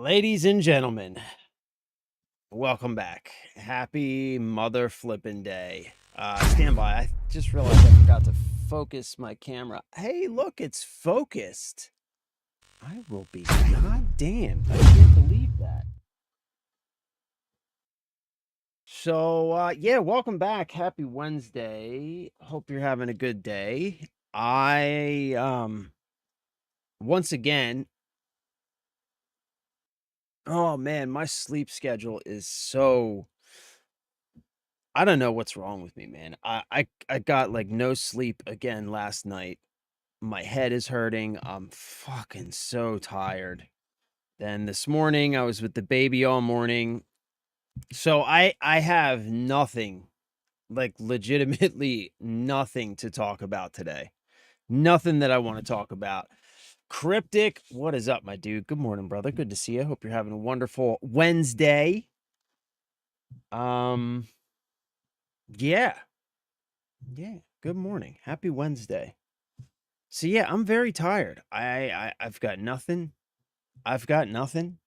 Ladies and gentlemen, welcome back. Happy mother flippin' day. Stand by. I just realized I forgot to focus my camera. Hey, look, it's focused. I will be goddamned. I can't believe that. So, yeah, welcome back. Happy Wednesday. Hope you're having a good day. Once again, oh man, my sleep schedule is so I don't know what's wrong with me, man. I got like no sleep again last night. My head is hurting. I'm fucking so tired. Then this morning I was with the baby all morning. So I have nothing, like legitimately nothing to talk about today. Nothing that I want to talk about. Cryptic, what is up, my dude? Good morning, brother. Good to see you. Hope you're having a wonderful Wednesday. Um yeah. Yeah. Good morning. Happy Wednesday. So yeah, I'm very tired. I've got nothing. I've got nothing.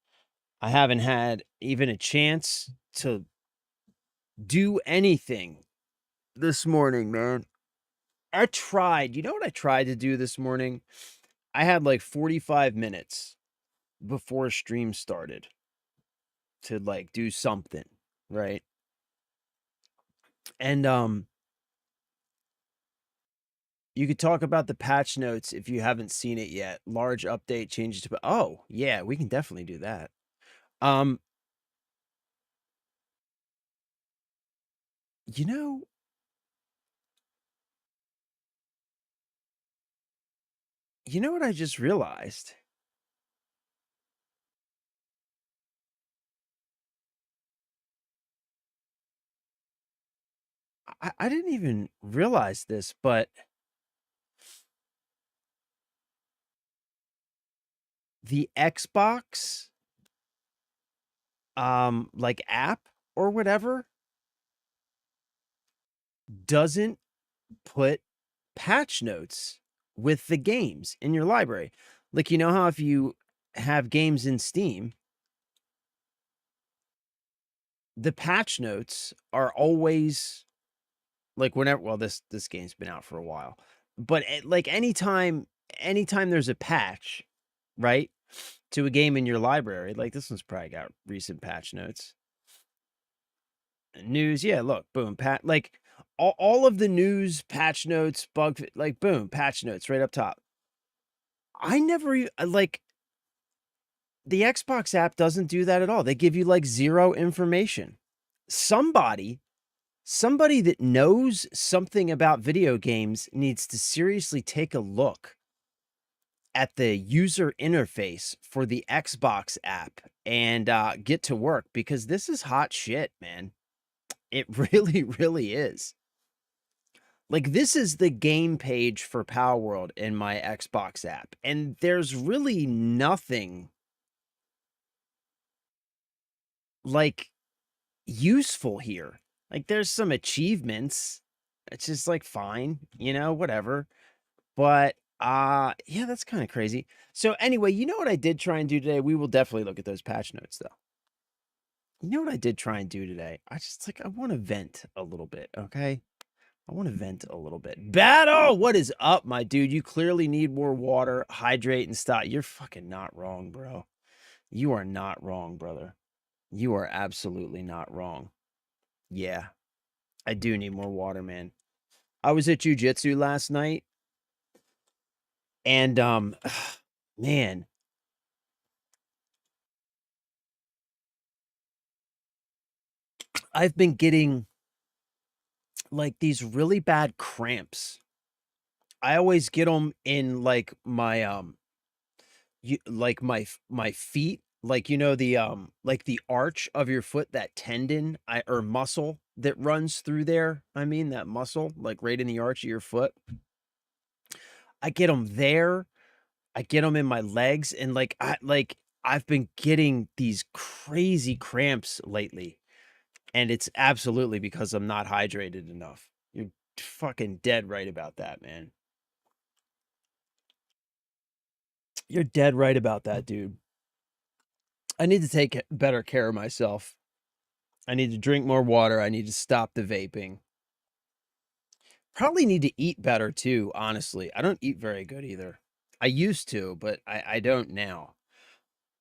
I haven't had even a chance to do anything this morning, man. I tried. You know what I tried to do this morning? I had like 45 minutes before stream started to like do something, right? And you could talk about the patch notes if you haven't seen it yet. Large update changes to oh, yeah, we can definitely do that. Um you know, you know what I just realized? I didn't even realize this, but the Xbox like app or whatever doesn't put patch notes with the games in your library. Like, you know how if you have games in Steam, the patch notes are always like whenever well this game's been out for a while. But like anytime there's a patch, right? To a game in your library, like this one's probably got recent patch notes. News, yeah, look, boom, like all of the news, patch notes, like boom, patch notes right up top. I never like the Xbox app doesn't do that at all. They give you like zero information. Somebody that knows something about video games needs to seriously take a look at the user interface for the Xbox app and get to work because this is hot shit, man. It really, really is. Like, this is the game page for Power World in my Xbox app, and there's really nothing like useful here. Like, there's some achievements. It's just like fine, whatever. But yeah, that's kind of crazy. So anyway, you know what I did try and do today? We will definitely look at those patch notes though. You know what I did try and do today? I want to vent a little bit, okay? I want to vent a little bit. Battle, what is up, my dude? You clearly need more water, hydrate, and stop. You're fucking not wrong, bro. You are not wrong, brother. You are absolutely not wrong. Yeah, I do need more water, man. I was at jujitsu last night, and man, I've been getting like these really bad cramps. I always get them in like my like my feet, like like the arch of your foot, that tendon or muscle that runs through there. I mean that muscle like right in the arch of your foot. I get them there. I get them in my legs, and I've been getting these crazy cramps lately, and it's absolutely because I'm not hydrated enough. You're fucking dead right about that, man. You're dead right about that, dude. I need to take better care of myself. I need to drink more water. I need to stop the vaping. Probably need to eat better too, honestly. I don't eat very good either. I used to, but I don't now.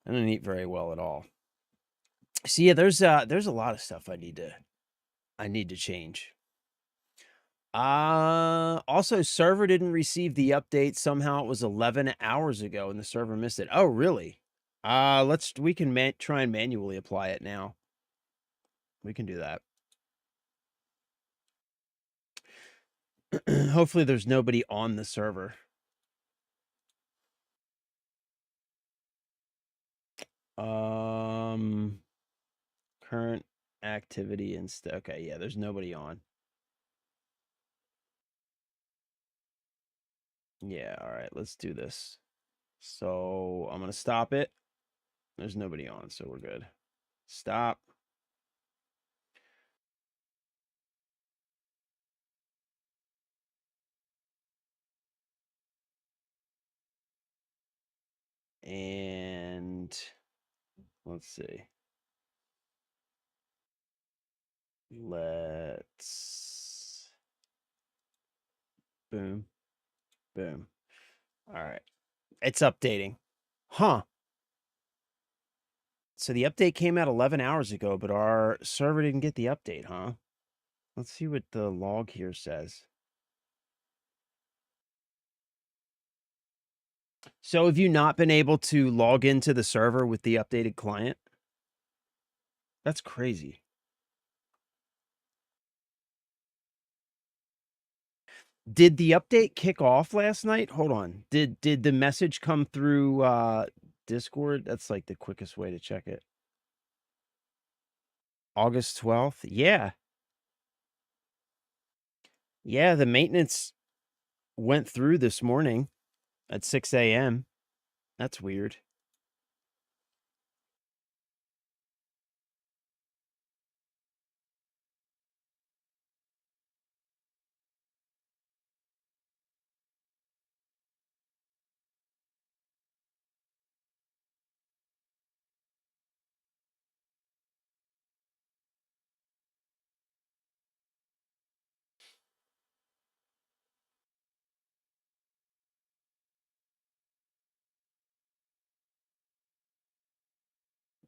I don't eat very well at all. So yeah, there's a lot of stuff I need to change. Also server didn't receive the update. Somehow it was 11 hours ago and the server missed it. Oh, really? We can try and manually apply it now. We can do that. Hopefully there's nobody on the server. Current activity instead. Okay, yeah, there's nobody on. Yeah, all right, let's do this. So I'm gonna stop it. There's nobody on, so we're good. Stop. And let's see. Let's boom, boom. All right. It's updating. Huh. So the update came out 11 hours ago, but our server didn't get the update, huh? Let's see what the log here says. So have you not been able to log into the server with the updated client? That's crazy. Did the update kick off last night? Hold on. Did the message come through Discord? That's like the quickest way to check it. August 12th? Yeah. Yeah, the maintenance went through this morning at 6 a.m. That's weird.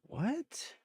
What?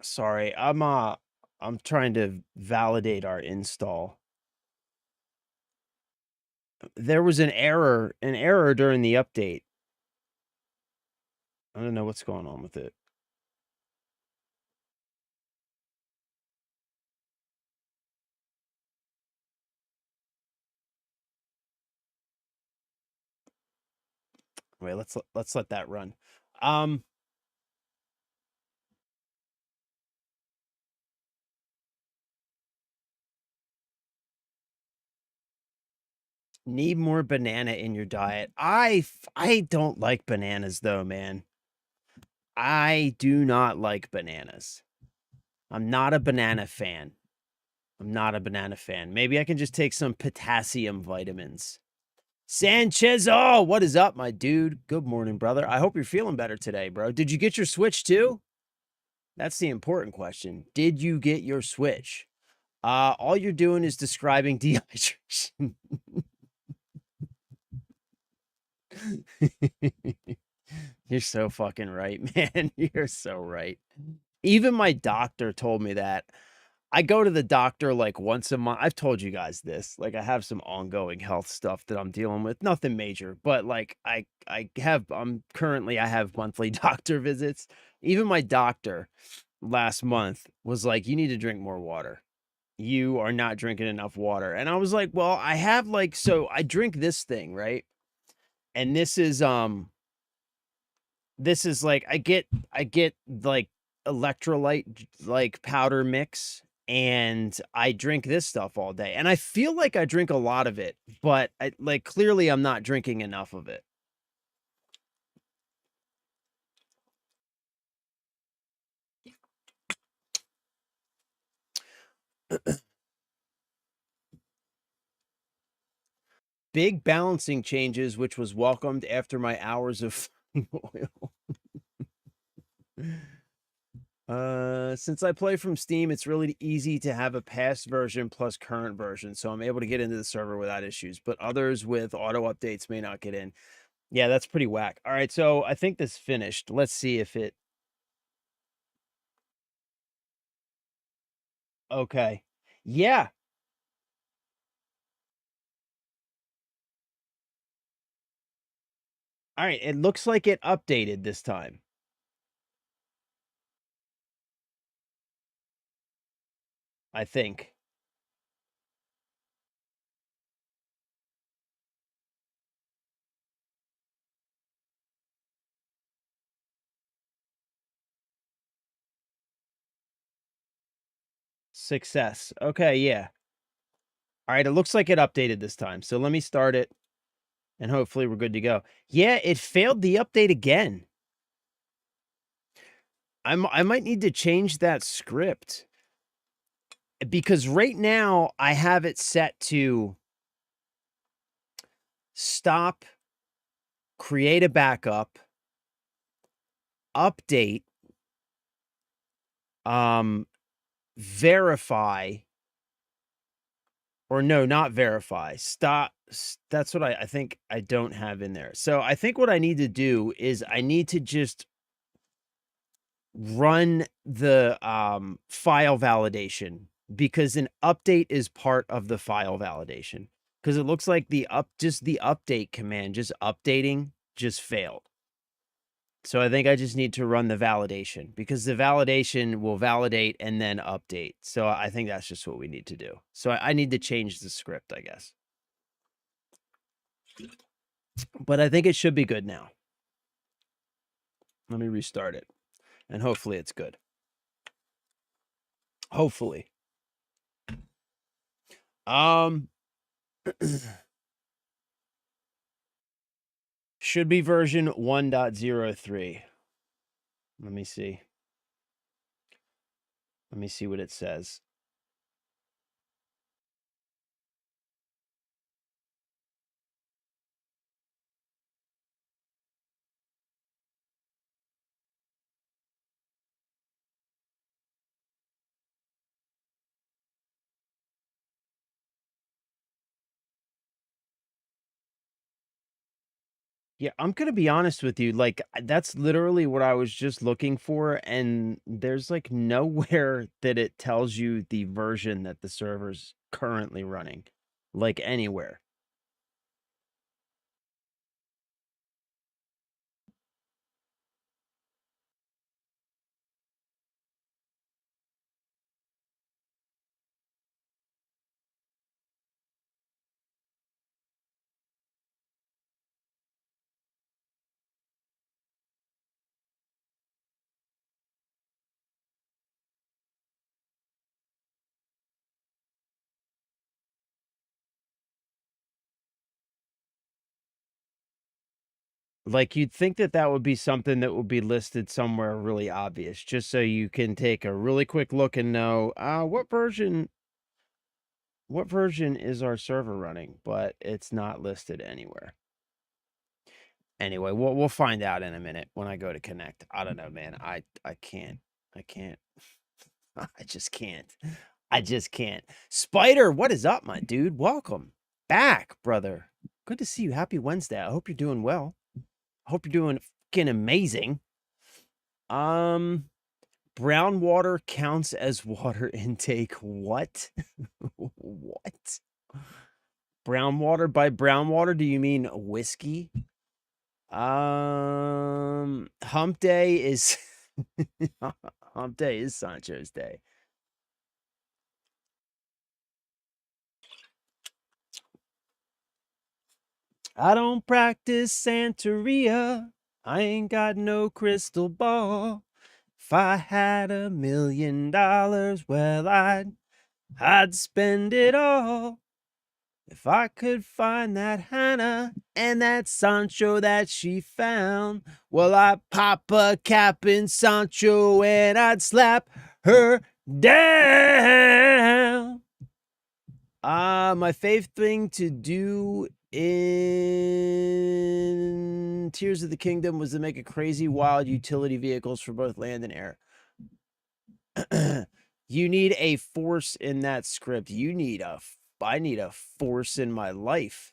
Sorry. I'm trying to validate our install. There was an error during the update. I don't know what's going on with it. Wait, let's let that run. Um Need more banana in your diet. I don't like bananas though, man. I do not like bananas. I'm not a banana fan. I'm not a banana fan. Maybe I can just take some potassium vitamins. Sanchez, oh, what is up, my dude? Good morning, brother. I hope you're feeling better today, bro. Did you get your Switch too? That's the important question. Did you get your Switch? All you're doing is describing dehydration. You're so fucking right, man. You're so right. Even my doctor told me that. I go to the doctor like once a month. I've told you guys this. Like I have some ongoing health stuff that I'm dealing with. Nothing major, but like I have monthly doctor visits. Even my doctor last month was like, "You need to drink more water. You are not drinking enough water." And I was like, "Well, I have like so I drink this thing, right? And this is like I get like electrolyte like powder mix and I drink this stuff all day. And I feel like I drink a lot of it, but I like clearly I'm not drinking enough of it. Big balancing changes, which was welcomed after my hours of oil. Since I play from Steam, it's really easy to have a past version plus current version, so I'm able to get into the server without issues, but others with auto updates may not get in. Yeah, that's pretty whack. All right, so I think this finished. Let's see if it okay. Yeah. All right, it looks like it updated this time. I think. Success. Okay, yeah. All right, it looks like it updated this time. So let me start it and hopefully we're good to go. Yeah, it failed the update again. I might need to change that script because right now I have it set to stop, create a backup, update, verify, or no, not verify. Stop. That's what I think I don't have in there. So I think what I need to do is I need to just run the file validation because an update is part of the file validation. Because it looks like just the update command, just updating, just failed. So I think I just need to run the validation because the validation will validate and then update. So I think that's just what we need to do. So I need to change the script, I guess. But I think it should be good now. Let me restart it. And hopefully it's good. Hopefully. Um should be version 1.03. Let me see. Let me see what it says. Yeah, I'm gonna be honest with you. Like, that's literally what I was just looking for, and there's like nowhere that it tells you the version that the server's currently running, like anywhere. Like, you'd think that that would be something that would be listed somewhere really obvious, just so you can take a really quick look and know, what version is our server running, but it's not listed anywhere. Anyway, we'll find out in a minute when I go to connect. I don't know, man. I can't. I can't. I just can't. I just can't. Spider, what is up, my dude? Welcome back, brother. Good to see you. Happy Wednesday. I hope you're doing well. I hope you're doing fucking amazing. Brown water counts as water intake. What? What? Brown water? By brown water, do you mean whiskey? Hump day is Hump day is Sancho's day. I don't practice Santeria. I ain't got no crystal ball. If I had $1 million, well, I'd spend it all. If I could find that Hannah and that Sancho that she found, well, I'd pop a cap in Sancho and I'd slap her down. My favorite thing to do in Tears of the Kingdom was to make a crazy wild utility vehicles for both land and air. You need a force in that script. I need a force in my life.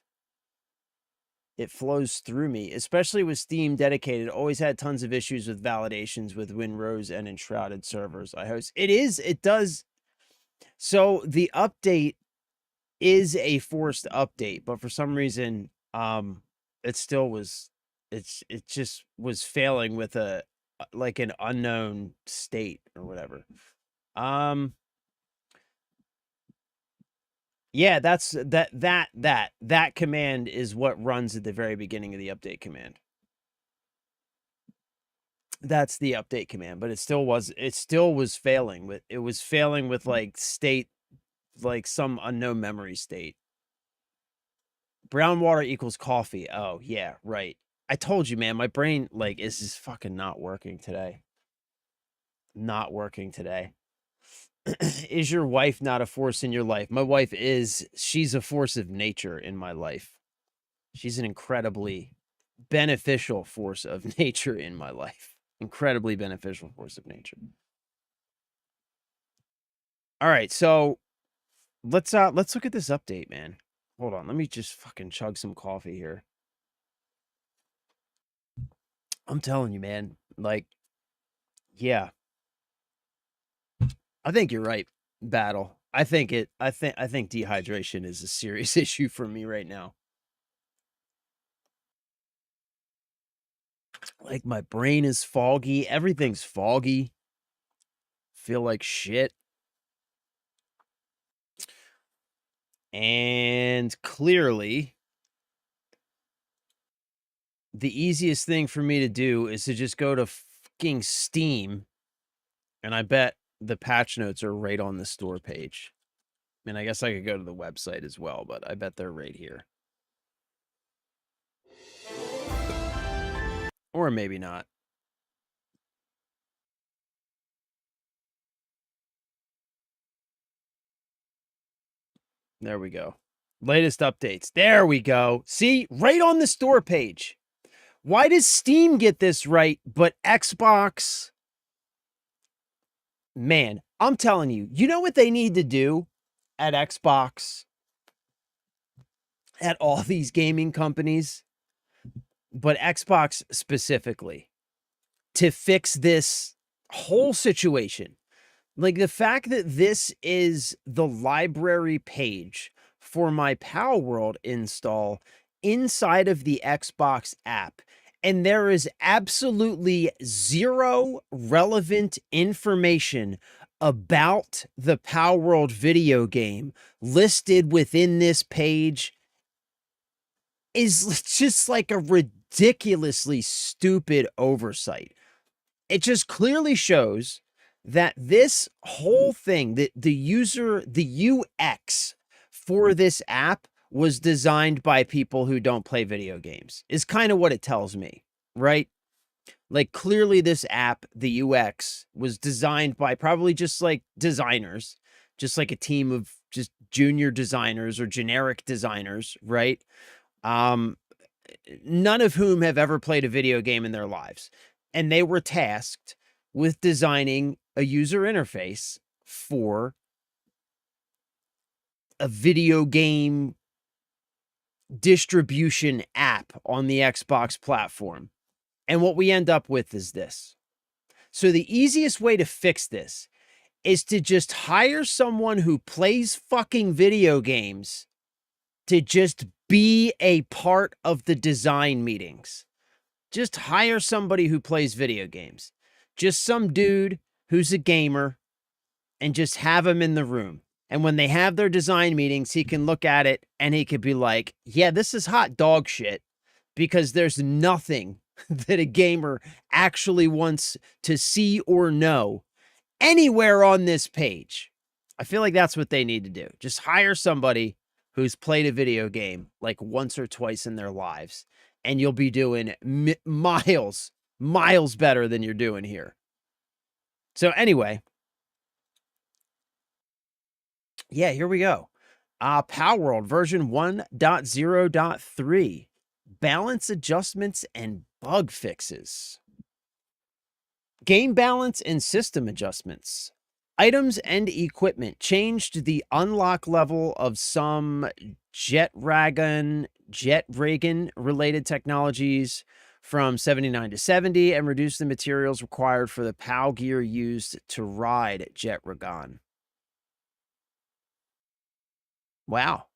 It flows through me, especially with Steam dedicated. Always had tons of issues with validations with Winrose and Enshrouded servers I host. It does. So the update is a forced update, but for some reason, it still was, it just was failing with like an unknown state or whatever. Yeah, that's that command is what runs at the very beginning of the update command. That's the update command, but it still was failing with like state, like some unknown memory state. Brown water equals coffee. Oh, yeah, right. I told you, man, my brain like is just fucking not working today. Not working today. Is your wife not a force in your life? My wife is. She's a force of nature in my life. She's an incredibly beneficial force of nature in my life. Incredibly beneficial force of nature. All right, so let's look at this update, man. Hold on, let me just fucking chug some coffee here. I'm telling you, man, like, yeah. I think you're right, Battle. I think dehydration is a serious issue for me right now. Like, my brain is foggy. Everything's foggy. Feel like shit. And clearly, the easiest thing for me to do is to just go to fucking Steam, and I bet the patch notes are right on the store page. I mean, I guess I could go to the website as well, but I bet they're right here. Or maybe not. There we go. Latest updates. There we go. See, right on the store page. Why does Steam get this right, but Xbox? Man, I'm telling you, you know what they need to do at Xbox, at all these gaming companies, but Xbox specifically, to fix this whole situation. Like, the fact that this is the library page for my Power World install inside of the Xbox app, and there is absolutely zero relevant information about the Power World video game listed within this page, is just like a ridiculously stupid oversight. It just clearly shows that this whole thing, that the UX for this app was designed by people who don't play video games, is kind of what it tells me. right? Like, clearly this app, the UX, was designed by probably just, like, designers, just like a team of just junior designers or generic designers, right? Um, none of whom have ever played a video game in their lives. And they were tasked with designing a user interface for a video game distribution app on the Xbox platform. And what we end up with is this. So the easiest way to fix this is to just hire someone who plays fucking video games to just be a part of the design meetings. Just hire somebody who plays video games. Just some dude who's a gamer, and just have him in the room. And when they have their design meetings, he can look at it and he could be like, yeah, this is hot dog shit, because there's nothing that a gamer actually wants to see or know anywhere on this page. I feel like that's what they need to do. Just hire somebody who's played a video game like once or twice in their lives, and you'll be doing miles better than you're doing here. So anyway, yeah, here we go. Power World version 1.0.3. Balance adjustments and bug fixes. Game balance and system adjustments. Items and equipment changed the unlock level of some jet dragon related technologies from 79 to 70 and reduced the materials required for the POW gear used to ride jet dragon. Wow.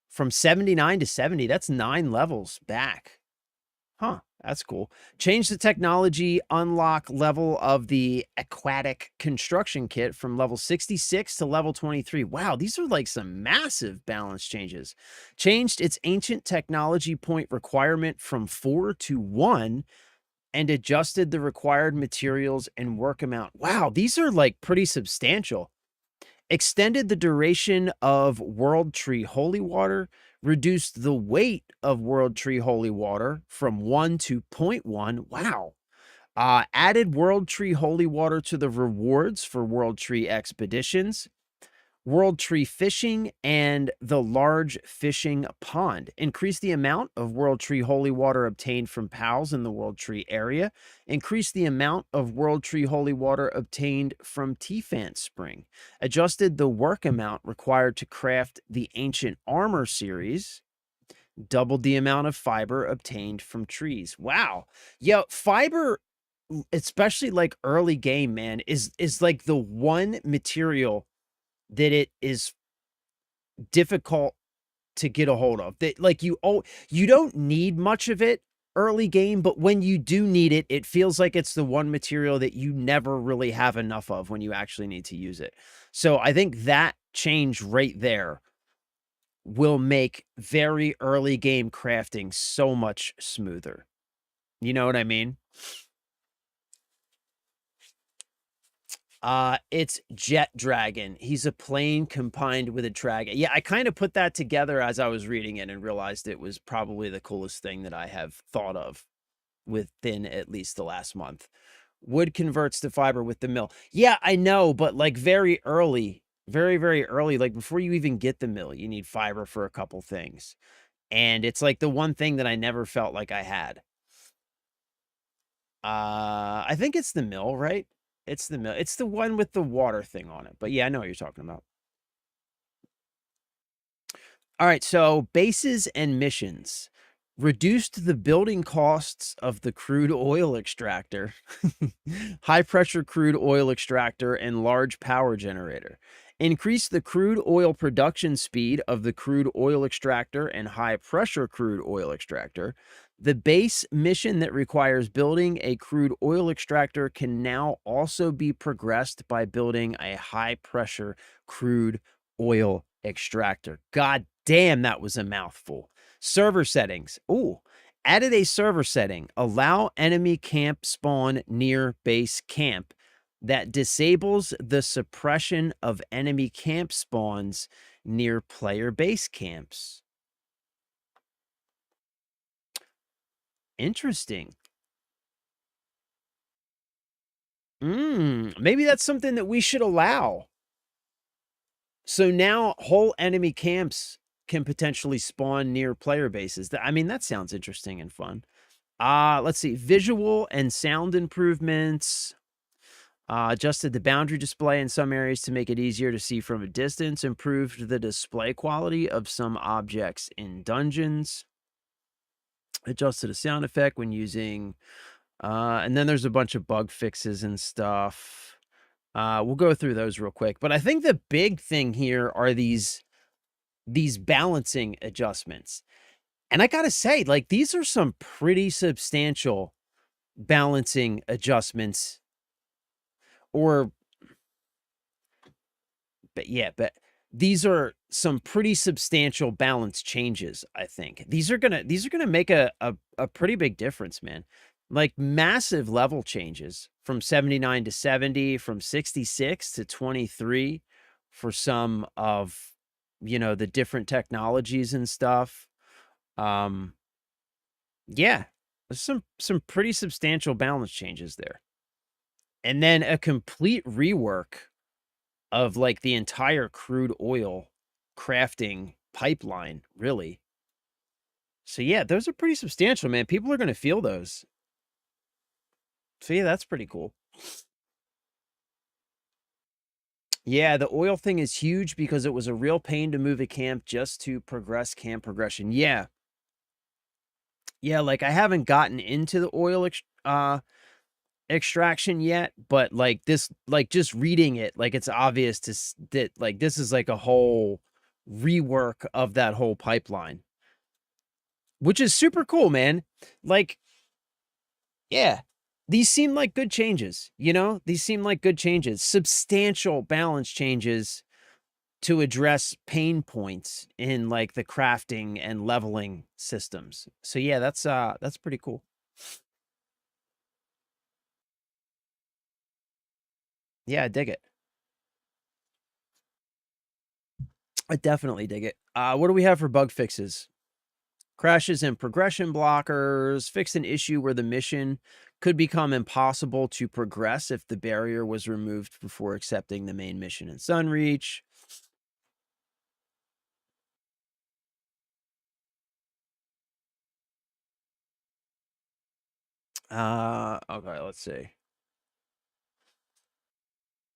From 79 to 70, that's 9 levels back. Huh, that's cool. Change the technology unlock level of the aquatic construction kit from level 66 to level 23. Wow, these are like some massive balance changes. Changed its ancient technology point requirement from 4 to 1 and adjusted the required materials and work amount. Wow, these are like pretty substantial. Extended the duration of World Tree Holy Water, reduced the weight of World Tree Holy Water from 1 to 0.1. Wow. Added World Tree Holy Water to the rewards for World Tree expeditions. World Tree Fishing and the Large Fishing Pond. Increase the amount of World Tree Holy Water obtained from POWs in the World Tree area. Increase the amount of World Tree Holy Water obtained from Teafant Spring. Adjusted the work amount required to craft the Ancient Armor series. Doubled the amount of fiber obtained from trees. Wow. Yo, fiber, especially like early game, man, is like the one material that it is difficult to get a hold of. That, like, you don't need much of it early game, but when you do need it, it feels like it's the one material that you never really have enough of when you actually need to use it. So I think that change right there will make very early game crafting so much smoother. You know what I mean? It's Jet Dragon. He's a plane combined with a dragon. Yeah, I kind of put that together as I was reading it and realized it was probably the coolest thing that I have thought of within at least the last month. Wood converts to fiber with the mill. Yeah, I know, but like very early, very early, like before you even get the mill, you need fiber for a couple things. And it's like the one thing that I never felt like I had. I think it's the mill, right? It's the mill. It's the one with the water thing on it. But yeah, I know what you're talking about. All right, so bases and missions. Reduced the building costs of the crude oil extractor, high pressure crude oil extractor, and large power generator. Increased the crude oil production speed of the crude oil extractor and high pressure crude oil extractor. The base mission that requires building a crude oil extractor can now also be progressed by building a high pressure crude oil extractor. God damn, that was a mouthful. Server settings. Ooh, added a server setting. Allow enemy camp spawn near base camp that disables the suppression of enemy camp spawns near player base camps. Interesting. Maybe that's something that we should allow. So now whole enemy camps can potentially spawn near player bases. I mean, that sounds interesting and fun. Let's see. Visual and sound improvements. Adjusted the boundary display in some areas to make it easier to see from a distance. Improved the display quality of some objects in dungeons. Adjusted a sound effect when using... and then there's a bunch of bug fixes and stuff. We'll go through those real quick. But I think the big thing here are these balancing adjustments. And I gotta say, like, these are some pretty substantial balancing adjustments. But these are some pretty substantial balance changes, I think. These are gonna make a pretty big difference, man. Like, massive level changes from 79 to 70, from 66 to 23 for some of, you know, the different technologies and stuff. Yeah, there's some pretty substantial balance changes there. And then a complete rework of, like, the entire crude oil crafting pipeline, really. So yeah, those are pretty substantial, man. People are going to feel those. So yeah, that's pretty cool. Yeah, the oil thing is huge because it was a real pain to move a camp just to progress camp progression. Yeah. Yeah, like, I haven't gotten into the oil extraction yet, but, like, this, like, just reading it, like, it's obvious that, like, this is like a whole rework of that whole pipeline, which is super cool, man. Like, yeah, these seem like good changes, you know? These seem like good changes, substantial balance changes to address pain points in, like, the crafting and leveling systems. So yeah, that's pretty cool. Yeah, I dig it. I definitely dig it. What do we have for bug fixes? Crashes and progression blockers. Fixed an issue where the mission could become impossible to progress if the barrier was removed before accepting the main mission in Sunreach. Okay, let's see.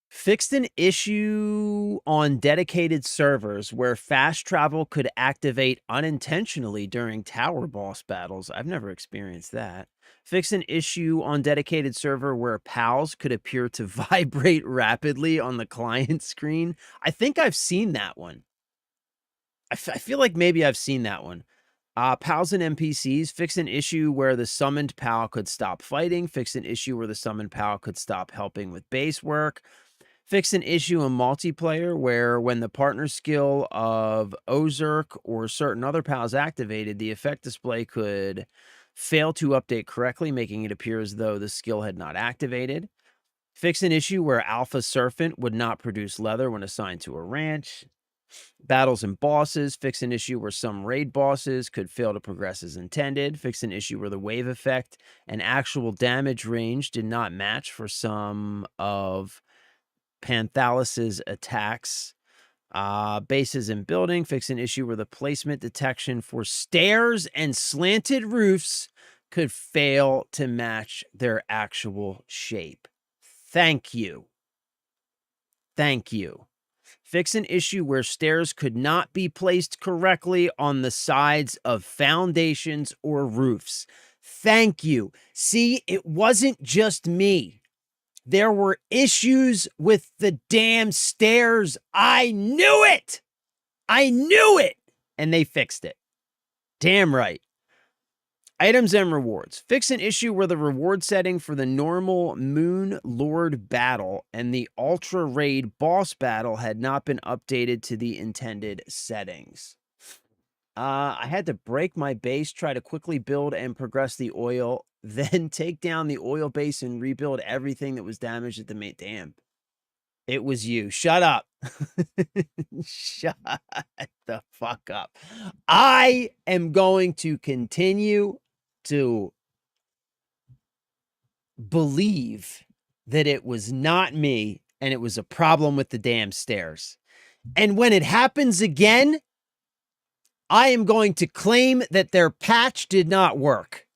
Fixed an issue on dedicated servers where fast travel could activate unintentionally during tower boss battles. I've never experienced that. Fixed an issue on dedicated server where pals could appear to vibrate rapidly on the client screen. I think I've seen that one. I feel like maybe I've seen that one. Pals and NPCs. Fix an issue where the summoned pal could stop fighting. Fix an issue where the summoned pal could stop helping with base work. Fix an issue in multiplayer where when the partner skill of Ozark or certain other pals activated, the effect display could fail to update correctly, making it appear as though the skill had not activated. Fix an issue where Alpha Serpent would not produce leather when assigned to a ranch. Battles and bosses. Fix an issue where some raid bosses could fail to progress as intended. Fix an issue where the wave effect and actual damage range did not match for some of Panthalis's attacks. Bases and building. Fix an issue where the placement detection for stairs and slanted roofs could fail to match their actual shape. Thank you. Thank you. Fix an issue where stairs could not be placed correctly on the sides of foundations or roofs. Thank you. See, it wasn't just me. There were issues with the damn stairs. I knew it. I knew it. And they fixed it. Damn right. Items and rewards. Fix an issue where the reward setting for the normal Moon Lord battle and the Ultra Raid boss battle had not been updated to the intended settings. I had to break my base, try to quickly build and progress the oil, then take down the oil base and rebuild everything that was damaged at the main. Damn. It was you. Shut up. Shut the fuck up. I am going to continue to believe that it was not me and it was a problem with the damn stairs. And when it happens again, I am going to claim that their patch did not work.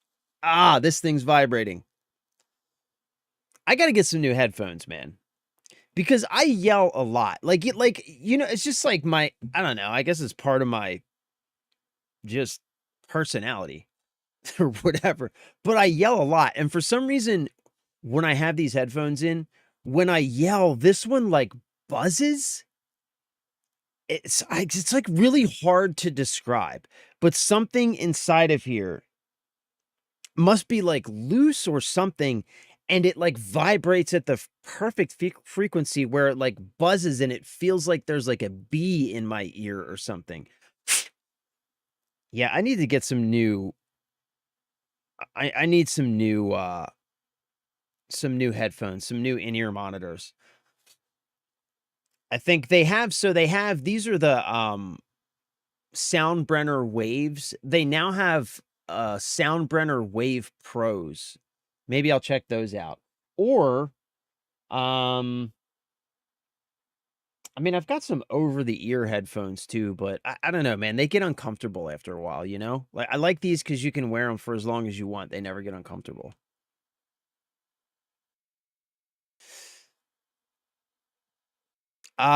Ah, this thing's vibrating. I got to get some new headphones, man. Because I yell a lot. Like, it's just like I don't know, I guess it's part of my just personality or whatever. But I yell a lot. And for some reason, when I have these headphones in, when I yell, this one like buzzes. It's like really hard to describe, but something inside of here must be like loose or something, and it like vibrates at the perfect frequency where it like buzzes and it feels like there's like a bee in my ear or something. Yeah, I need to get some new. I need some new headphones, some new in-ear monitors. I think they have. So they have, these are the Soundbrenner Waves. They now have Soundbrenner Wave Pros. Maybe I'll check those out. Or I mean, I've got some over the ear headphones too, but I don't know, man. They get uncomfortable after a while, you know? Like, I like these because you can wear them for as long as you want. They never get uncomfortable.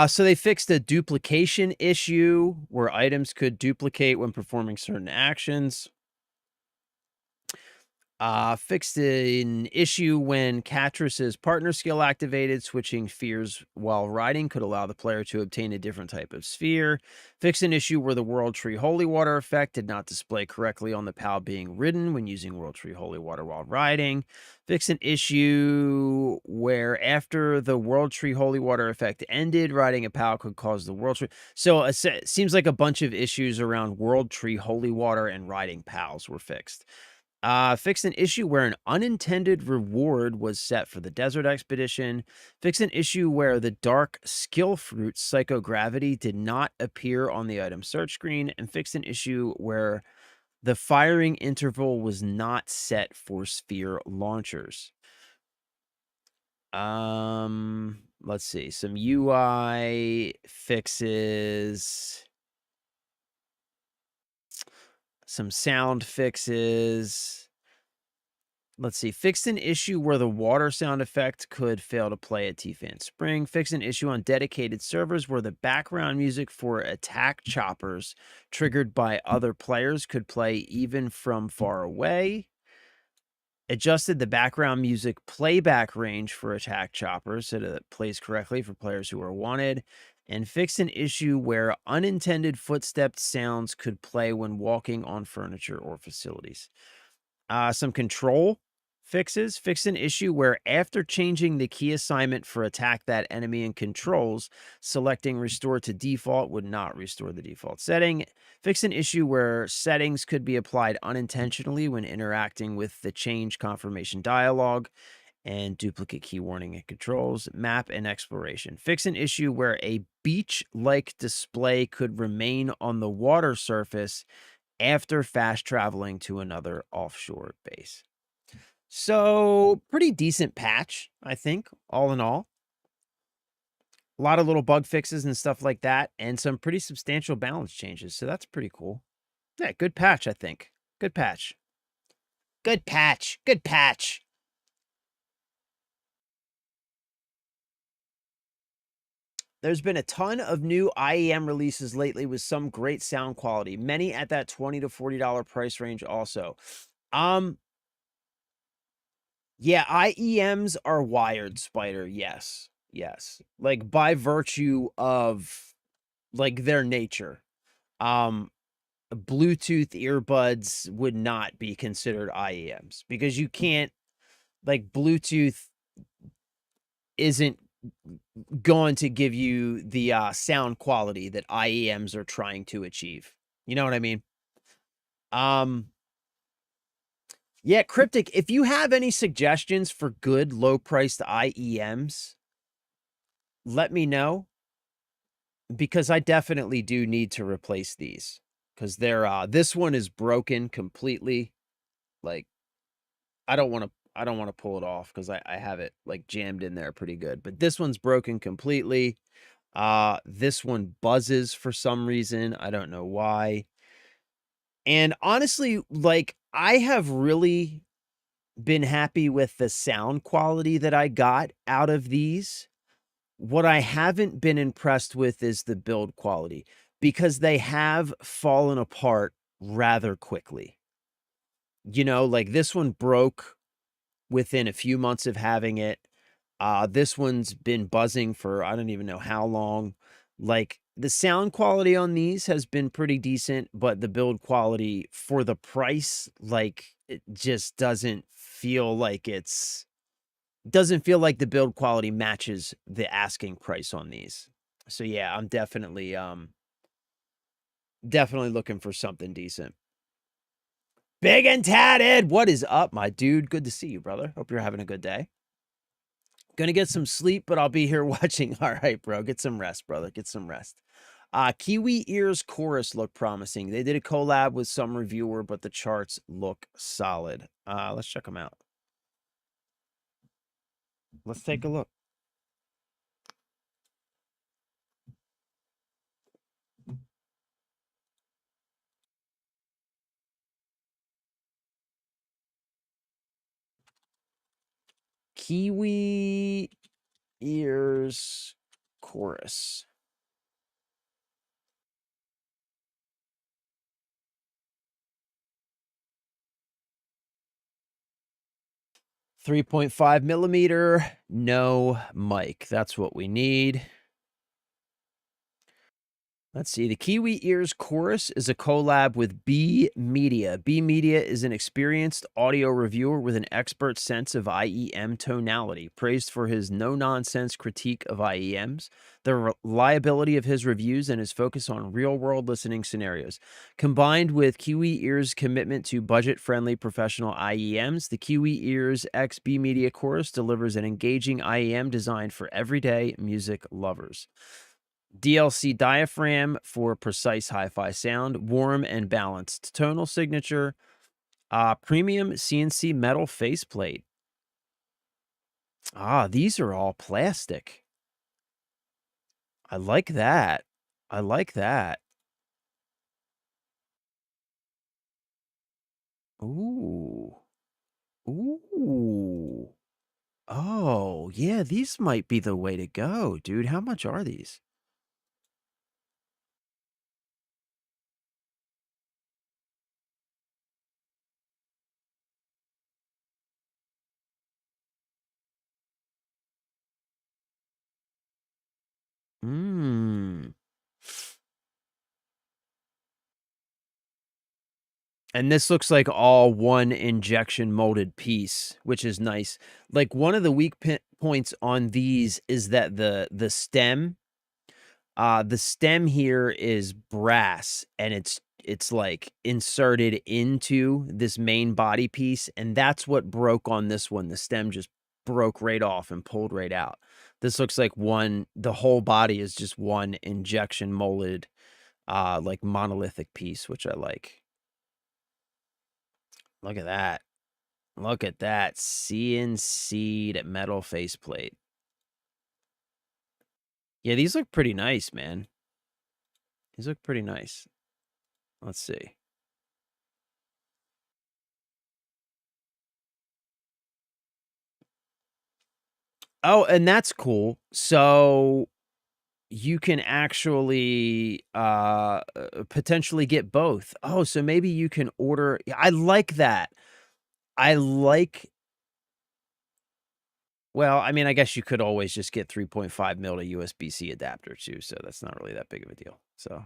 So they fixed a duplication issue where items could duplicate when performing certain actions. Fixed an issue when Catrus's partner skill activated. Switching spheres while riding could allow the player to obtain a different type of sphere. Fixed an issue where the World Tree Holy Water effect did not display correctly on the POW being ridden when using World Tree Holy Water while riding. Fixed an issue where after the World Tree Holy Water effect ended, riding a POW could cause the World Tree. So it seems like a bunch of issues around World Tree Holy Water and riding POWs were fixed. Fixed an issue where an unintended reward was set for the desert expedition. Fixed an issue where the dark skill fruit psychogravity did not appear on the item search screen. And fixed an issue where the firing interval was not set for sphere launchers. Let's see. Some UI fixes. Some sound fixes. Let's see. Fixed an issue where the water sound effect could fail to play at T-Fan Spring. Fixed an issue on dedicated servers where the background music for attack choppers triggered by other players could play even from far away. Adjusted the background music playback range for attack choppers so that it plays correctly for players who are wanted. And fixed an issue where unintended footstep sounds could play when walking on furniture or facilities. Some control fixes. Fixed an issue where after changing the key assignment for attack that enemy in controls, selecting restore to default would not restore the default setting. Fixed an issue where settings could be applied unintentionally when interacting with the change confirmation dialog. And duplicate key warning and controls, map and exploration. Fix an issue where a beach-like display could remain on the water surface after fast traveling to another offshore base. So, pretty decent patch, I think, all in all. A lot of little bug fixes and stuff like that, and some pretty substantial balance changes. So that's pretty cool. Yeah, good patch, I think. Good patch. Good patch. Good patch. There's been a ton of new IEM releases lately with some great sound quality, many at that $20 to $40 price range also. Yeah, IEMs are wired, Spider. Yes. Yes. Like by virtue of like their nature. Bluetooth earbuds would not be considered IEMs because you can't, like, Bluetooth isn't going to give you the sound quality that IEMs are trying to achieve. You know what I mean? Yeah, Cryptic, if you have any suggestions for good low-priced IEMs, let me know, because I definitely do need to replace these, because they're this one is broken completely. Like, I don't want to I don't want to pull it off because I have it like jammed in there pretty good. But this one's broken completely. This one buzzes for some reason. I don't know why. And honestly, like I have really been happy with the sound quality that I got out of these. What I haven't been impressed with is the build quality because they have fallen apart rather quickly. You know, like this one broke within a few months of having it. This one's been buzzing for I don't even know how long. Like the sound quality on these has been pretty decent, but the build quality for the price, like it just doesn't feel like the build quality matches the asking price on these. So yeah, I'm definitely looking for something decent. Big and tatted. What is up, my dude? Good to see you, brother. Hope you're having a good day. Gonna get some sleep, but I'll be here watching. All right, bro. Get some rest, brother. Get some rest. Kiwi Ears Chorus look promising. They did a collab with some reviewer, but the charts look solid. Let's check them out. Let's take a look. Kiwi Ears Chorus. .5mm, no mic. That's what we need. Let's see. The Kiwi Ears Chorus is a collab with B Media. B Media is an experienced audio reviewer with an expert sense of IEM tonality, praised for his no-nonsense critique of IEMs, the reliability of his reviews, and his focus on real-world listening scenarios. Combined with Kiwi Ears' commitment to budget-friendly professional IEMs, the Kiwi Ears X B Media Chorus delivers an engaging IEM designed for everyday music lovers. DLC diaphragm for precise hi-fi sound, warm and balanced tonal signature, premium CNC metal faceplate. These are all plastic. I like that. I like that. Ooh. Ooh. Oh, yeah, these might be the way to go, dude. How much are these? Mmm. And this looks like all one injection molded piece, which is nice. Like one of the weak points on these is that the stem here is brass and it's like inserted into this main body piece, and that's what broke on this one. The stem just broke right off and pulled right out. This looks like the whole body is just one injection molded like monolithic piece, which I like. Look at that. Look at that CNC'd metal faceplate. Yeah, these look pretty nice, man. These look pretty nice. Let's see. Oh, and that's cool. So you can actually potentially get both. Oh, so maybe you can order. Yeah, I like that. I like Well, I mean, I guess you could always just get 3.5mm to USB-C adapter too, so that's not really that big of a deal. So,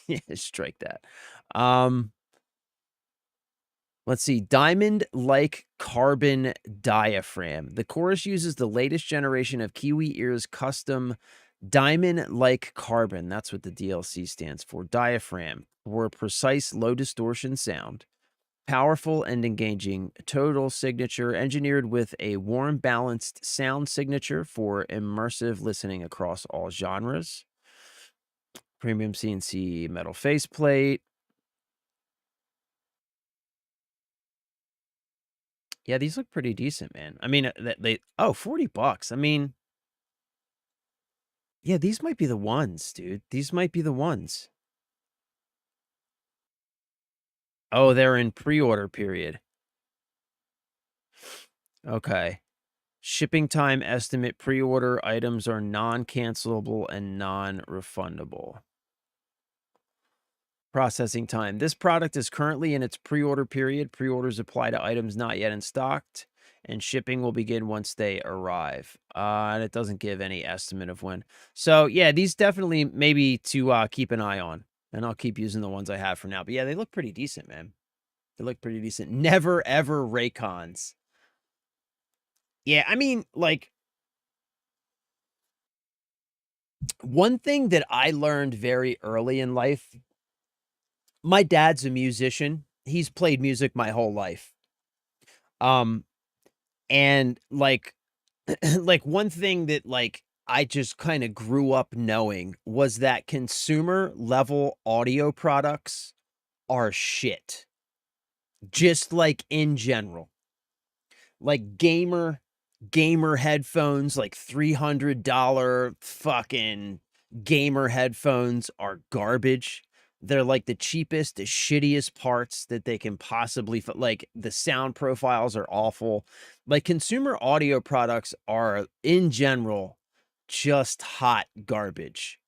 yeah, strike that. Let's see. Diamond-like carbon diaphragm. The chorus uses the latest generation of Kiwi Ear's custom diamond-like carbon. That's what the DLC stands for. Diaphragm for precise low distortion sound. Powerful and engaging total signature, engineered with a warm, balanced sound signature for immersive listening across all genres. Premium CNC metal faceplate. Yeah, these look pretty decent, man. I mean, they oh, $40. I mean, yeah, these might be the ones, dude. These might be the ones. Oh, they're in pre-order period. Okay. Shipping time estimate, pre-order items are non-cancelable and non-refundable. Processing time. This product is currently in its pre-order period. Pre-orders apply to items not yet in stock, and shipping will begin once they arrive. And it doesn't give any estimate of when. So yeah, these definitely maybe to keep an eye on. And I'll keep using the ones I have for now. But yeah, they look pretty decent, man. They look pretty decent. Never ever Raycons. Yeah, I mean, like, one thing that I learned very early in life, my dad's a musician. He's played music my whole life. Um, and like like one thing that like I just kind of grew up knowing was that consumer level audio products are shit. Just like in general. Like gamer headphones, like $300 fucking gamer headphones are garbage. They're like the cheapest, the shittiest parts that they can possibly like the sound profiles are awful. Like consumer audio products are in general just hot garbage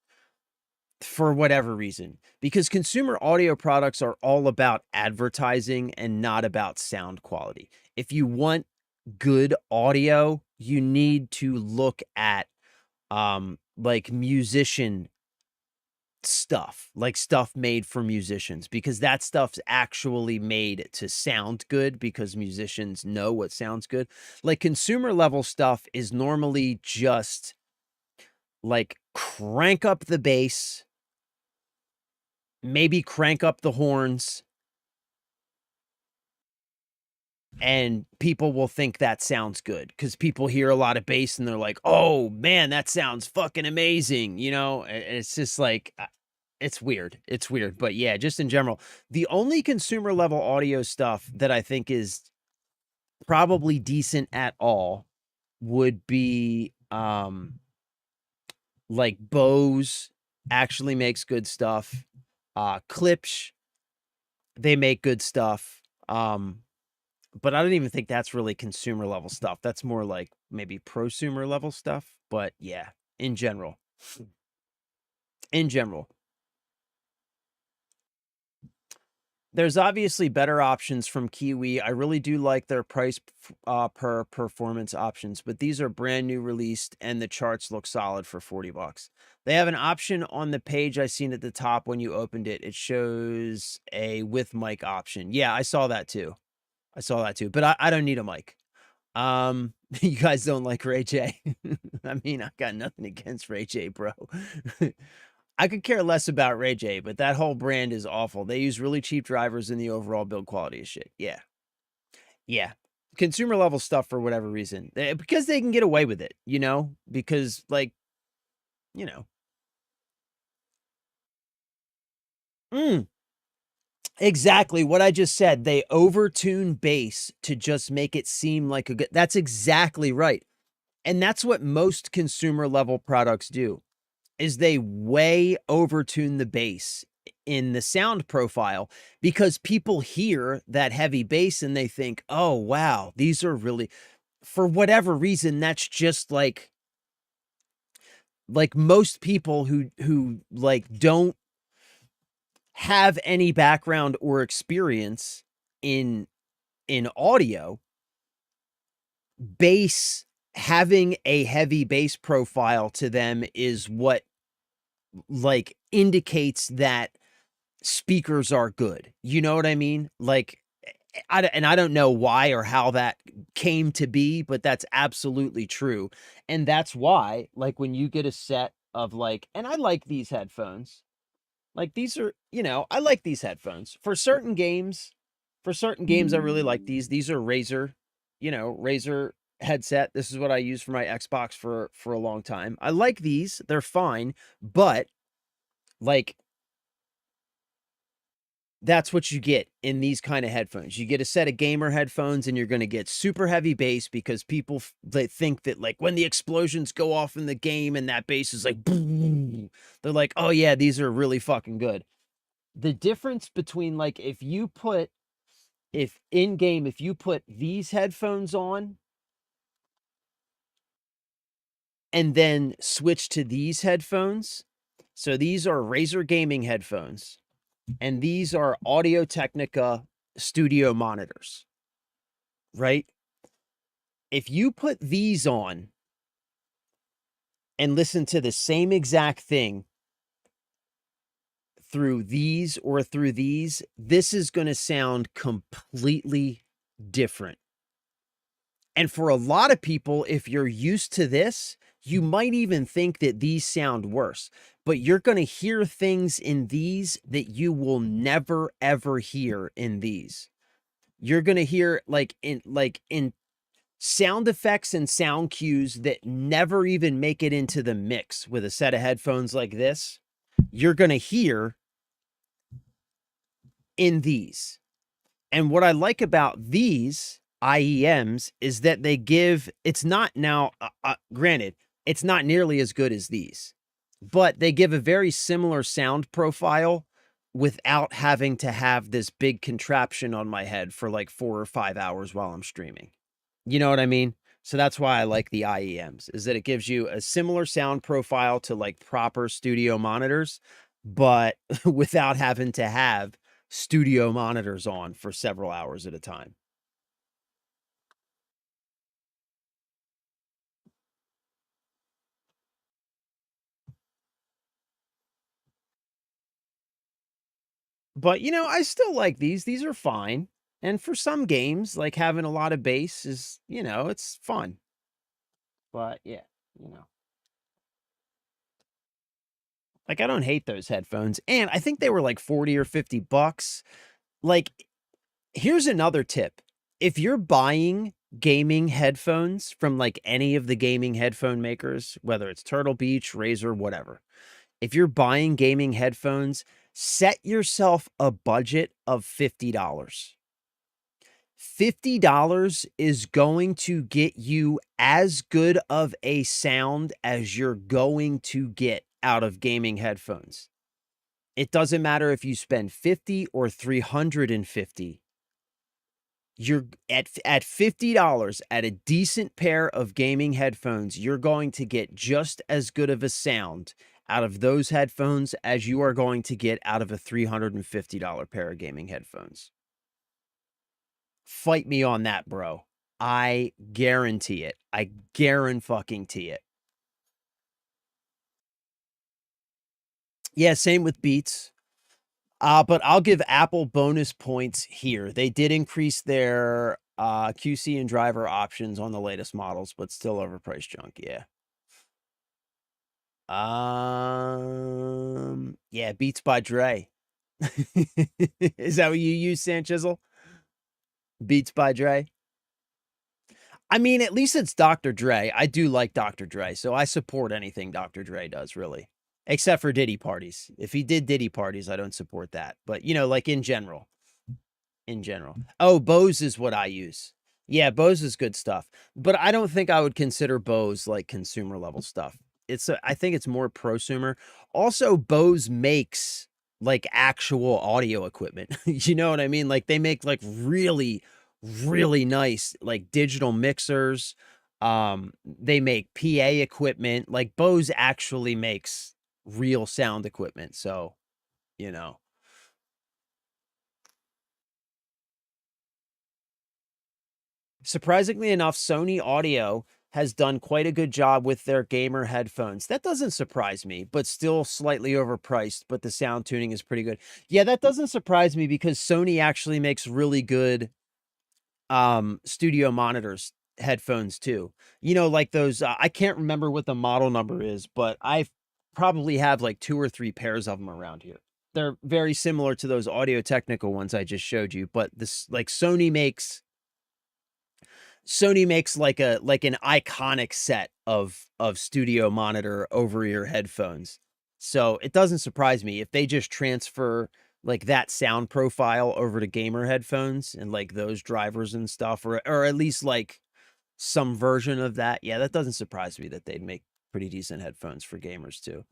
for whatever reason, because consumer audio products are all about advertising and not about sound quality. If you want good audio, you need to look at like musician stuff, like stuff made for musicians, because that stuff's actually made to sound good because musicians know what sounds good. Like consumer level stuff is normally just like crank up the bass, maybe crank up the horns, and people will think that sounds good because people hear a lot of bass and they're like, "Oh man, that sounds fucking amazing," you know? It's just like it's weird. It's weird, but yeah, just in general, the only consumer level audio stuff that I think is probably decent at all would be like Bose actually makes good stuff. Klipsch, they make good stuff. But I don't even think that's really consumer level stuff. That's more like maybe prosumer level stuff. But yeah, in general, in general, there's obviously better options from Kiwi. I really do like their price per performance options, but these are brand new released and the charts look solid for $40. They have an option on the page I seen at the top when you opened it. It shows a with mic option. Yeah, I saw that too. I saw that too, but I don't need a mic. You guys don't like Ray J. I mean, I got nothing against Ray J, bro. I could care less about Ray J, but that whole brand is awful. They use really cheap drivers and the overall build quality is shit. Yeah. Yeah. Consumer level stuff for whatever reason. Because they can get away with it, you know? Because like, you know. Mm, exactly what I just said. They overtune bass to just make it seem like a good. That's exactly right. And that's what most consumer level products do, is they way overtune the bass in the sound profile because people hear that heavy bass and they think, "Oh, wow, these are really," for whatever reason, that's just like most people who like don't have any background or experience in audio, bass, having a heavy bass profile to them is what like indicates that speakers are good. You know what I mean? Like I don't know why or how that came to be, but that's absolutely true. And that's why like when you get a set of like, and I like these headphones. Like these are, you know, I like these headphones for certain games. For certain games, I really like these. These are Razer, you know, Razer headset. This is what I use for my Xbox for a long time. I like these. They're fine, but like That's what you get in these kind of headphones. You get a set of gamer headphones and you're going to get super heavy bass because people they think that like when the explosions go off in the game and that bass is like boom, they're like, "Oh yeah, these are really fucking good." The difference between like if in game if you put these headphones on and then switch to these headphones. So these are Razer gaming headphones and these are Audio Technica studio monitors, right? If you put these on and listen to the same exact thing through these or through these, this is going to sound completely different. And for a lot of people, if you're used to this, you might even think that these sound worse, but you're going to hear things in these that you will never ever hear in these. You're going to hear like in sound effects and sound cues that never even make it into the mix with a set of headphones like this. You're going to hear in these. And what I like about these IEMs is that they give, it's not now, granted, it's not nearly as good as these, but they give a very similar sound profile without having to have this big contraption on my head for like 4 or 5 hours while I'm streaming. You know what I mean? So that's why I like the IEMs, is that it gives you a similar sound profile to like proper studio monitors, but without having to have studio monitors on for several hours at a time. But you know, I still like these. These are fine. And for some games, like having a lot of bass is, you know, it's fun. But yeah, you know. Like I don't hate those headphones. And I think they were like 40 or 50 bucks. Like here's another tip. If you're buying gaming headphones from like any of the gaming headphone makers, whether it's Turtle Beach, Razer, whatever, if you're buying gaming headphones, set yourself a budget of $50. $50 is going to get you as good of a sound as you're going to get out of gaming headphones. It doesn't matter if you spend 50 or 350. You're at $50 at a decent pair of gaming headphones, you're going to get just as good of a sound out of those headphones as you are going to get out of a $350 pair of gaming headphones. Fight me on that, bro. I guarantee it. I guarantee it. Yeah, same with Beats. But I'll give Apple bonus points here. They did increase their QC and driver options on the latest models, but still overpriced junk. Yeah. Yeah, Beats by Dre. Is that what you use, Sanchizzle? Beats by Dre. I mean, at least it's Dr. Dre. I do like Dr. Dre, so I support anything Dr. Dre does, really. Except for Diddy parties. If he did Diddy parties, I don't support that. But, you know, like in general. In general. Oh, Bose is what I use. Yeah, Bose is good stuff. But I don't think I would consider Bose like consumer level stuff. I think it's more prosumer. Also, Bose makes like actual audio equipment. You know what I mean? Like they make like really, really nice like digital mixers. They make PA equipment. Like Bose actually makes real sound equipment. So, you know. Surprisingly enough, Sony Audio has done quite a good job with their gamer headphones. That doesn't surprise me, but still slightly overpriced, but the sound tuning is pretty good. Yeah, that doesn't surprise me because Sony actually makes really good studio monitors headphones too. You know, like those I can't remember what the model number is, but I probably have like 2 or 3 pairs of them around here. They're very similar to those Audio Technica ones I just showed you, but this like Sony makes like an iconic set of studio monitor over ear headphones. So it doesn't surprise me if they just transfer like that sound profile over to gamer headphones and like those drivers and stuff, or at least like some version of that. Yeah, that doesn't surprise me that they'd make pretty decent headphones for gamers too.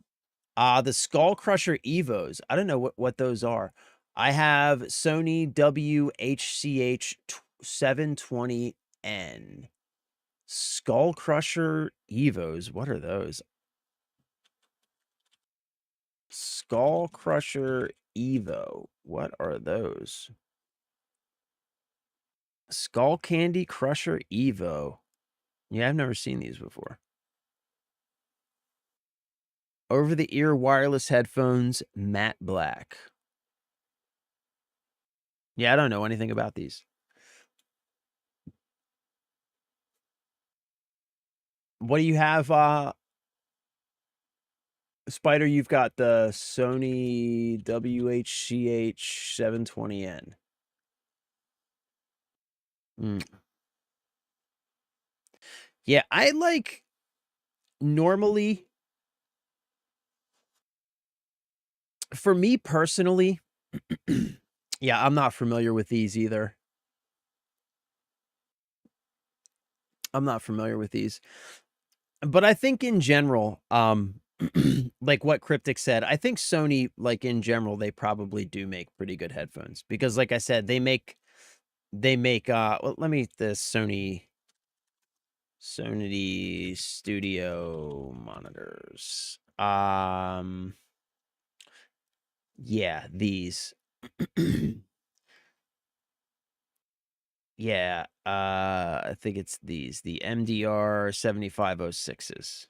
The Skull Crusher Evos. I don't know what those are. I have Sony WHCH 720N. Skull Crusher Evos. What are those? Skull Crusher Evo. What are those? Skull Candy Crusher Evo. Yeah, I've never seen these before. Over-the-ear wireless headphones, matte black. Yeah, I don't know anything about these. What do you have, Spider? You've got the Sony WHCH 720N. Yeah, I like normally, for me personally, yeah, I'm not familiar with these either. I'm not familiar with these. But I think in general, like what Cryptic said, I think Sony, like in general, they probably do make pretty good headphones because, like I said, they make, well, let me, the Sony Studio monitors. Yeah, these. Yeah, I think it's these, the MDR 7506s,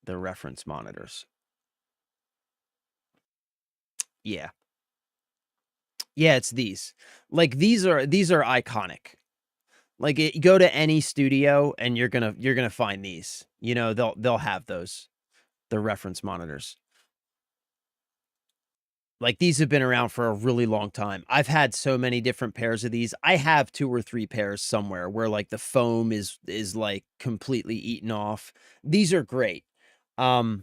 the reference monitors. Yeah. Yeah, it's these. Like these are iconic. Like go to any studio and you're gonna find these. You know, they'll have those, the reference monitors. Like these have been around for a really long time. I've had so many different pairs of these. I have 2 or 3 pairs somewhere where like the foam is like completely eaten off. These are great. So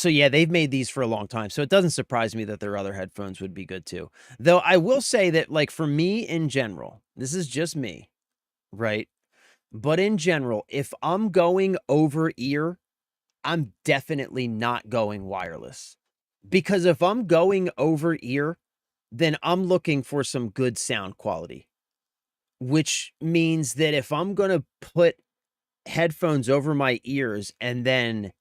yeah, they've made these for a long time. So it doesn't surprise me that their other headphones would be good too. Though I will say that like for me in general, this is just me, right? But in general, if I'm going over ear, I'm definitely not going wireless. Because if I'm going over ear, then I'm looking for some good sound quality, which means that if I'm going to put headphones over my ears and then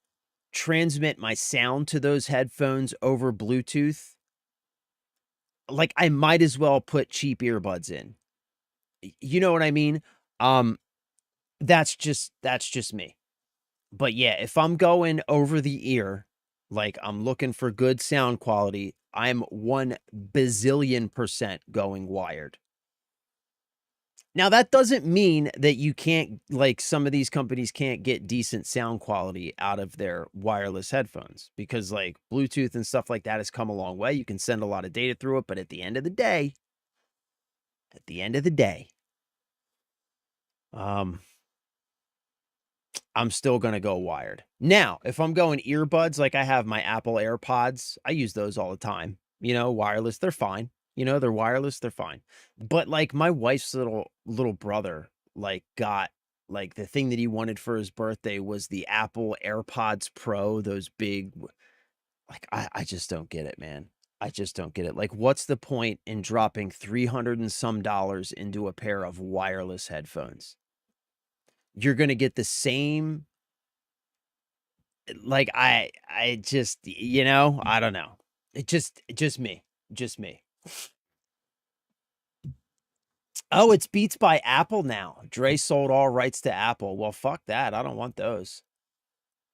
transmit my sound to those headphones over Bluetooth, like I might as well put cheap earbuds in. You know what I mean? Um, that's just me. But yeah, if I'm going over the ear, like I'm looking for good sound quality, I'm 1 bazillion% going wired. Now, that doesn't mean that you can't, like some of these companies can't get decent sound quality out of their wireless headphones because like Bluetooth and stuff like that has come a long way. You can send a lot of data through it, but at the end of the day, um, I'm still going to go wired. Now, if I'm going earbuds, like I have my Apple AirPods, I use those all the time. You know, wireless, they're fine. You know, they're wireless, they're fine. But like my wife's little brother, like got like the thing that he wanted for his birthday was the Apple AirPods Pro, those big, like I just don't get it, man. I just don't get it. Like, what's the point in dropping 300 and some dollars into a pair of wireless headphones? You're going to get the same, like I just, you know, I don't know. It just me. Just me. Oh, it's Beats by Apple now. Dre sold all rights to Apple. Well, fuck that. I don't want those.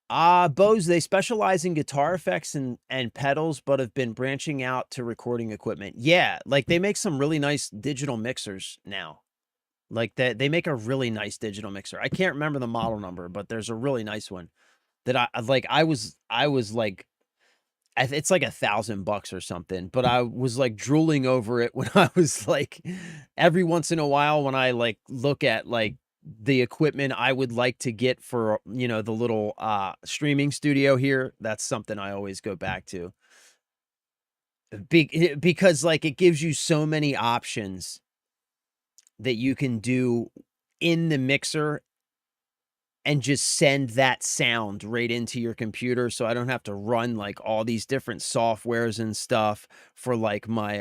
Bose, they specialize in guitar effects and pedals, but have been branching out to recording equipment. Yeah, like they make some really nice digital mixers now. Like that, they make a really nice digital mixer. I can't remember the model number, but there's a really nice one that I like. I was like, it's like $1,000 or something, but I was like drooling over it when I was like, every once in a while when I like look at like the equipment I would like to get for, you know, the little streaming studio here, that's something I always go back to. because like it gives you so many options that you can do in the mixer and just send that sound right into your computer, so I don't have to run like all these different softwares and stuff for like my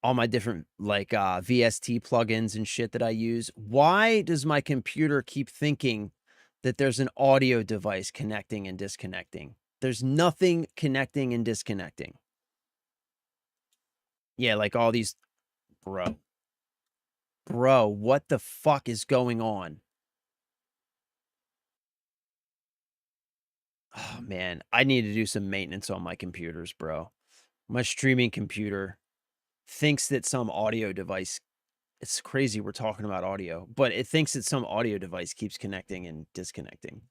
all my different like VST plugins and shit that I use. Why does my computer keep thinking that there's an audio device connecting and disconnecting? There's nothing connecting and disconnecting. Yeah, like all these bro. Bro, what the fuck is going on? Oh man, I need to do some maintenance on my computers, bro. My streaming computer thinks that some audio device, it's crazy we're talking about audio, but it thinks that some audio device keeps connecting and disconnecting.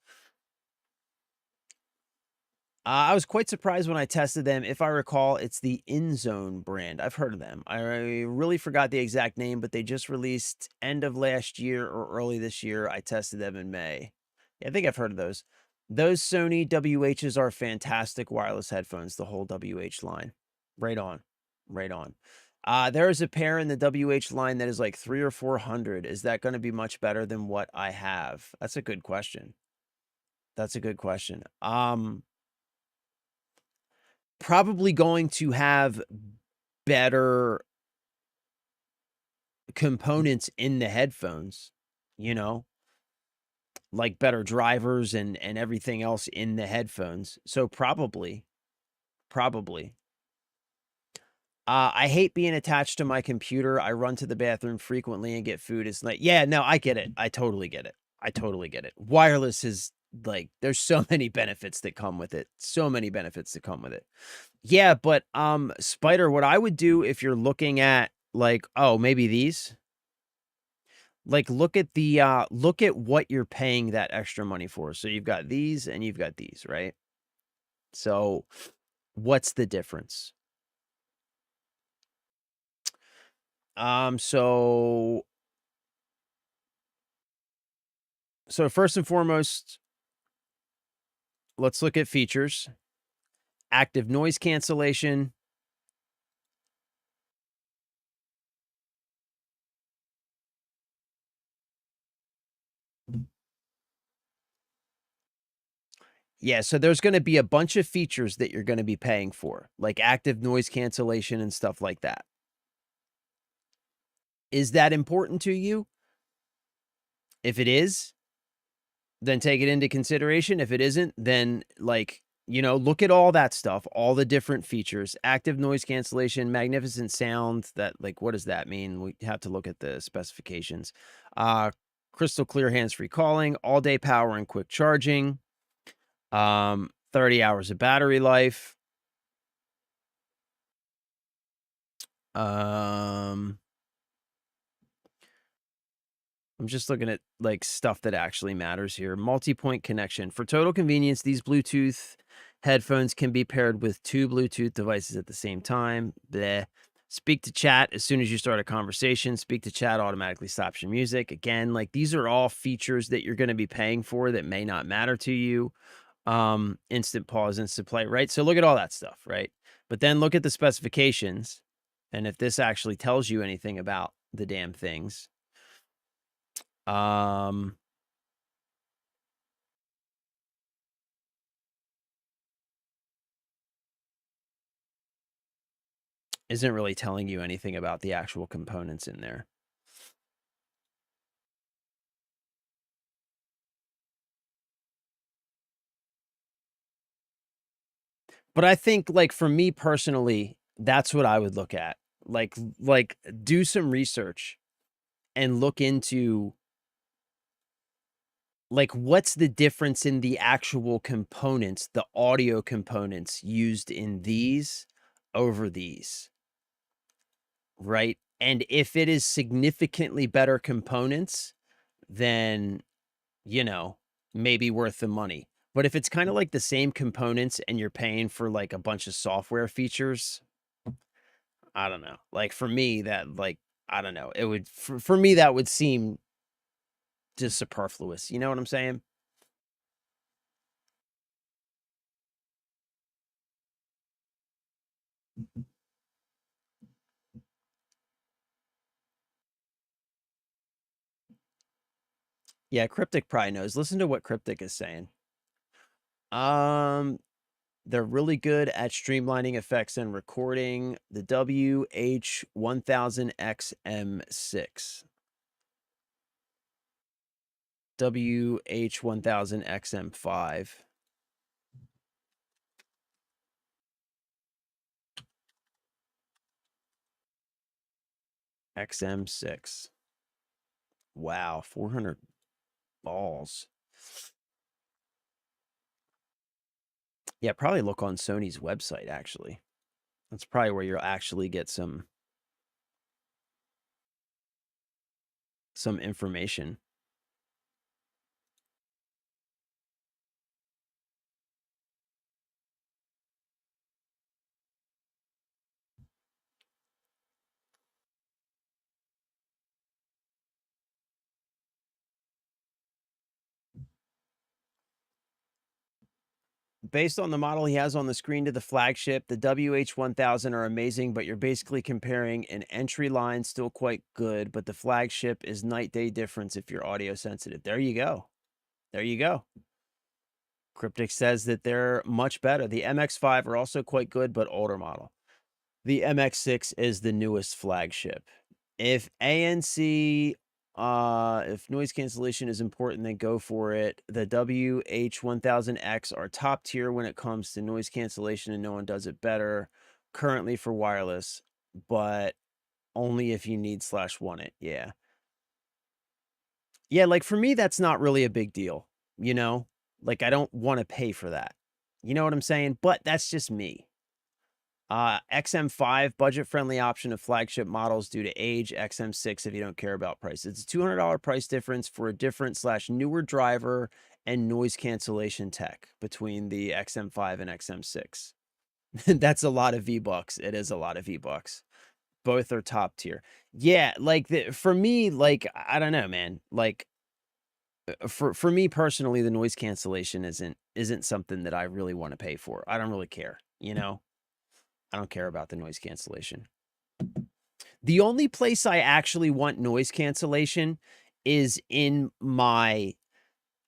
I was quite surprised when I tested them. If I recall, it's the InZone brand. I've heard of them. I really forgot the exact name, but they just released end of last year or early this year. I tested them in May. Yeah, I think I've heard of those. Those Sony WHs are fantastic wireless headphones, the whole WH line. Right on. Right on. There is a pair in the WH line that is like 300 or 400. Is that going to be much better than what I have? That's a good question. That's a good question. Probably going to have better components in the headphones, you know, like better drivers and everything else in the headphones. So probably. I hate being attached to my computer. I run to the bathroom frequently and get food. It's like, yeah, no, I get it. I totally get it. I totally get it. Wireless is like, there's so many benefits that come with it. So many benefits that come with it. Yeah, but Spider, what I would do if you're looking at like, oh, maybe these, like look at what you're paying that extra money for. So you've got these and you've got these, right? So what's the difference? So first and foremost, let's look at features. Active noise cancellation. Yeah, so there's going to be a bunch of features that you're going to be paying for, like active noise cancellation and stuff like that. Is that important to you? If it is, then take it into consideration. If it isn't, then like, you know, look at all that stuff, all the different features, active noise cancellation, magnificent sound. That like, what does that mean? We have to look at the specifications. Crystal clear hands-free calling, all day power and quick charging, 30 hours of battery life. I'm just looking at like stuff that actually matters here. Multi-point connection. For total convenience, these Bluetooth headphones can be paired with two Bluetooth devices at the same time. Bleh. Speak to chat as soon as you start a conversation. Speak to chat automatically stops your music. Again, like these are all features that you're going to be paying for that may not matter to you. Instant pause, instant play, right? So look at all that stuff, right? But then look at the specifications. And if this actually tells you anything about the damn things. Isn't really telling you anything about the actual components in there. But I think like for me personally, that's what I would look at. Like do some research and look into like what's the difference in the actual components, the audio components used in these over these. Right? And if it is significantly better components, then you know, maybe worth the money. But if it's kind of like the same components and you're paying for like a bunch of software features, I don't know. Like for me, that like, I don't know. It would, for me, that would seem just superfluous. You know what I'm saying? Yeah, Cryptic probably knows. Listen to what Cryptic is saying. Um, they're really good at streamlining effects and recording. The WH-1000XM6. WH-1000XM5. XM6. Wow, 400 balls. Yeah, probably look on Sony's website, actually. That's probably where you'll actually get some information. Based on the model he has on the screen to the flagship, the WH-1000 are amazing, but you're basically comparing an entry line, still quite good, but the flagship is night day difference if you're audio sensitive. There you go. There you go. Cryptic says that they're much better. The MX-5 are also quite good, but older model. The MX-6 is the newest flagship. If ANC, if noise cancellation is important, then go for it. The WH-1000X are top tier when it comes to noise cancellation, and no one does it better currently for wireless, but only if you need / want it. Yeah. Yeah, like for me, that's not really a big deal, you know? Like I don't want to pay for that. You know what I'm saying? But that's just me. XM5, budget-friendly option of flagship models due to age. XM6 if you don't care about price. It's a $200 price difference for a different / newer driver and noise cancellation tech between the XM5 and XM6. That's a lot of V-bucks. It is a lot of V-bucks. Both are top tier. Yeah, like for me, like I don't know, man. Like for me personally, the noise cancellation isn't something that I really want to pay for. I don't really care, you know? I don't care about the noise cancellation. The only place I actually want noise cancellation is in my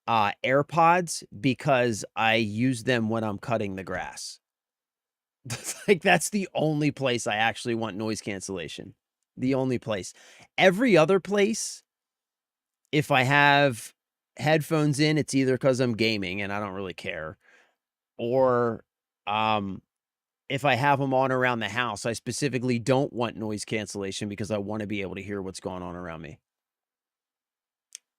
AirPods because I use them when I'm cutting the grass. Like that's the only place I actually want noise cancellation. The only place. Every other place, if I have headphones in, it's either because I'm gaming and I don't really care, or if I have them on around the house, I specifically don't want noise cancellation because I want to be able to hear what's going on around me.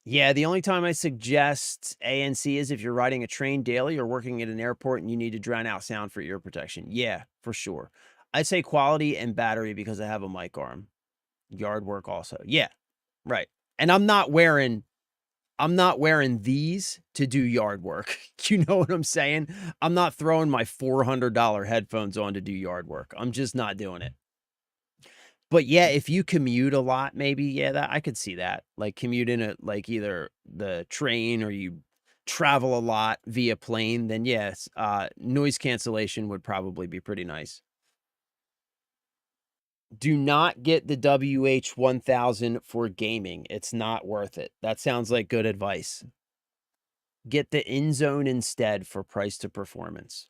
Yeah, the only time I suggest ANC is if you're riding a train daily or working at an airport and you need to drown out sound for ear protection. Yeah, for sure. I'd say quality and battery because I have a mic arm. Yard work also. Yeah, right. And I'm not wearing these to do yard work. You know what I'm saying? I'm not throwing my $400 headphones on to do yard work. I'm just not doing it. But yeah, if you commute a lot, maybe, yeah, that I could see that. Like commute in a like either the train or you travel a lot via plane, then yes, noise cancellation would probably be pretty nice. Do not get the WH-1000 for gaming. It's not worth it. That sounds like good advice. Get the InZone instead for price to performance.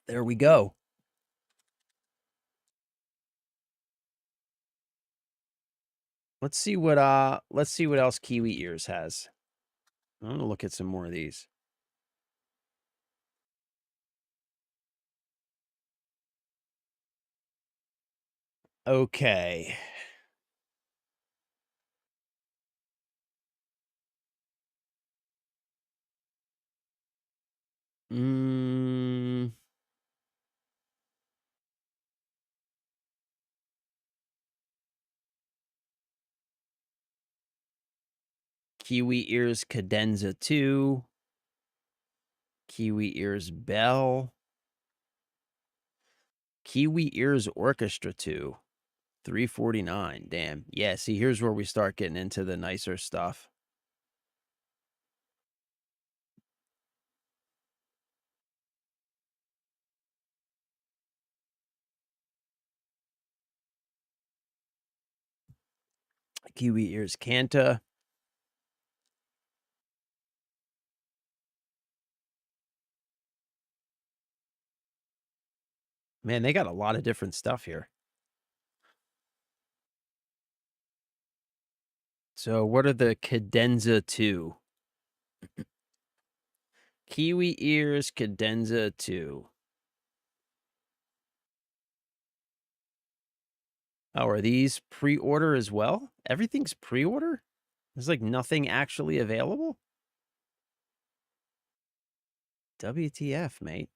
There we go. Let's see what else Kiwi Ears has. I'm gonna look at some more of these. Okay. Mm, Kiwi Ears Cadenza 2. Kiwi Ears Bell. Kiwi Ears Orchestra 2. 349. Damn. Yeah, see, here's where we start getting into the nicer stuff. Kiwi ears Kanta. Man, they got a lot of different stuff here. So what are the Cadenza 2? Kiwi ears Cadenza 2. Oh, are these pre-order as well? Everything's pre-order? There's like nothing actually available? WTF, mate.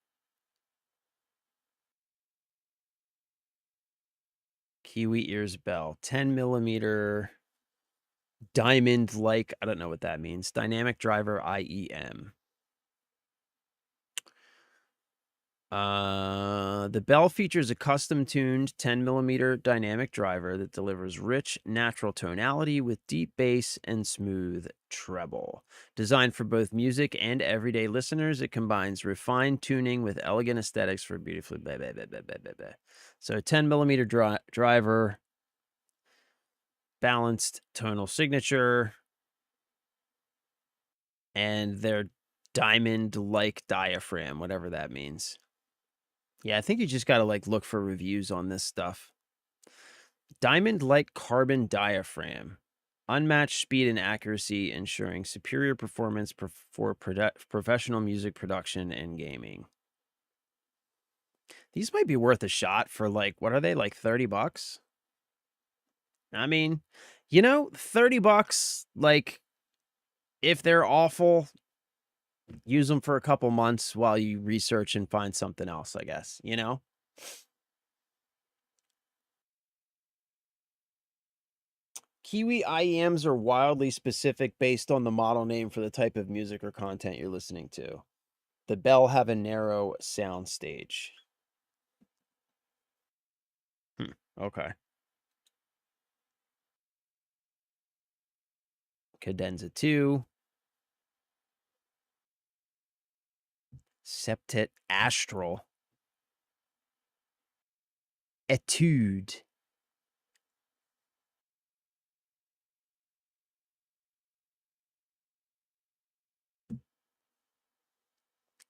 Kiwi ears bell. 10 millimeter diamond like, I don't know what that means. Dynamic driver IEM. The bell features a custom-tuned 10mm dynamic driver that delivers rich, natural tonality with deep bass and smooth treble. Designed for both music and everyday listeners, it combines refined tuning with elegant aesthetics for beautifully... So 10mm driver, balanced tonal signature, and their diamond-like diaphragm, whatever that means. Yeah, I think you just got to like look for reviews on this stuff. Diamond-like carbon diaphragm. Unmatched speed and accuracy, ensuring superior performance for professional music production and gaming. These might be worth a shot for like, what are they, like $30? I mean, you know, $30, like, if they're awful, use them for a couple months while you research and find something else, I guess, you know? Kiwi IEMs are wildly specific based on the model name for the type of music or content you're listening to. The Bell have a narrow sound stage. Okay. Cadenza 2. Septet Astral. Etude.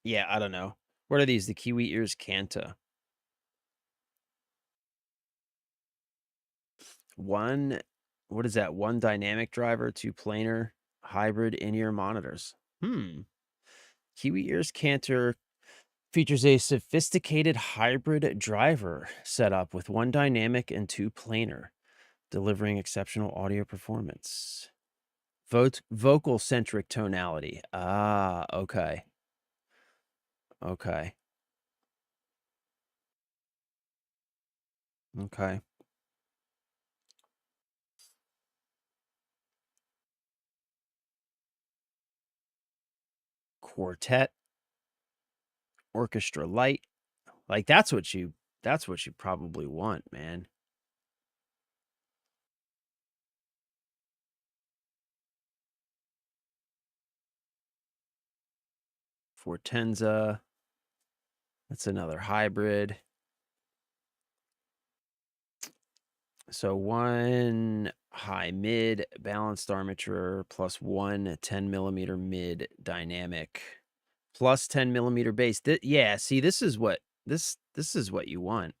Yeah, I don't know. What are these? The Kiwi ears Kanta. One, what is that? One dynamic driver, two planar, hybrid in-ear monitors. Kiwi ears Cantor features a sophisticated hybrid driver setup with one dynamic and two planar, delivering exceptional audio performance. Vocal-centric tonality. Ah, okay. Okay. Okay. Quartet. Orchestra light. Like that's what you probably want, man. Fortenza. That's another hybrid. So one high mid balanced armature plus one 10mm mid dynamic plus 10mm bass. Yeah, see, this is what this is what you want.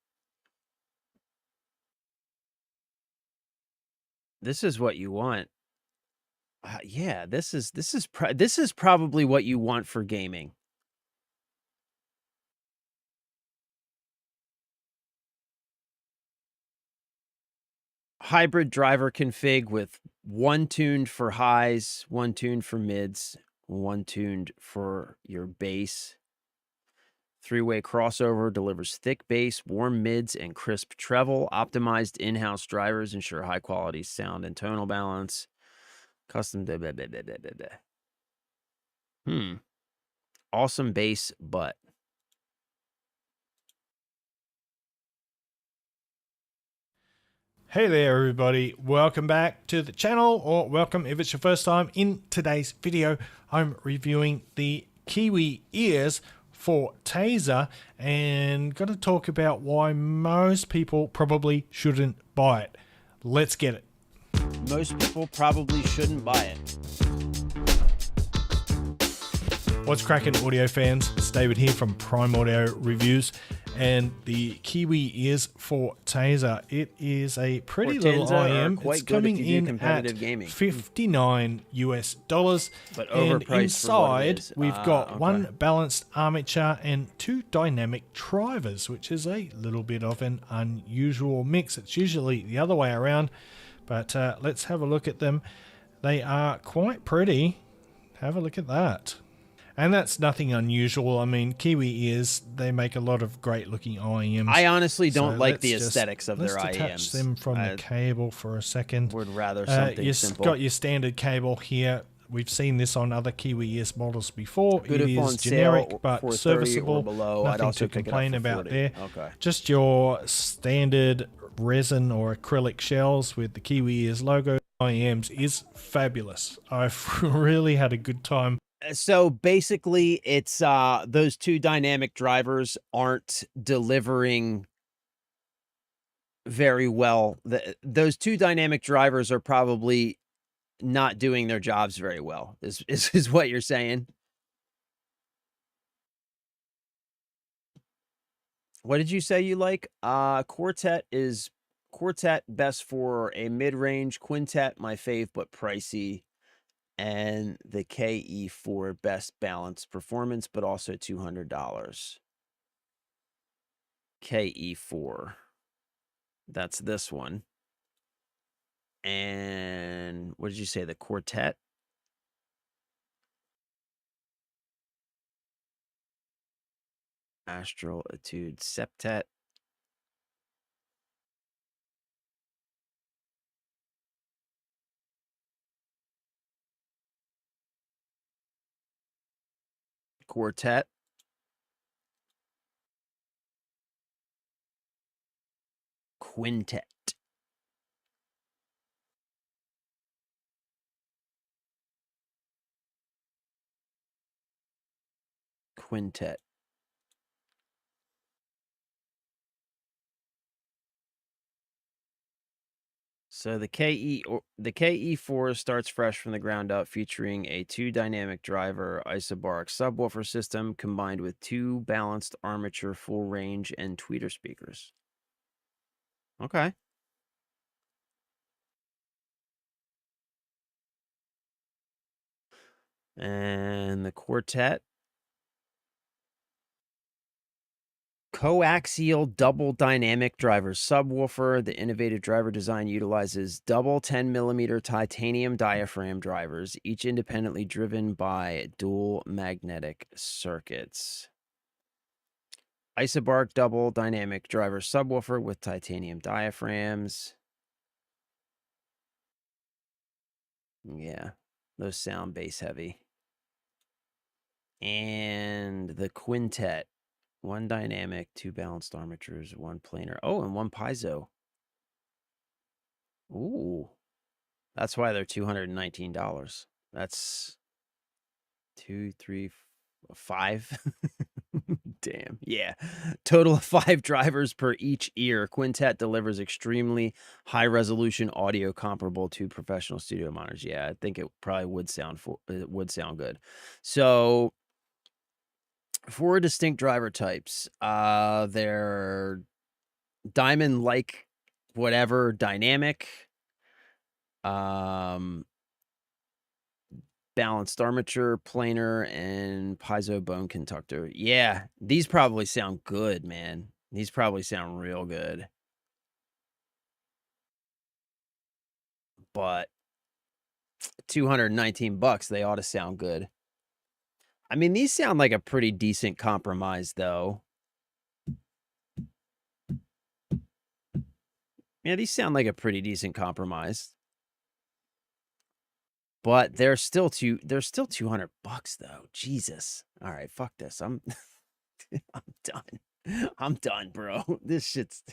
This is what you want. Yeah, this is probably what you want for gaming. Hybrid driver config with one tuned for highs, one tuned for mids, one tuned for your bass. Three-way crossover delivers thick bass, warm mids, and crisp treble. Optimized in-house drivers ensure high-quality sound and tonal balance. Custom... Awesome bass, but... Hey there everybody, welcome back to the channel, or welcome if it's your first time. In today's video I'm reviewing the Kiwi ears for Taser and got to talk about why most people probably shouldn't buy it. Let's get it. most people probably shouldn't buy it. What's cracking, audio fans? It's David here from Prime Audio Reviews, and the Kiwi ears for Taser. It is a pretty little IM. It's coming in at gaming. $59 US, But and overpriced inside for what it is. we've got Okay. one balanced armature and two dynamic drivers, which is a little bit of an unusual mix. It's usually the other way around, but let's have a look at them. They are quite pretty. Have a look at that. And that's nothing unusual. I mean, Kiwi ears, they make a lot of great looking IEMs. I honestly don't So like the let's aesthetics of their Let's detach IEMs. them from the cable for a second. Would rather something You've simple. got your standard cable here. We've seen this on other Kiwi ears models before. Good It if on is generic sale but for 30 serviceable. or below. I'd Nothing also to pick it up complain for about 40. there. Okay. Just your standard resin or acrylic shells with the Kiwi ears logo. IEMs is fabulous. I've really had a good time. So basically, it's those two dynamic drivers aren't delivering very well. Those two dynamic drivers are probably not doing their jobs very well. Is what you're saying? What did you say you like? Quartet best for a mid-range. Quintet, my fave, but pricey. And the KE4 best balanced performance, but also $200. KE4. That's this one. And what did you say? The Quartet? Astral Etude Septet. Quartet. Quintet. Quintet. So the KE4 starts fresh from the ground up, featuring a two dynamic driver isobaric subwoofer system combined with two balanced armature full range and tweeter speakers. Okay. And the Quartet. Coaxial double dynamic driver subwoofer. The innovative driver design utilizes double 10mm titanium diaphragm drivers, each independently driven by dual magnetic circuits. Isobaric double dynamic driver subwoofer with titanium diaphragms. Yeah, those sound bass heavy. And the Quintet. One dynamic, two balanced armatures, one planar. Oh, and one piezo. Ooh. That's why they're $219. That's 2, 3, 5. Damn. Yeah. Total of 5 drivers per each ear. Quintet delivers extremely high resolution audio comparable to professional studio monitors. Yeah, I think it probably would sound good. So 4 distinct driver types. They're diamond like whatever dynamic. Balanced armature, planar, and piezo bone conductor. Yeah, these probably sound good, man. These probably sound real good. But $219, they ought to sound good. I mean, these sound like a pretty decent compromise, though. Yeah, these sound like a pretty decent compromise. But they're still $200 though. Jesus. All right, fuck this. I'm done. I'm done, bro. This shit's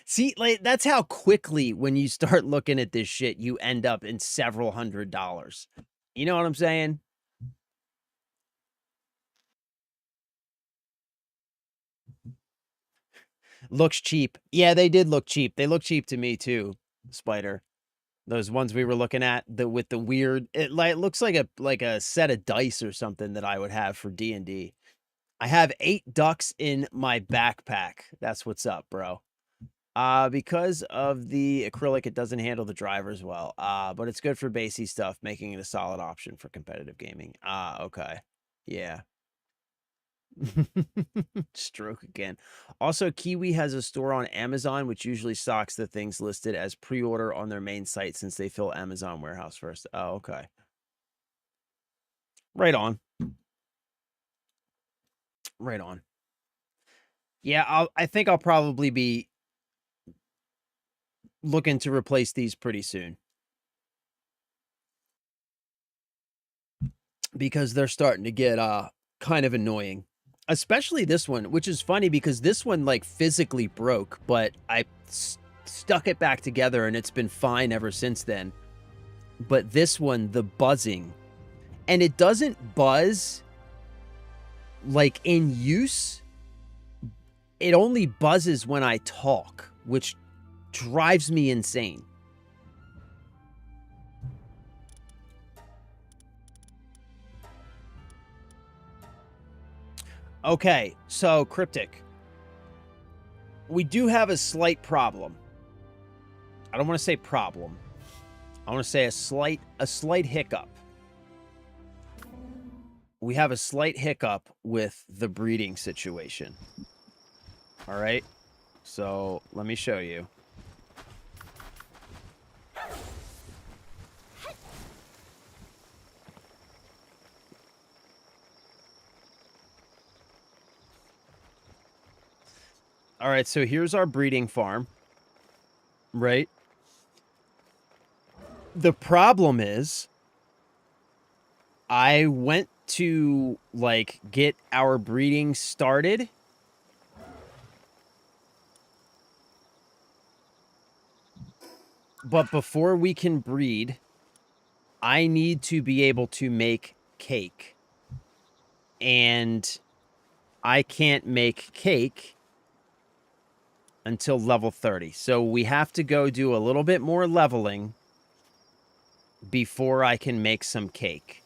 see, like that's how quickly when you start looking at this shit, you end up in several $100s. You know what I'm saying? Looks cheap. Yeah, they did look cheap. They look cheap to me too, Spider. Those ones we were looking at, with the weird, it looks like a set of dice or something that I would have for D&D. I have 8 ducks in my backpack. That's what's up, bro. Because of the acrylic, it doesn't handle the drivers well. But it's good for basey stuff, making it a solid option for competitive gaming. Okay. Yeah. Stroke again. Also, Kiwi has a store on Amazon, which usually stocks the things listed as pre-order on their main site since they fill Amazon warehouse first. Oh, okay. Right on. Right on. Yeah, I think I'll probably be looking to replace these pretty soon. Because they're starting to get kind of annoying. Especially this one, which is funny because this one like physically broke, but I stuck it back together and it's been fine ever since then. But this one, the buzzing, and it doesn't buzz like in use. It only buzzes when I talk, which drives me insane. Okay, so Cryptic. We do have a slight problem. I don't want to say problem. I want to say a slight hiccup. We have a slight hiccup with the breeding situation. All right. So let me show you. All right. So here's our breeding farm. Right. The problem is I went to like get our breeding started. But before we can breed, I need to be able to make cake. And I can't make cake until level 30. So we have to go do a little bit more leveling before I can make some cake.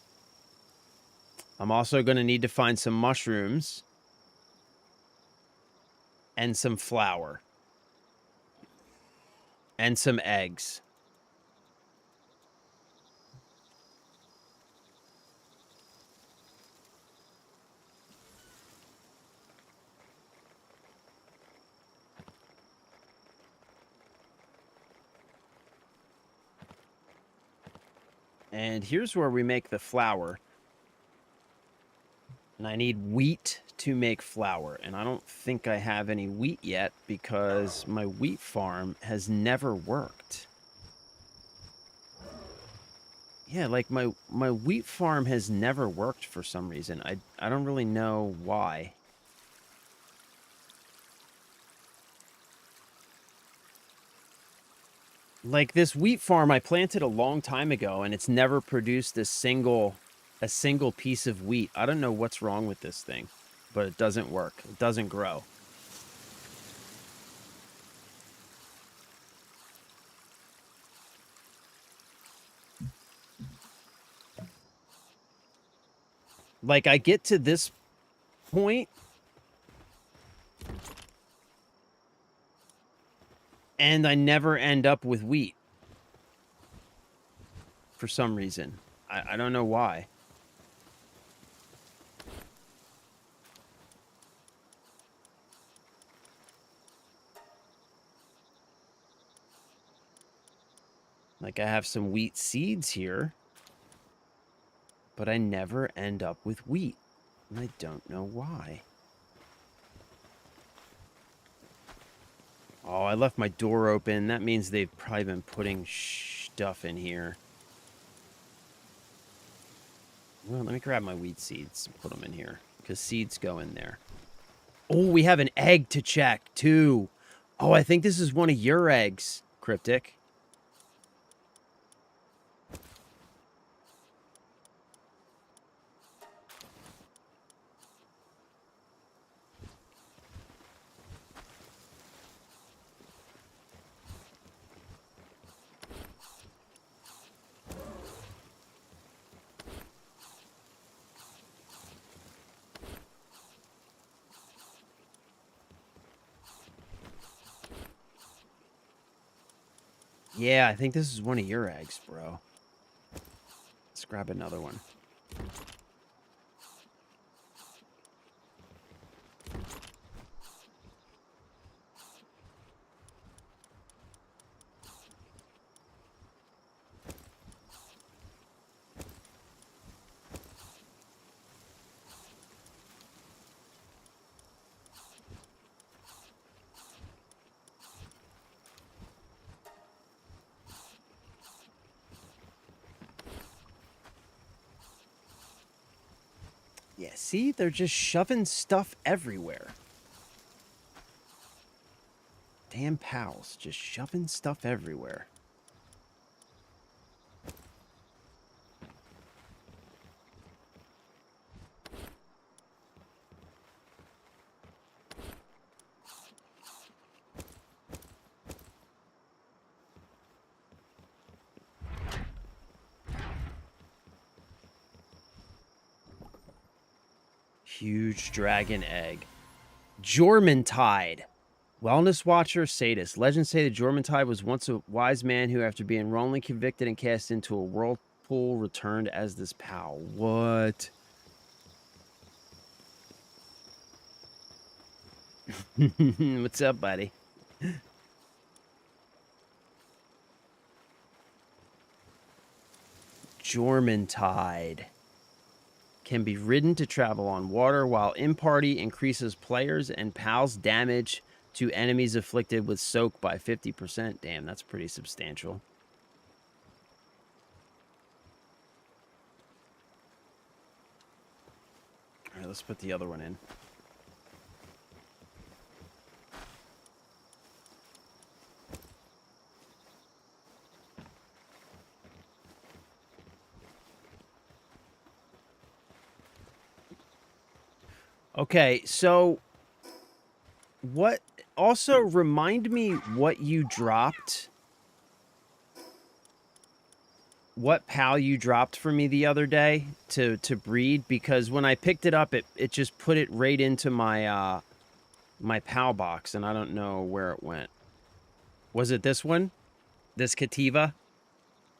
I'm also going to need to find some mushrooms and some flour and some eggs. And here's where we make the flour. And I need wheat to make flour. And I don't think I have any wheat yet because my wheat farm has never worked. Yeah, like my wheat farm has never worked for some reason. I don't really know why. Like this wheat farm I planted a long time ago and it's never produced a single piece of wheat. I don't know what's wrong with this thing, but it doesn't work. It doesn't grow. Like I get to this point and I never end up with wheat for some reason. I don't know why. Like I have some wheat seeds here, but I never end up with wheat. And I don't know why. Oh, I left my door open. That means they've probably been putting stuff in here. Well, let me grab my wheat seeds and put them in here, because seeds go in there. Oh, we have an egg to check, too. Oh, I think this is one of your eggs, Cryptic. Yeah, I think this is one of your eggs, bro. Let's grab another one. Yeah, see? They're just shoving stuff everywhere. Damn pals, just shoving stuff everywhere. Huge dragon egg. Jormuntide. Wellness Watcher, sadist. Legends say the Jormuntide was once a wise man who, after being wrongly convicted and cast into a whirlpool, returned as this pal. What? What's up, buddy? Jormuntide. Can be ridden to travel on water, while in party increases players and pals' damage to enemies afflicted with soak by 50%. Damn, that's pretty substantial. All right, let's put the other one in. Okay, so what also remind me what you dropped, what pal you dropped for me the other day to breed, because when I picked it up it just put it right into my my pal box and I don't know where it went. Was it this one? This Cativa?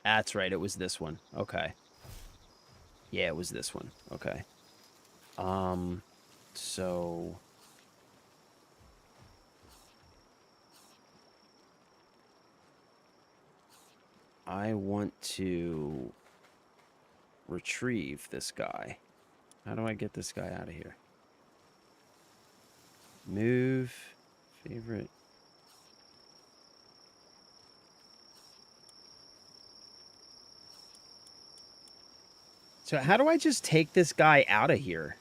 That's right, it was this one. Okay. Yeah, it was this one. Okay. So I want to retrieve this guy. How do I get this guy out of here? Move. Favorite. So how do I just take this guy out of here?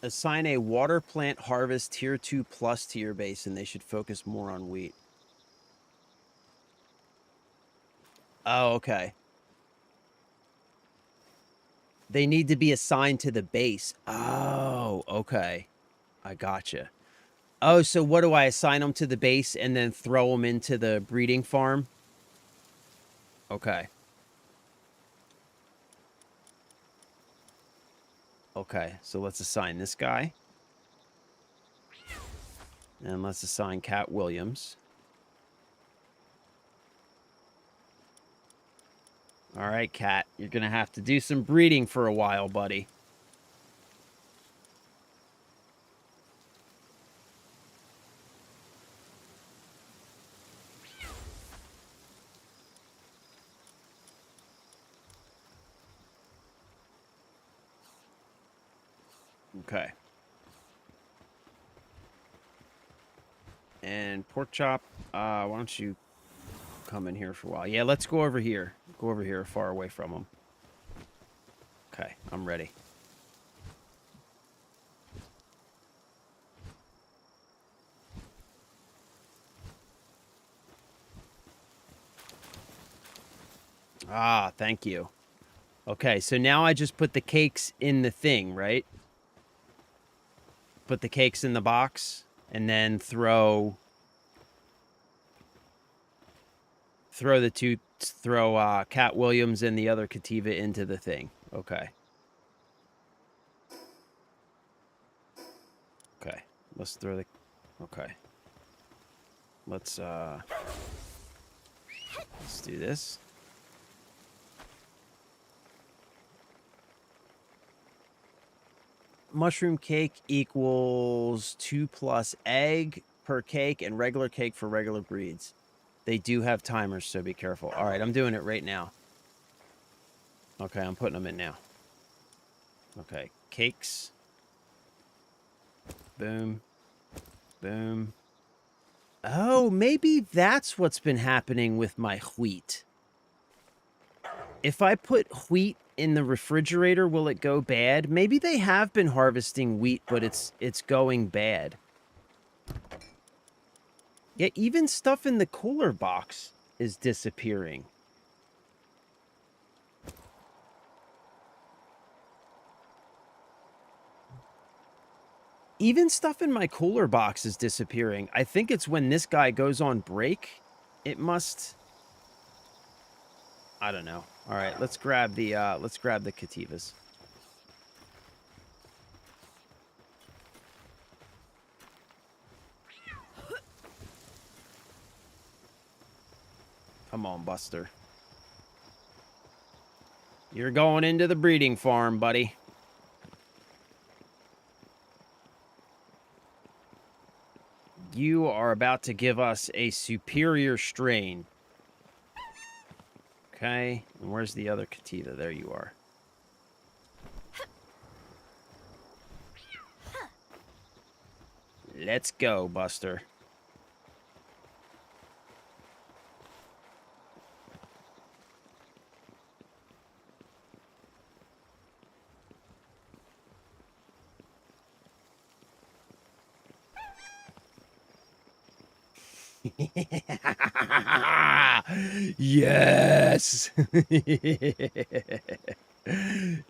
Assign a water plant harvest tier 2 plus to your base, and they should focus more on wheat. Oh, okay. They need to be assigned to the base. Oh, okay. I gotcha. Oh, so what do I assign them to the base and then throw them into the breeding farm? Okay. Okay, so let's assign this guy. And let's assign Cat Williams. All right, Cat, you're going to have to do some breeding for a while, buddy. Okay. And Pork Chop, why don't you come in here for a while? Yeah, let's go over here. Go over here far away from them. Okay, I'm ready. Ah, thank you. Okay, so now I just put the cakes in the thing, right? put the cakes in the box and then throw Cat Williams and the other Kativa into the thing. Okay. Okay. Let's throw the... Okay. Let's do this. Mushroom cake equals 2 plus egg per cake and regular cake for regular breeds. They do have timers, so be careful. All right, I'm doing it right now. Okay, I'm putting them in now. Okay, cakes. Boom. Boom. Oh, maybe that's what's been happening with my wheat. If I put wheat in the refrigerator, will it go bad? Maybe they have been harvesting wheat, but it's going bad. Yeah, even stuff in the cooler box is disappearing. Even stuff in my cooler box is disappearing. I think it's when this guy goes on break. It must... I don't know. All right, let's grab the Kativas. Come on, Buster. You're going into the breeding farm, buddy. You are about to give us a superior strain. Okay, and where's the other Kativa? There you are. Let's go, Buster. Yes!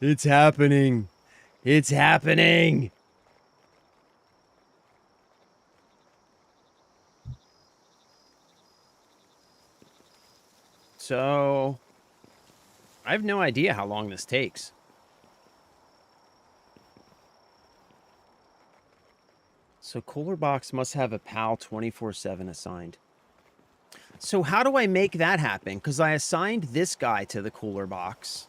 It's happening. It's happening. So, I have no idea how long this takes. So, Cooler Box must have a PAL 24/7 assigned. So, how do I make that happen? Because I assigned this guy to the Cooler Box.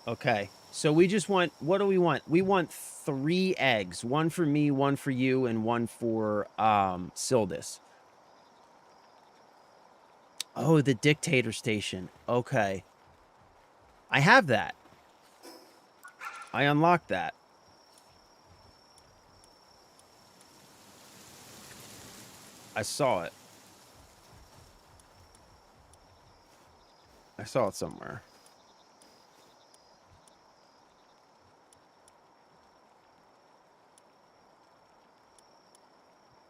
Okay, so we just want, what do we want? We want 3 eggs. 1 for me, 1 for you, and 1 for Sildus. Oh, the dictator station. Okay. I have that. I unlocked that. I saw it. I saw it somewhere.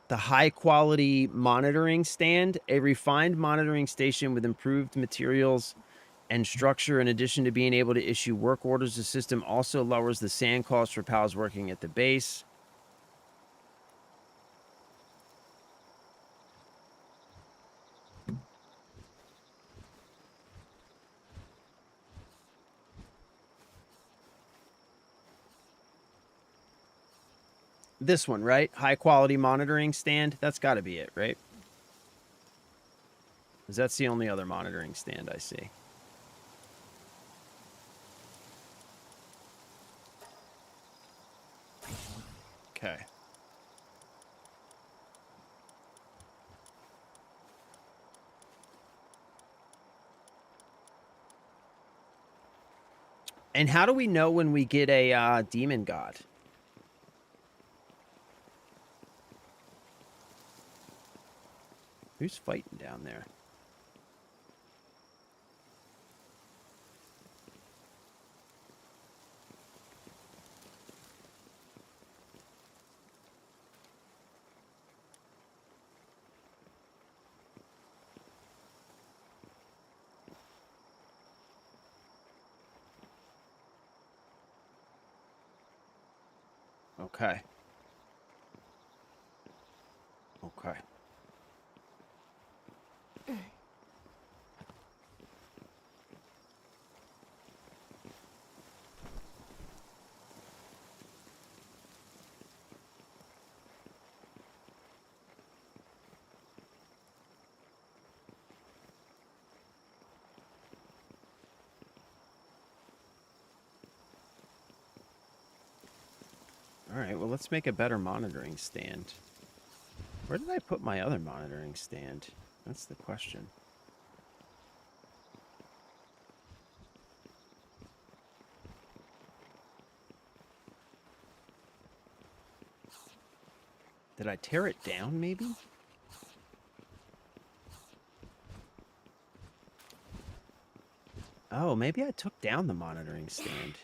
The high-quality monitoring stand, a refined monitoring station with improved materials and structure, in addition to being able to issue work orders. The system also lowers the sand cost for pals working at the base. This one, right? High-quality monitoring stand. That's got to be it, right? Because that's the only other monitoring stand I see. Okay. And how do we know when we get a demon god? Who's fighting down there? Okay. Okay. All right, well, let's make a better monitoring stand. Where did I put my other monitoring stand? That's the question. Did I tear it down, maybe? Oh, maybe I took down the monitoring stand.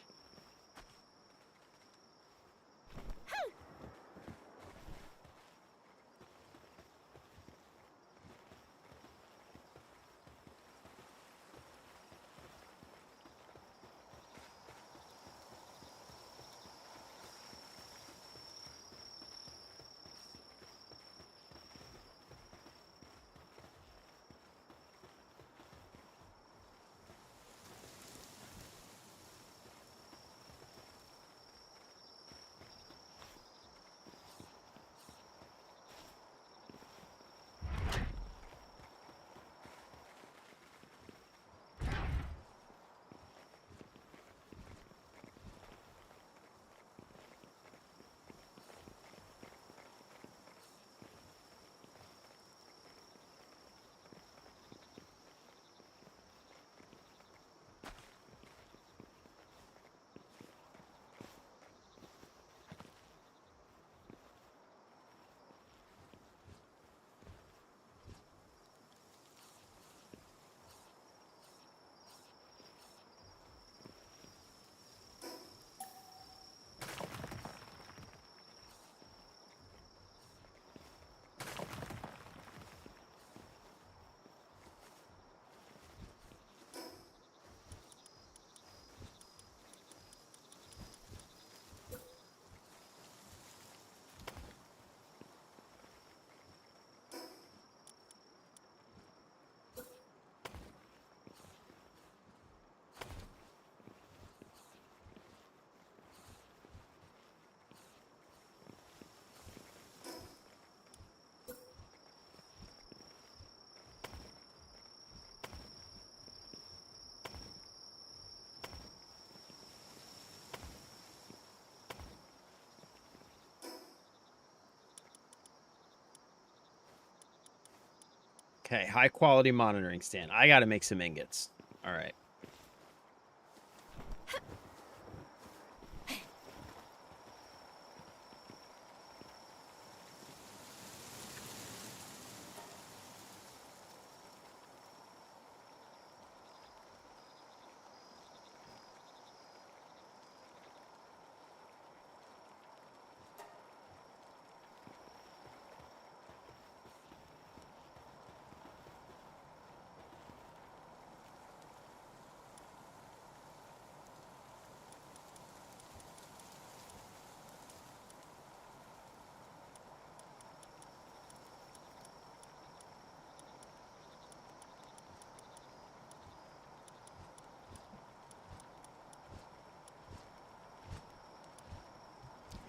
Okay, high quality monitoring stand. I got to make some ingots. All right.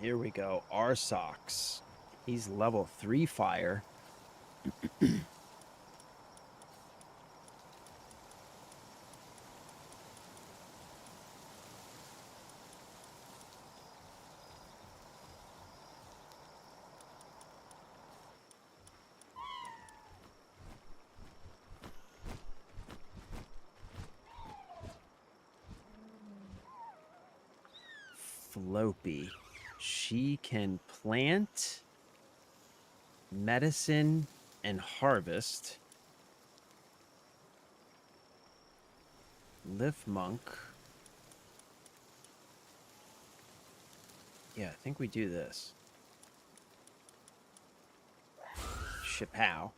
Here we go. Our socks. He's level 3 fire. Floppy. She can plant, medicine, and harvest. Lift monk. Yeah, I think we do this. Chapow.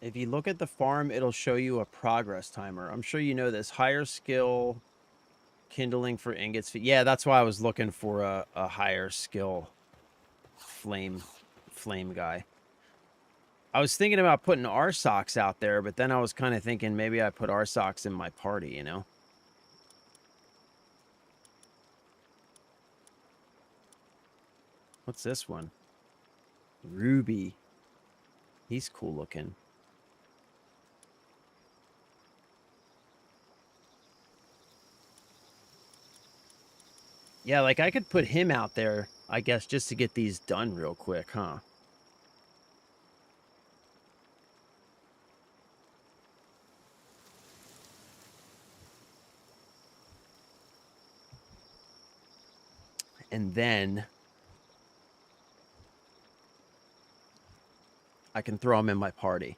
If you look at the farm, it'll show you a progress timer. I'm sure you know this. Higher skill, kindling for ingots. Yeah, that's why I was looking for a higher skill flame guy. I was thinking about putting RSOX out there, but then I was kind of thinking maybe I put RSOX in my party, you know? What's this one? Ruby. He's cool looking. Yeah, like I could put him out there, I guess, just to get these done real quick, huh? And then I can throw him in my party.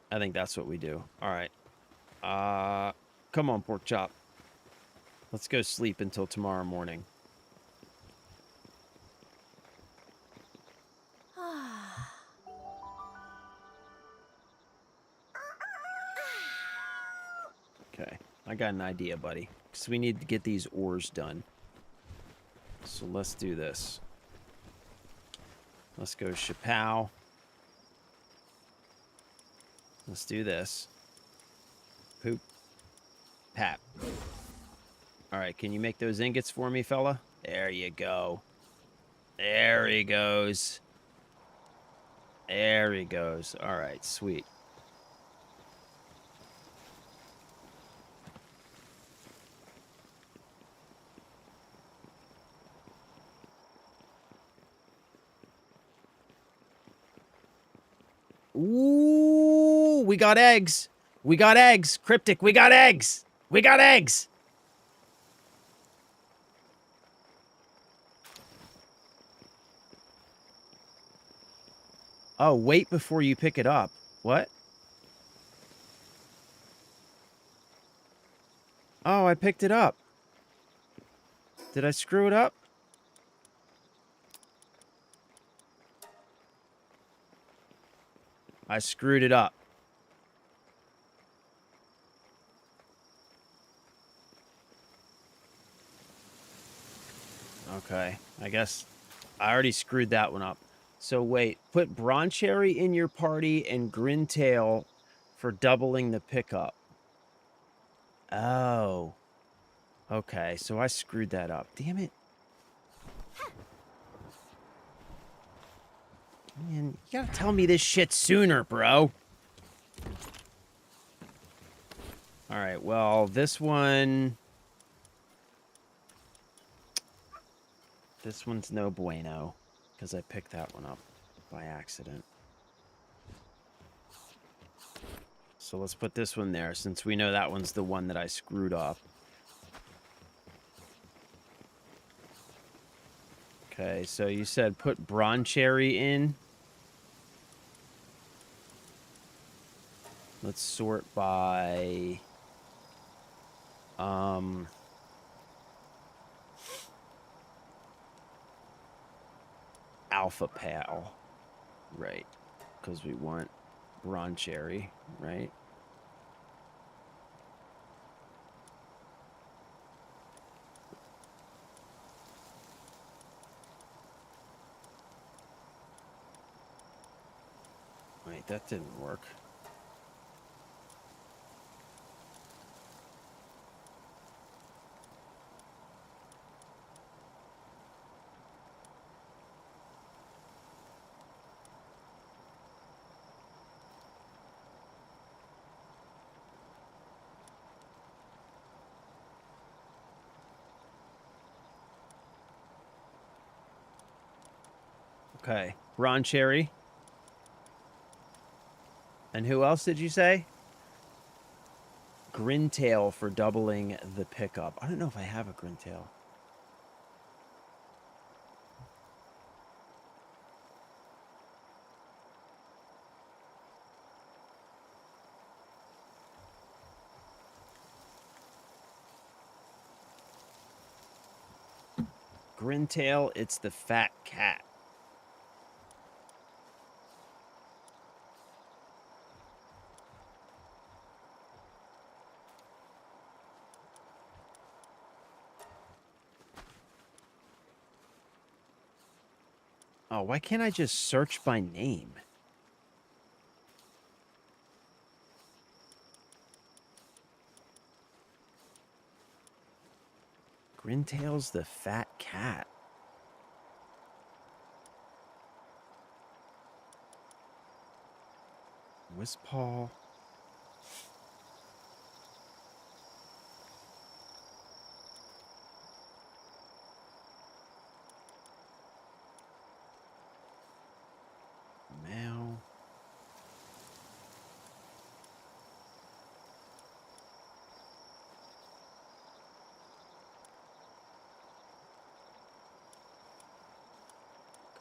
I think that's what we do. All right. Come on, pork chop. Let's go sleep until tomorrow morning. Okay. I got an idea, buddy. Because we need to get these ores done. So let's do this. Let's go Chapow. Let's do this. Poop. Pap. All right, can you make those ingots for me, fella? There you go. There he goes. There he goes. All right, sweet. Ooh, we got eggs. We got eggs. Cryptic, we got eggs. We got eggs. Oh, wait before you pick it up. What? Oh, I picked it up. Did I screw it up? I screwed it up. Okay, I guess I already screwed that one up. So wait, put Broncherry in your party and Grintail for doubling the pickup. Oh. Okay, so I screwed that up. Damn it. Man, you gotta tell me this shit sooner, bro. Alright, well, this one... This one's no bueno, because I picked that one up by accident. So let's put this one there, since we know that one's the one that I screwed up. Okay, so you said put Broncherry in. Let's sort by... Alpha Pal. Right. Because we want Broncherry, right? Wait, that didn't work. Okay, Broncherry. And who else did you say? Grintail for doubling the pickup. I don't know if I have a Grintail. Grintail, it's the fat cat. Oh, why can't I just search by name? Grintail's the fat cat. Wispaw. Male.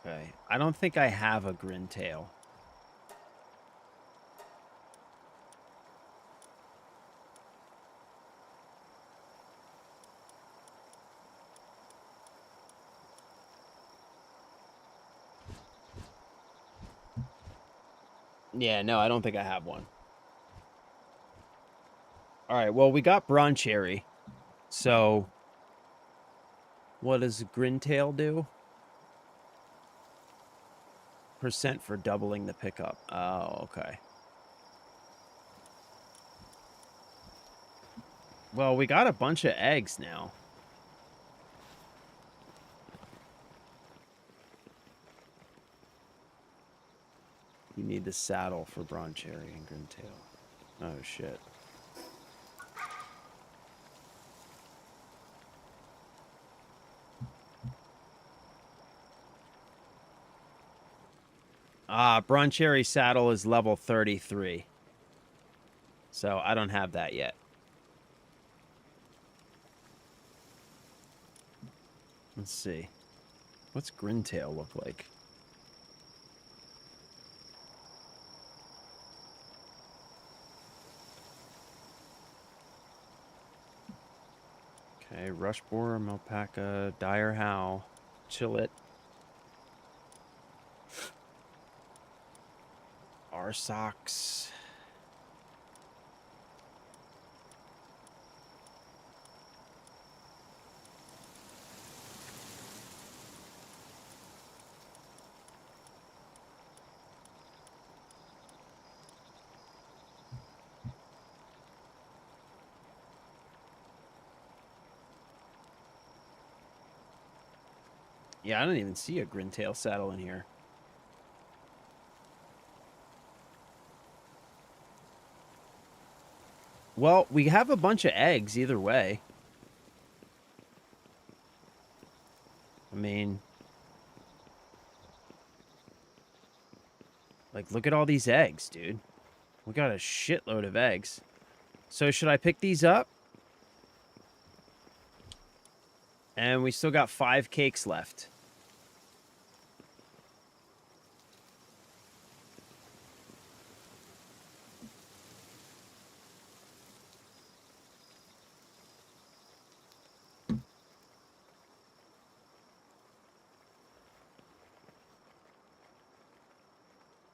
Okay. I don't think I have a Grintail. Yeah, no, I don't think I have one. All right, well, we got Broncherry. So, what does Grintail do? Percent for doubling the pickup. Oh, okay. Well, we got a bunch of eggs now. You need the saddle for Broncherry and Grintail. Oh, shit. Ah, Broncherry saddle is level 33. So I don't have that yet. Let's see. What's Grintail look like? Okay, Rush Boar, Alpaca, Dire Howl, Chillet, Arsox. Yeah, I don't even see a Grintail saddle in here. Well, we have a bunch of eggs either way. I mean, like, look at all these eggs, dude. We got a shitload of eggs. So should I pick these up? And we still got 5 cakes left.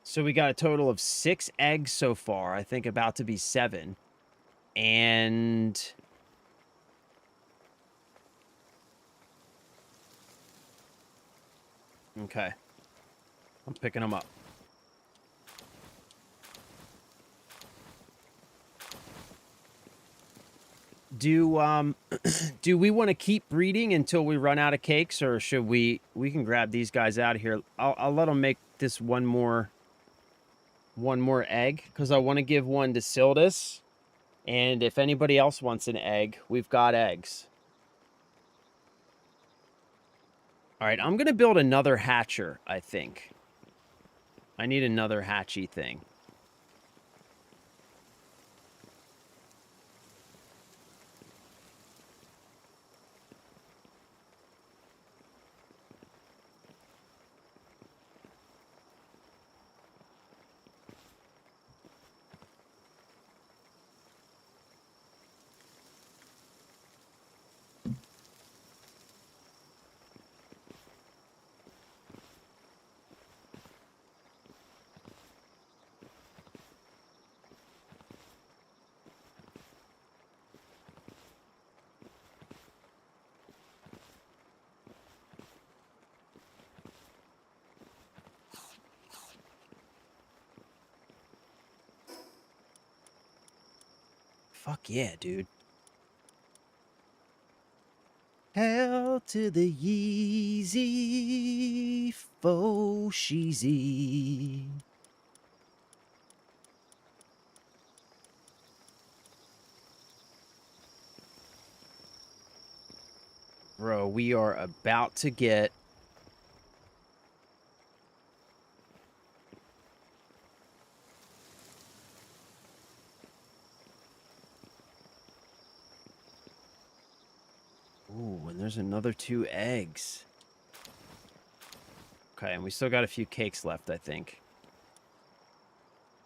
So we got a total of 6 eggs so far. I think about to be 7. And okay. I'm picking them up. Do do we want to keep breeding until we run out of cakes, or should we can grab these guys out of here? I'll let them make this one more egg because I want to give one to Sildus. And if anybody else wants an egg, we've got eggs. All right, I'm going to build another hatcher, I think. I need another hatchy thing. Fuck yeah, dude. Hell to the Yeezy, faux sheezy. Bro, we are about to get... Ooh, and there's another 2 eggs. Okay, and we still got a few cakes left, I think.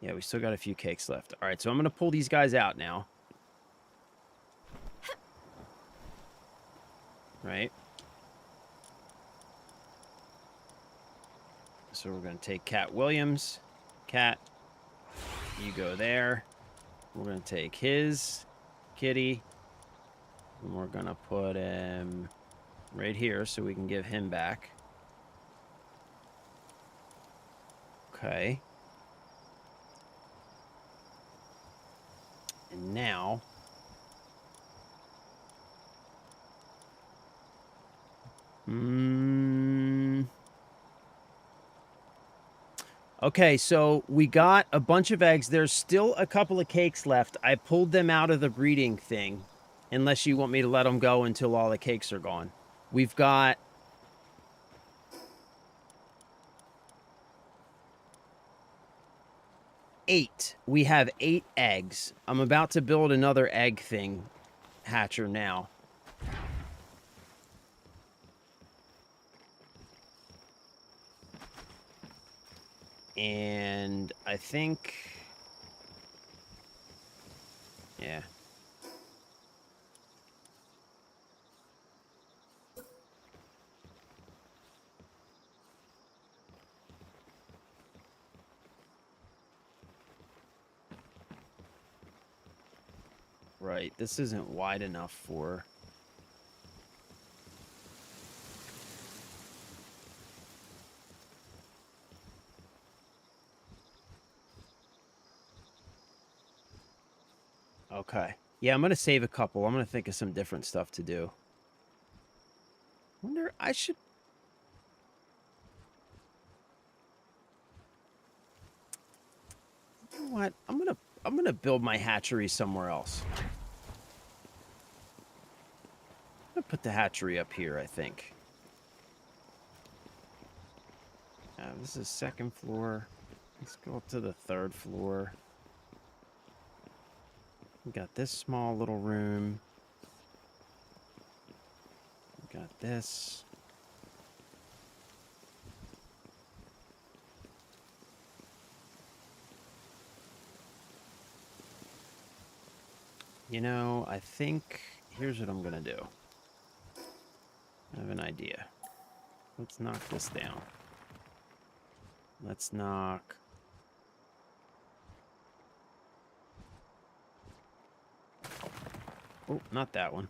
Yeah, we still got a few cakes left. All right, so I'm going to pull these guys out now. Right? So we're going to take Cat Williams. Cat, you go there. We're going to take his kitty. And we're going to put him right here so we can give him back. Okay. And now... Okay, so we got a bunch of eggs. There's still a couple of cakes left. I pulled them out of the breeding thing. Unless you want me to let them go until all the cakes are gone. We've got... 8. We have 8 eggs. I'm about to build another egg thing hatcher now. And I think... Yeah. Right, this isn't wide enough for... Okay. Yeah, I'm going to save a couple. I'm going to think of some different stuff to do. Wonder, I should... You know what? I'm going to build my hatchery somewhere else. I'm going to put the hatchery up here, I think. This is 2nd floor. Let's go up to the 3rd floor. We got this small little room. We got this. You know, I think... Here's what I'm going to do. I have an idea. Let's knock this down. Let's knock... Oh, not that one.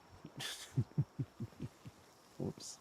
Whoops.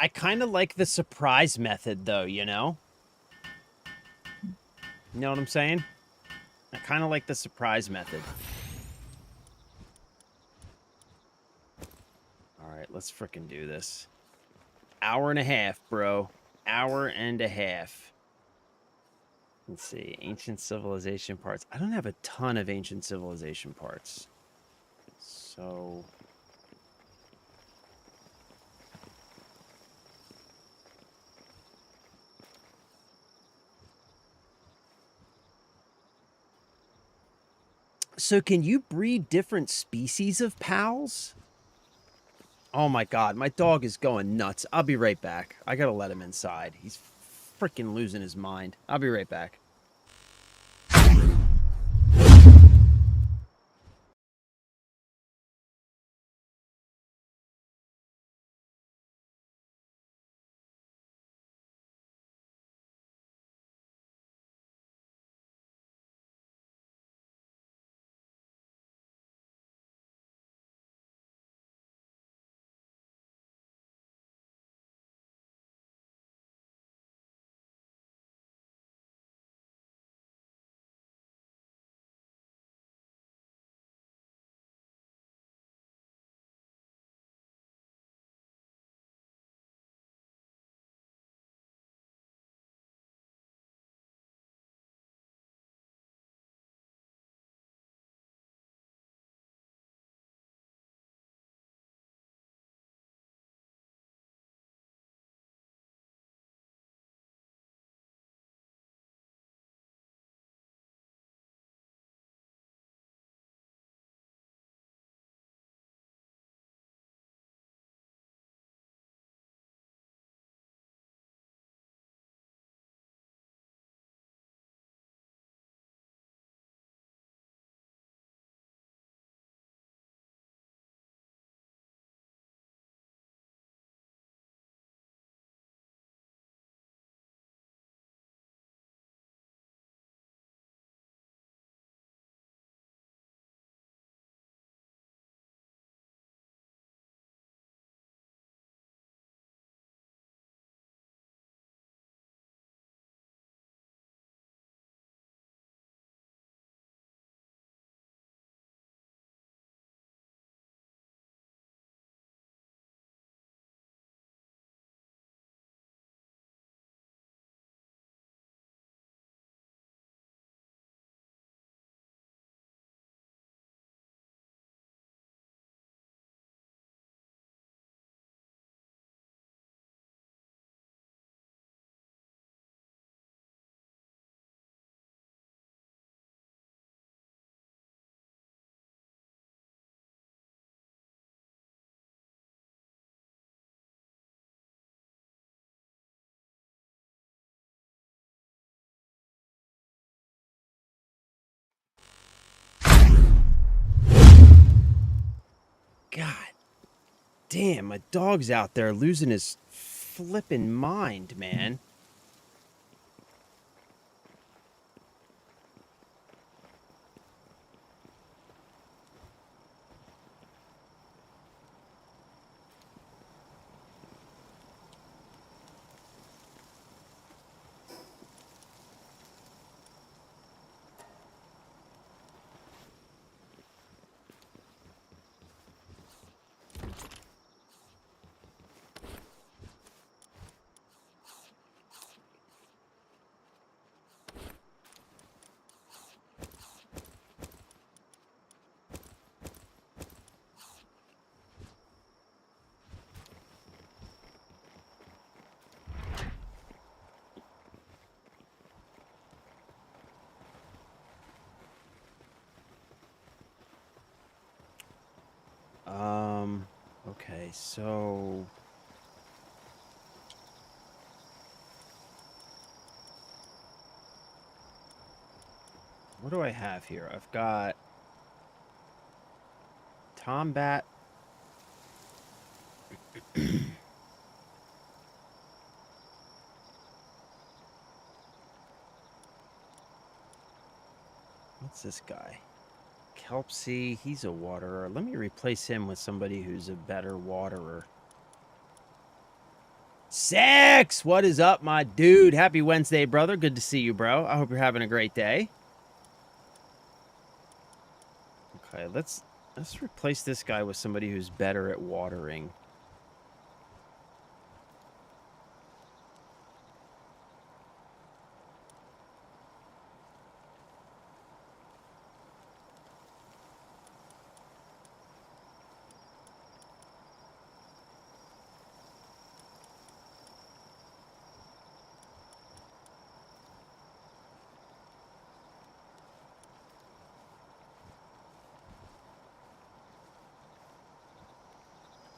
I kind of like the surprise method, though, you know? You know what I'm saying? I kind of like the surprise method. All right, let's fricking do this. Hour and a half, bro. Hour and a half. Let's see. Ancient civilization parts. I don't have a ton of ancient civilization parts. So... So can you breed different species of pals? Oh my god, my dog is going nuts. I'll be right back. I gotta let him inside. He's freaking losing his mind. I'll be right back. God damn, my dog's out there losing his flippin' mind, man. Okay, so... What do I have here? I've got... Tombat. What's this guy? Kelpsy, he's a waterer. Let me replace him with somebody who's a better waterer. Six! What is up, my dude? Happy Wednesday, brother. Good to see you, bro. I hope you're having a great day. Okay, let's replace this guy with somebody who's better at watering.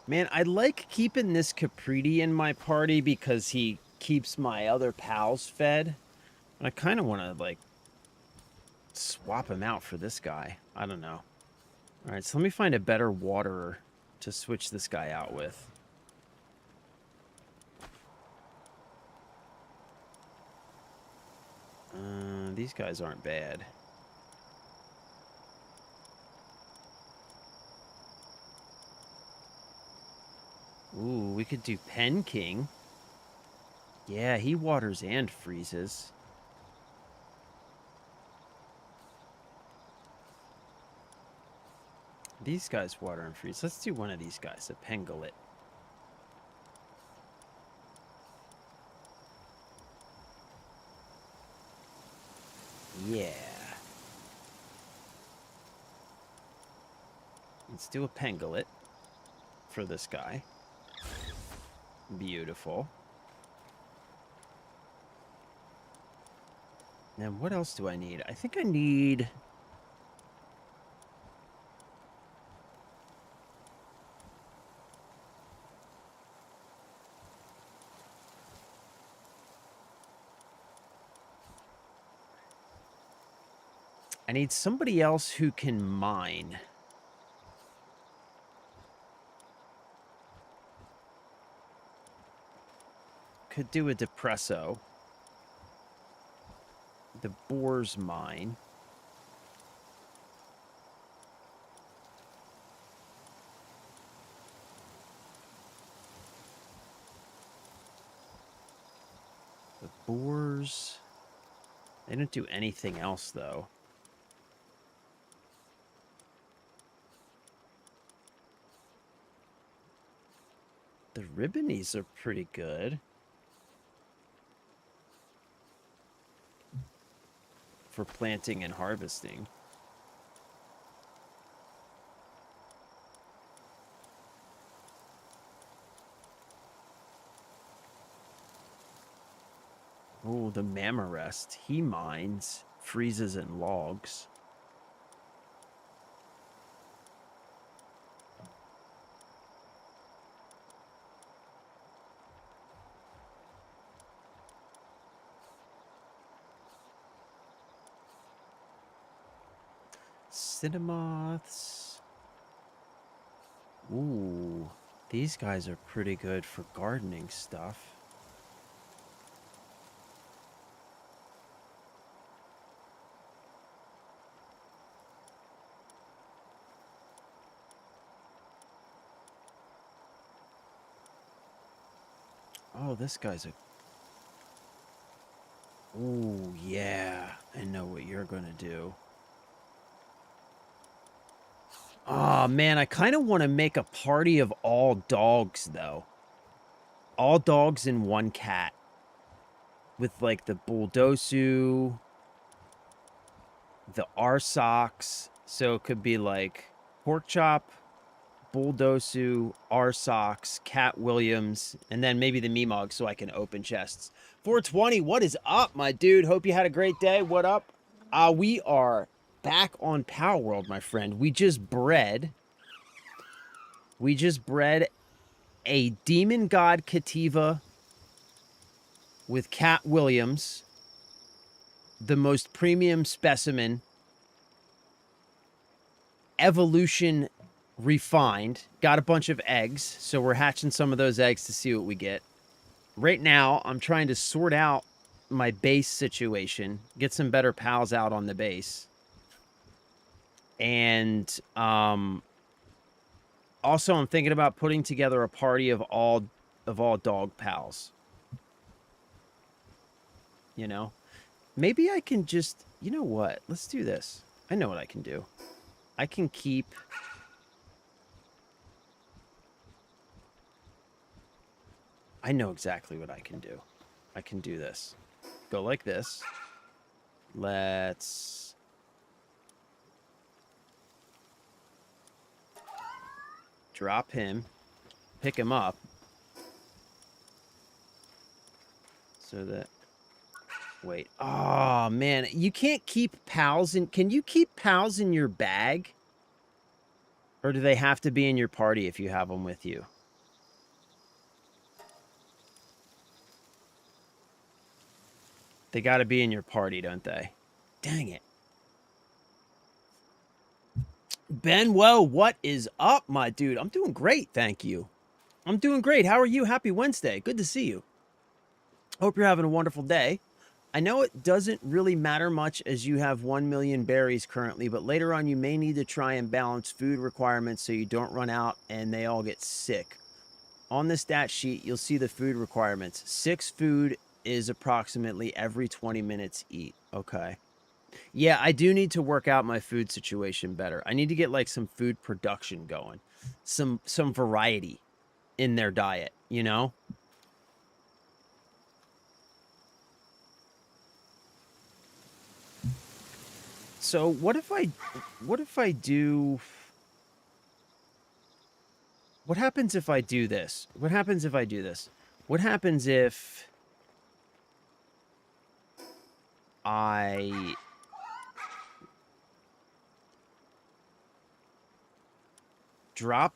Man, I like keeping this Capriti in my party because he keeps my other pals fed. And I kind of want to, like, swap him out for this guy. I don't know. All right, so let me find a better waterer to switch this guy out with. These guys aren't bad. Ooh, we could do Pen King. Yeah, he waters and freezes. These guys water and freeze. Let's do one of these guys, a Pengulet. Yeah. Let's do a Pengulet for this guy. Beautiful. And what else do I need? I think I need... I need somebody else who can mine. Could do a Depresso. The boar's mine. The boars... They don't do anything else, though. The Ribbonies are pretty good. For planting and harvesting. Oh, the Mamarest. He mines, freezes, and logs. Cinnamoths. Ooh, these guys are pretty good for gardening stuff. Oh, this guy's a... Ooh, yeah. I know what you're gonna do. Oh, man, I kind of want to make a party of all dogs, though. All dogs and one cat. With, like, the Bulldosu, the Arsox. So it could be, like, Pork Chop, Bulldosu, Arsox, Cat Williams, and then maybe the Meemog so I can open chests. 420, what is up, my dude? Hope you had a great day. What up? We are back on Power World, my friend. We just bred a Demon God Cativa with Cat Williams, the most premium specimen, evolution refined. Got a bunch of eggs, so we're hatching some of those eggs to see what we get. Right now, I'm trying to sort out my base situation, get some better pals out on the base. And also, I'm thinking about putting together a party of all of all dog pals. You know? Maybe I can just, you know what? Let's do this. I know what I can do. I can keep. I know exactly what I can do. I can do this. Go like this. Let's drop him, pick him up, so that. Wait. Oh, man. You can't keep pals in. Can you keep pals in your bag? Or do they have to be in your party if you have them with you? They got to be in your party, don't they? Dang it. Benwo, what is up, my dude? I'm doing great, thank you. I'm doing great. How are you? Happy Wednesday. Good to see you. Hope you're having a wonderful day. I know it doesn't really matter much as you have 1 million berries currently, but later on you may need to try and balance food requirements so you don't run out and they all get sick. On the stat sheet, you'll see the food requirements. 6 food is approximately every 20 minutes eat. Okay. Yeah, I do need to work out my food situation better. I need to get like some food production going. Some variety in their diet, you know? So what if I do what happens if I do this? What happens if I do this? What happens if I drop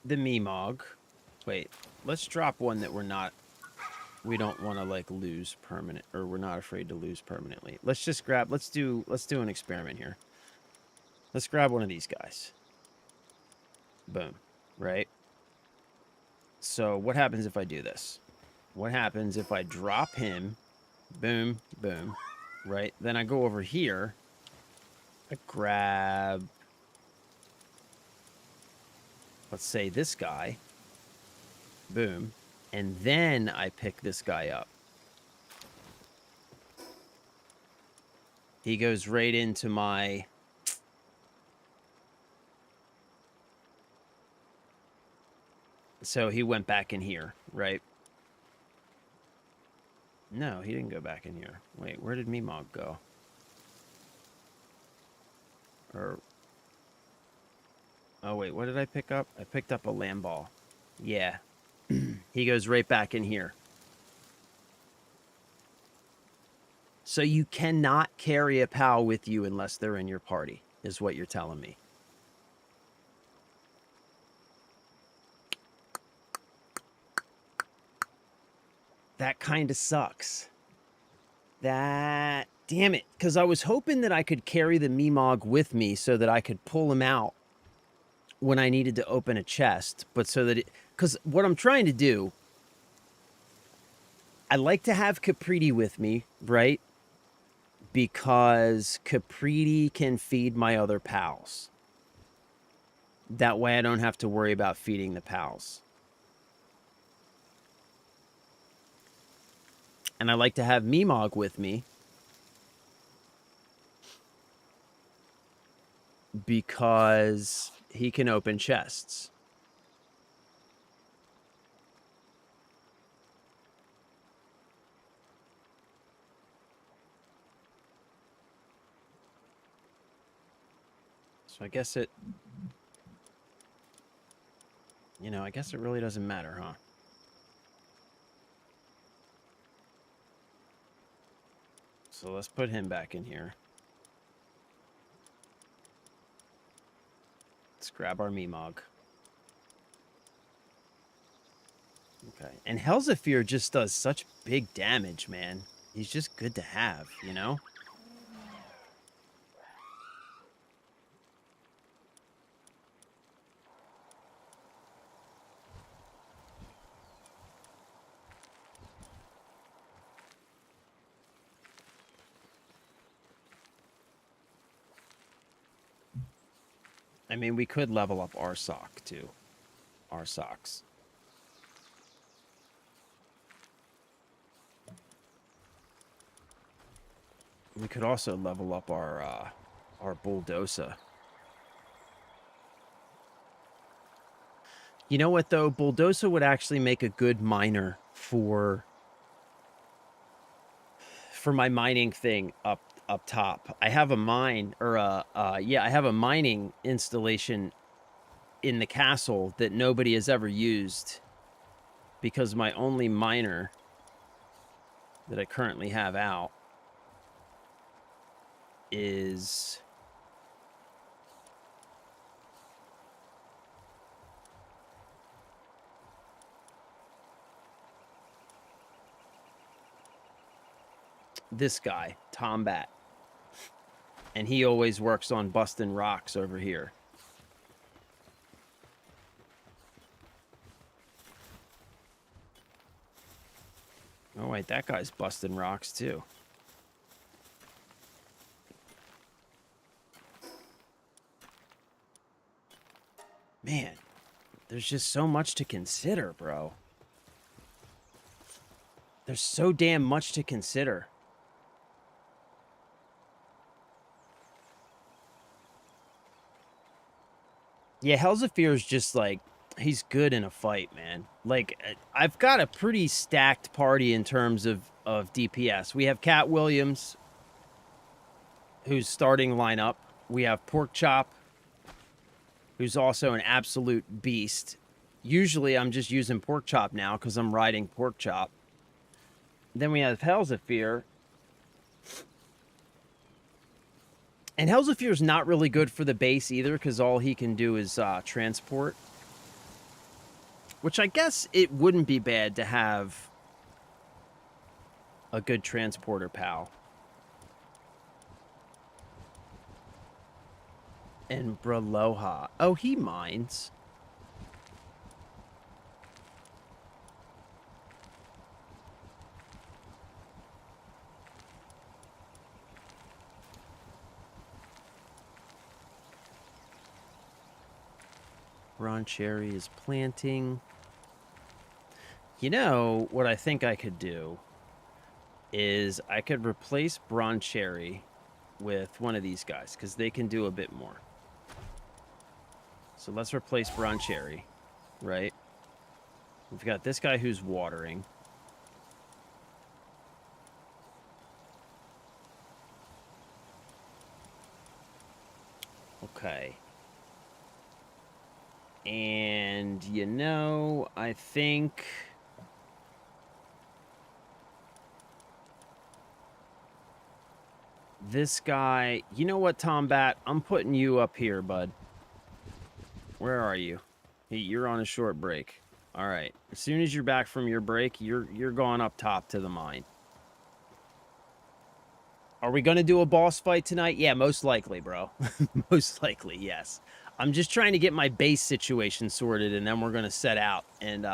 the Meemog? Wait, let's drop one that we don't want to like lose permanent, or we're not afraid to lose permanently. Let's just grab, let's do an experiment here. Let's grab one of these guys. Boom, right? So what happens if I do this? What happens if I drop him? Boom, boom, right? Then I go over here. I grab, let's say this guy. Boom. And then I pick this guy up. He goes right into my... So he went back in here, right? No, he didn't go back in here. Wait, where did Meemog go? Or... Oh, wait, what did I pick up? I picked up a lamb ball. Yeah. He goes right back in here. So you cannot carry a pal with you unless they're in your party, is what you're telling me. That kind of sucks. That... Damn it. Because I was hoping that I could carry the Meemog with me so that I could pull him out when I needed to open a chest. But so that it... Because what I'm trying to do... I like to have Capriti with me, right? Because Capriti can feed my other pals. That way I don't have to worry about feeding the pals. And I like to have Meemog with me because he can open chests. So I guess it... You know, I guess it really doesn't matter, huh? So let's put him back in here. Let's grab our Meemog. Okay. And Helzafir just does such big damage, man. He's just good to have, you know? I mean, we could level up our sock, too. Our socks. We could also level up our bulldozer. You know what though? Bulldozer would actually make a good miner for my mining thing up top. I have a mine or I have a mining installation in the castle that nobody has ever used because my only miner that I currently have out is this guy, Tombat. And he always works on busting rocks over here. Oh, wait, that guy's busting rocks, too. Man, there's just so much to consider, bro. There's so damn much to consider. Yeah, Helzafir's just like, he's good in a fight, man. Like, I've got a pretty stacked party in terms of DPS. We have Cat Williams, who's starting lineup. We have Pork Chop, who's also an absolute beast. Usually I'm just using Pork Chop now because I'm riding Pork Chop. Then we have Helzafir. And Helzafir's not really good for the base either because all he can do is transport. Which I guess it wouldn't be bad to have a good transporter pal. And Braloha. Oh, he mines. Ron Cherry is planting. You know, what I think I could do is I could replace Bron Cherry with one of these guys because they can do a bit more. So let's replace Bron Cherry, right? We've got this guy who's watering. Okay. And, you know, I think this guy, you know what, Tombat? I'm putting you up here, bud. Where are you? Hey, you're on a short break. All right. As soon as you're back from your break, you're going up top to the mine. Are we going to do a boss fight tonight? Yeah, most likely, bro. Most likely, yes. I'm just trying to get my base situation sorted, and then we're going to set out and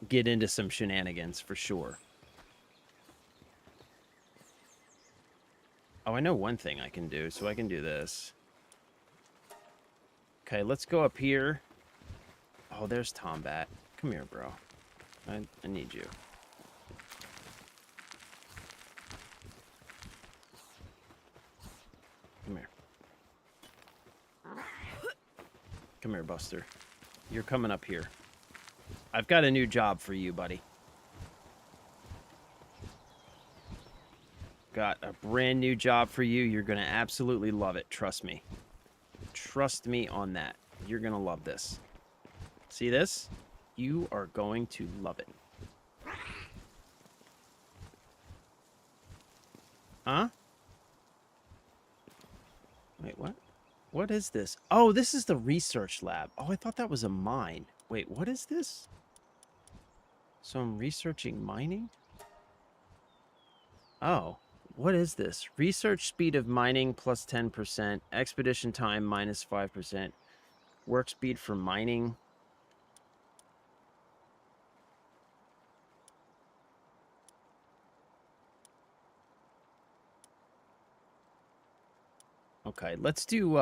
get into some shenanigans for sure. Oh, I know one thing I can do, so I can do this. Okay, let's go up here. Oh, there's Tombat. Come here, bro. I need you. Come here. Come here, Buster. You're coming up here. I've got a new job for you, buddy. Got a brand new job for you. You're going to absolutely love it. Trust me. Trust me on that. You're going to love this. See this? You are going to love it. Huh? Wait, what? What is this? Oh, this is the research lab. Oh, I thought that was a mine. Wait, what is this? So I'm researching mining? Oh, what is this? Research speed of mining plus 10%. Expedition time minus 5%. Work speed for mining. Okay, let's do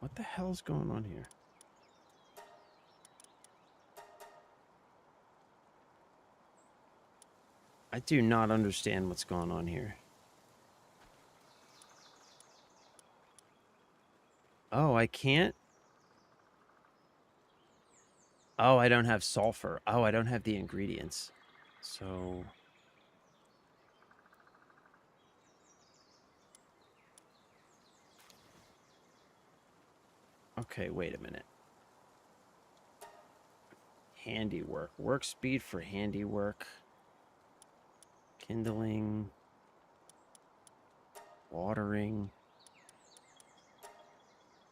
What the hell's going on here? I do not understand what's going on here. Oh, I can't? Oh, I don't have sulfur. Oh, I don't have the ingredients. So... Okay, wait a minute. Handiwork. Work speed for handiwork. Kindling. Watering.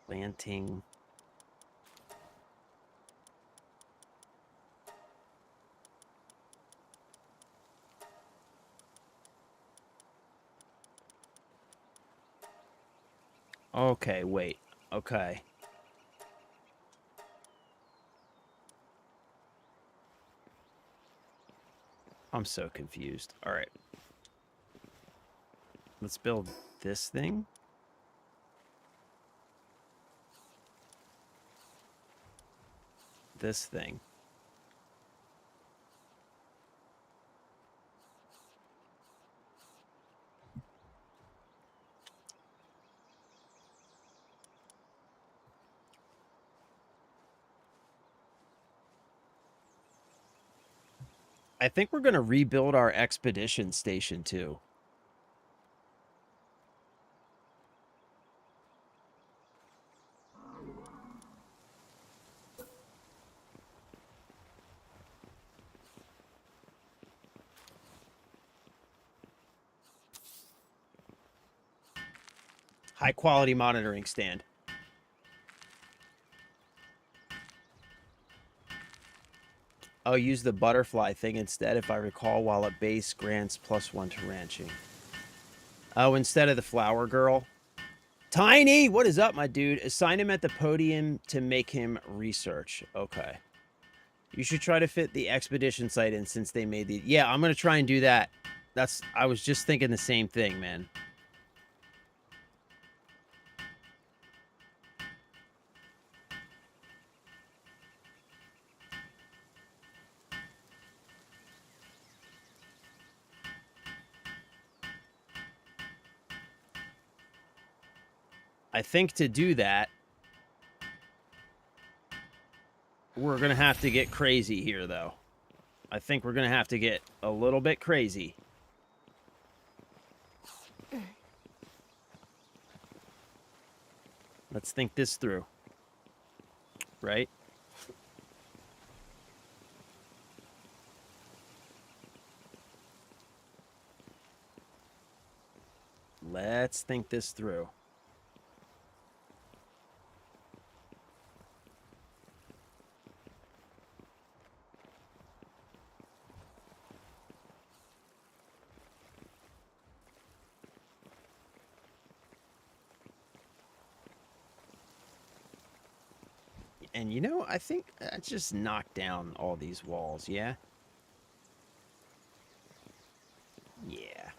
Planting. Okay, wait. Okay. I'm so confused. All right. Let's build this thing. This thing. I think we're going to rebuild our expedition station too. High quality monitoring stand. I'll use the butterfly thing instead, if I recall, while at base grants +1 to ranching. Oh, instead of the flower girl. Tiny, what is up, my dude? Assign him at the podium to make him research. Okay. You should try to fit the expedition site in since they made the... Yeah, I'm going to try and do that. I was just thinking the same thing, man. I think to do that, we're going to have to get crazy here, though. I think we're going to have to get a little bit crazy. Let's think this through. Right? Let's think this through. And you know, I think I just knocked down all these walls, yeah? Yeah.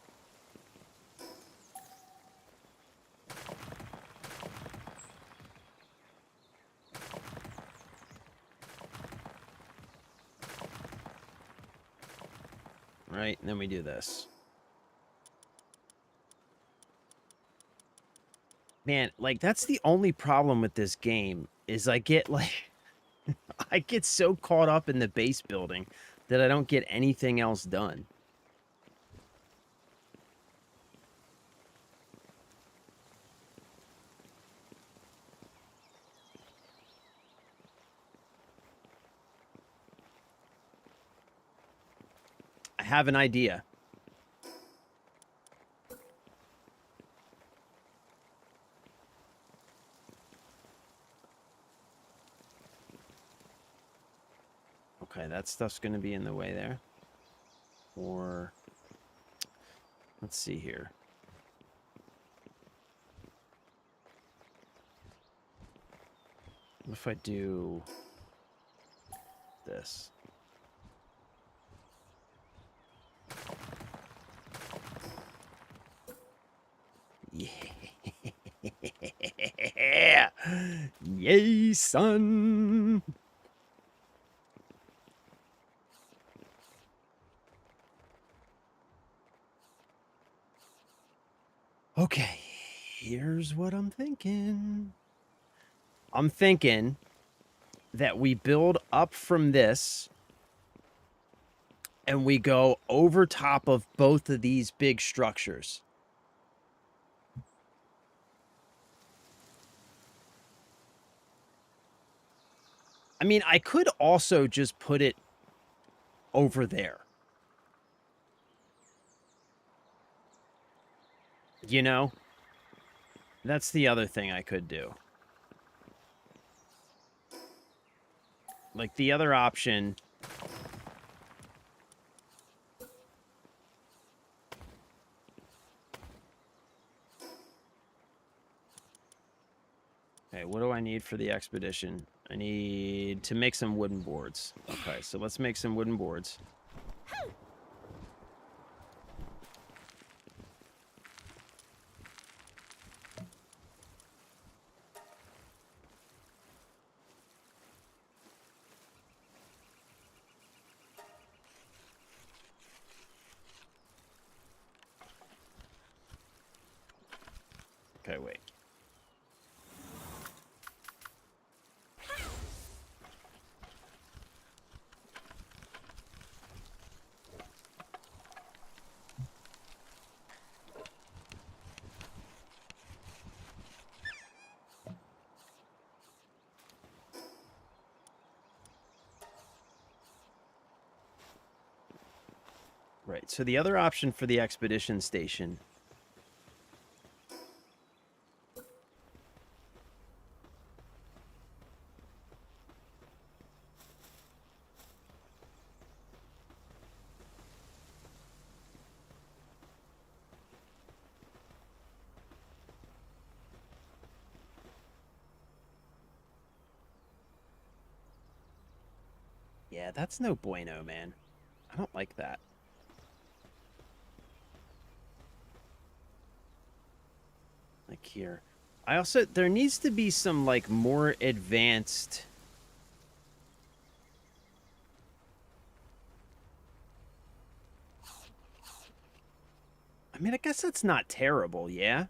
Right, and then we do this. Man, like, that's the only problem with this game, is I get, like... I get so caught up in the base building that I don't get anything else done. I have an idea. Okay, that stuff's going to be in the way there. Or, let's see here. What if I do this? Yeah. Yay, son. Okay, here's what I'm thinking. I'm thinking that we build up from this and we go over top of both of these big structures. I mean, I could also just put it over there. You know? That's the other thing I could do. Like, the other option... Okay, what do I need for the expedition? I need to make some wooden boards. Okay, so let's make some wooden boards. Okay, wait. Right, so the other option for the expedition station... Yeah, that's no bueno, man. I don't like that. Like here. I also... There needs to be some, like, more advanced... I mean, I guess that's not terrible, yeah?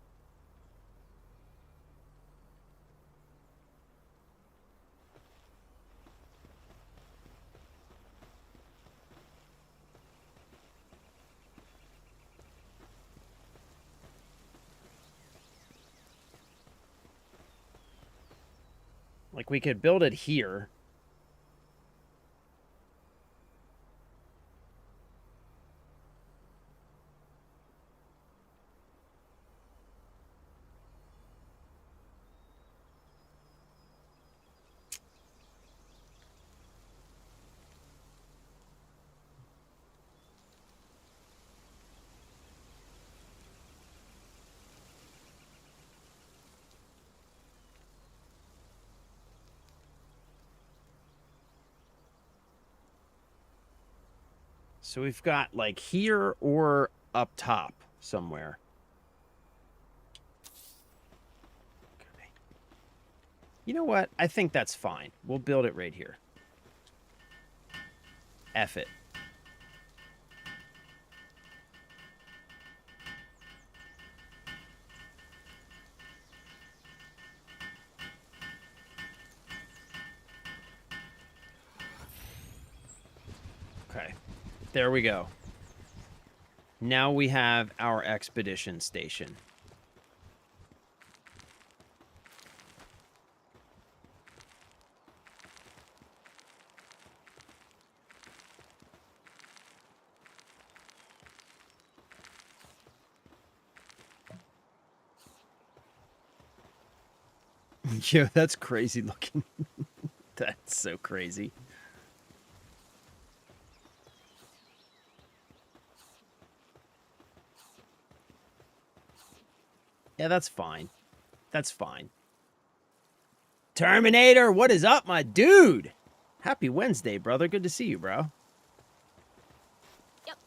Like, we could build it here. So we've got, like, here or up top somewhere. Okay. You know what? I think that's fine. We'll build it right here. F it. Okay. There we go. Now we have our expedition station. Yo, that's crazy looking. That's so crazy. Yeah, that's fine. That's fine. Terminator, what is up, my dude? Happy Wednesday, brother. Good to see you, bro. Yep.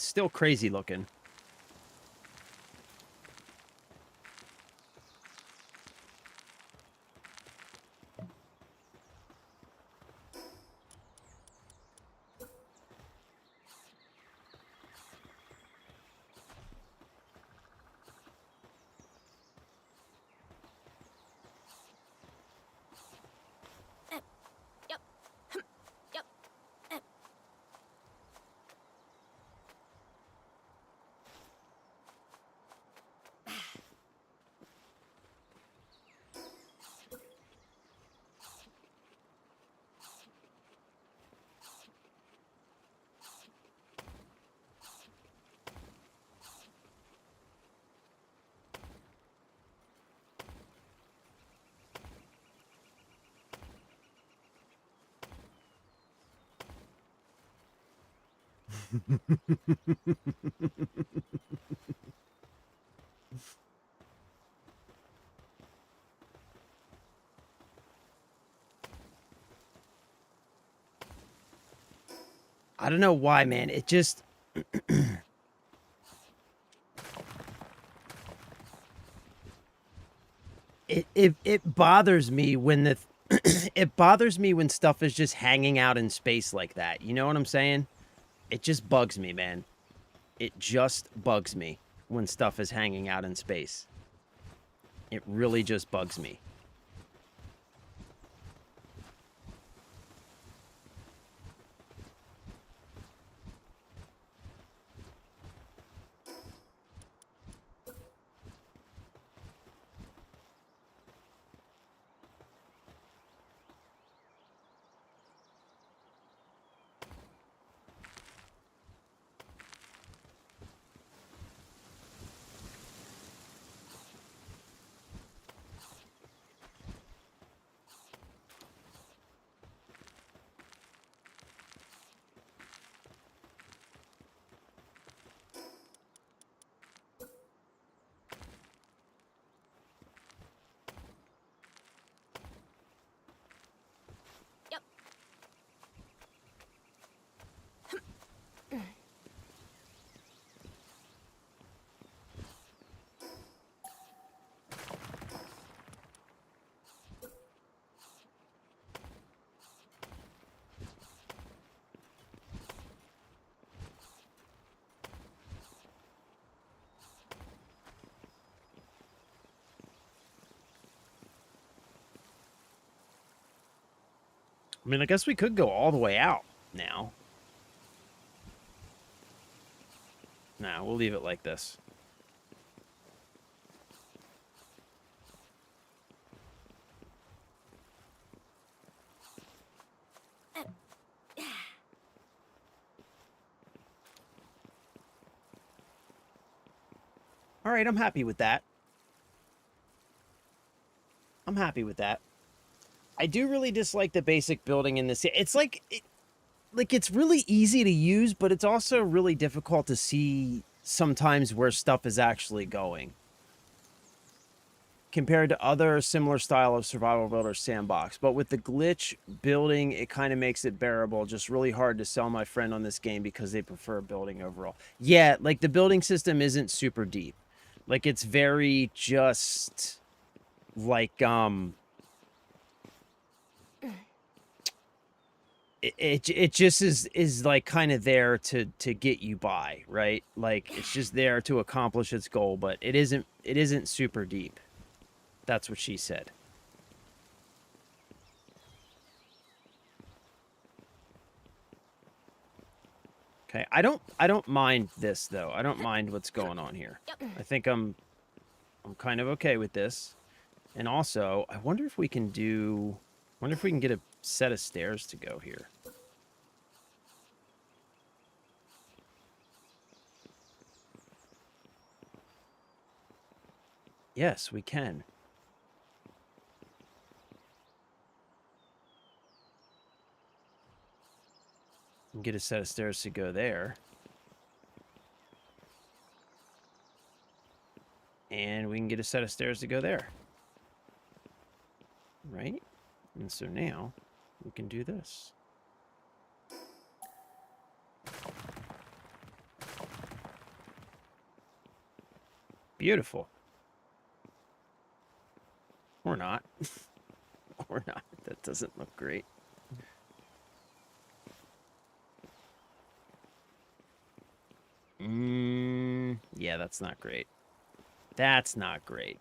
It's still crazy looking. Yep. Yep. I don't know why, man. It just it bothers me when the it bothers me when stuff is just hanging out in space like that. You know what I'm saying? It just bugs me, man. It just bugs me when stuff is hanging out in space. It really just bugs me. Yep. I mean, I guess we could go all the way out now. Nah, we'll leave it like this. All right, I'm happy with that. I'm happy with that. I do really dislike the basic building in this. It's like it's really easy to use, but it's also really difficult to see sometimes where stuff is actually going compared to other similar style of survival builder sandbox. But with the glitch building, it kind of makes it bearable. Just really hard to sell my friend on this game because they prefer building overall. Yeah, like the building system isn't super deep. Like it's very just like it just is like kind of there to get you by, right? Like it's just there to accomplish its goal, but it isn't super deep. That's what she said. Okay, I don't mind this though. I don't mind what's going on here. Yep. I think I'm kind of okay with this. And also, I wonder if we can get a set of stairs to go here. Yes, we can. And get a set of stairs to go there. And we can get a set of stairs to go there. Right? And so now we can do this. Beautiful. Or not. Or not. That doesn't look great. Yeah, that's not great. That's not great.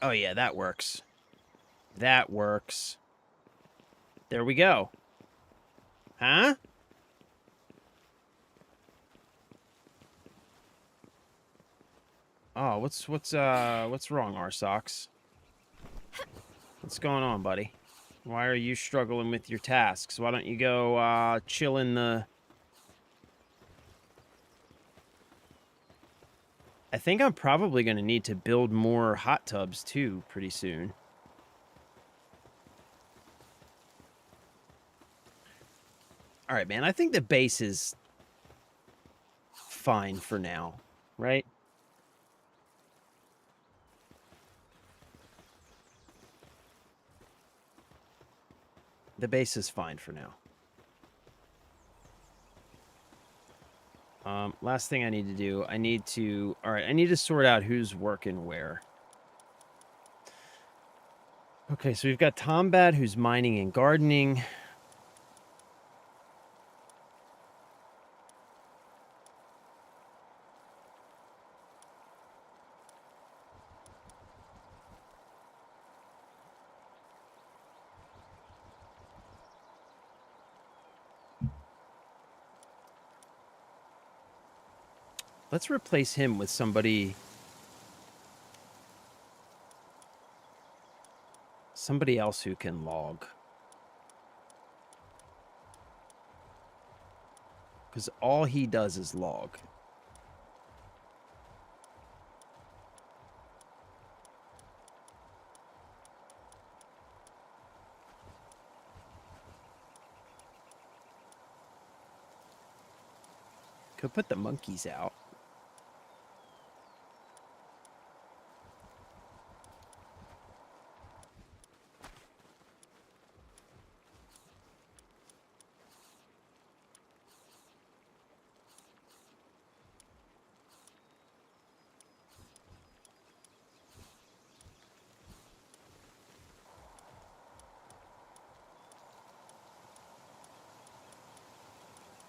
Oh, yeah, that works. That works. There we go. Huh? Oh, what's wrong, Arsox? What's going on, buddy? Why are you struggling with your tasks? Why don't you go chill in the... I think I'm probably going to need to build more hot tubs, too, pretty soon. All right, man. I think the base is fine for now, right? The base is fine for now. Last thing I need to do, I need to sort out who's working where. Okay, so we've got Tombat, who's mining and gardening. Let's replace him with somebody else who can log. Because all he does is log. Could put the monkeys out.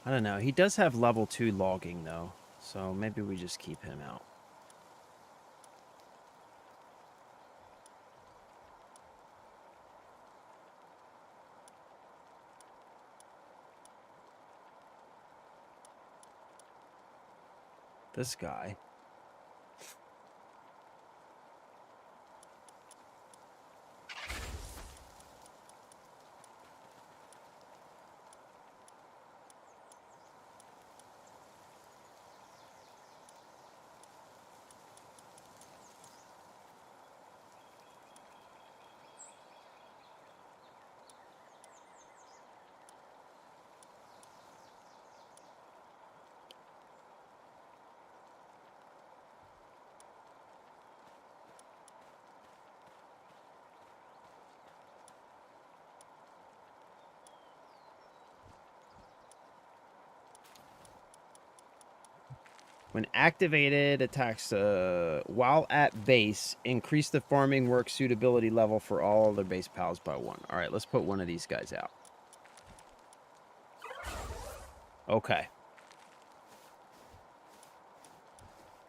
I don't know. He does have level 2 logging, though. So maybe we just keep him out. This guy. When activated, attacks while at base, increase the farming work suitability level for all other base pals by 1. All right, let's put one of these guys out. Okay.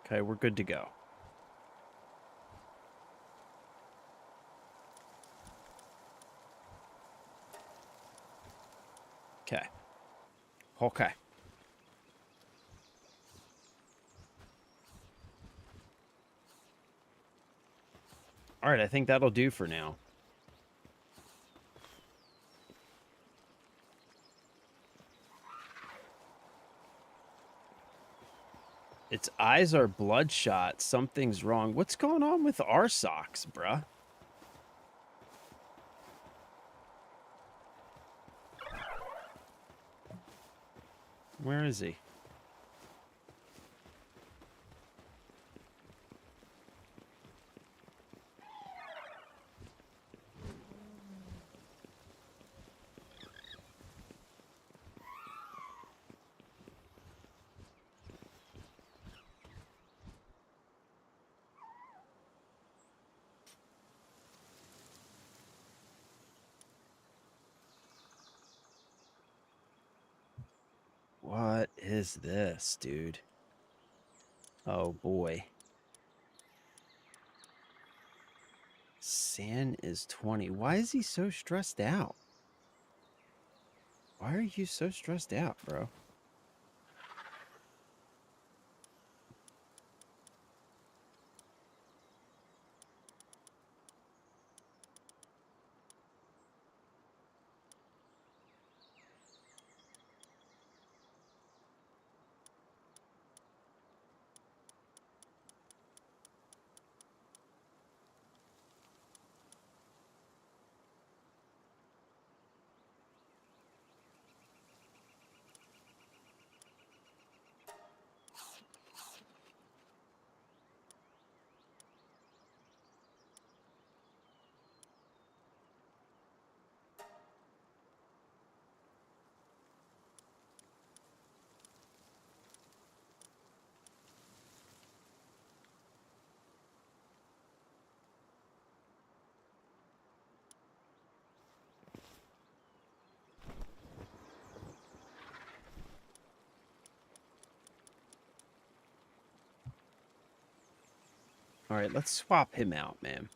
Okay, we're good to go. Okay. Okay. All right, I think that'll do for now. Its eyes are bloodshot. Something's wrong. What's going on with our socks, bruh? Where is he? What is this, dude? Oh, boy. San is 20. Why is he so stressed out? Why are you so stressed out, bro? All right, let's swap him out, man.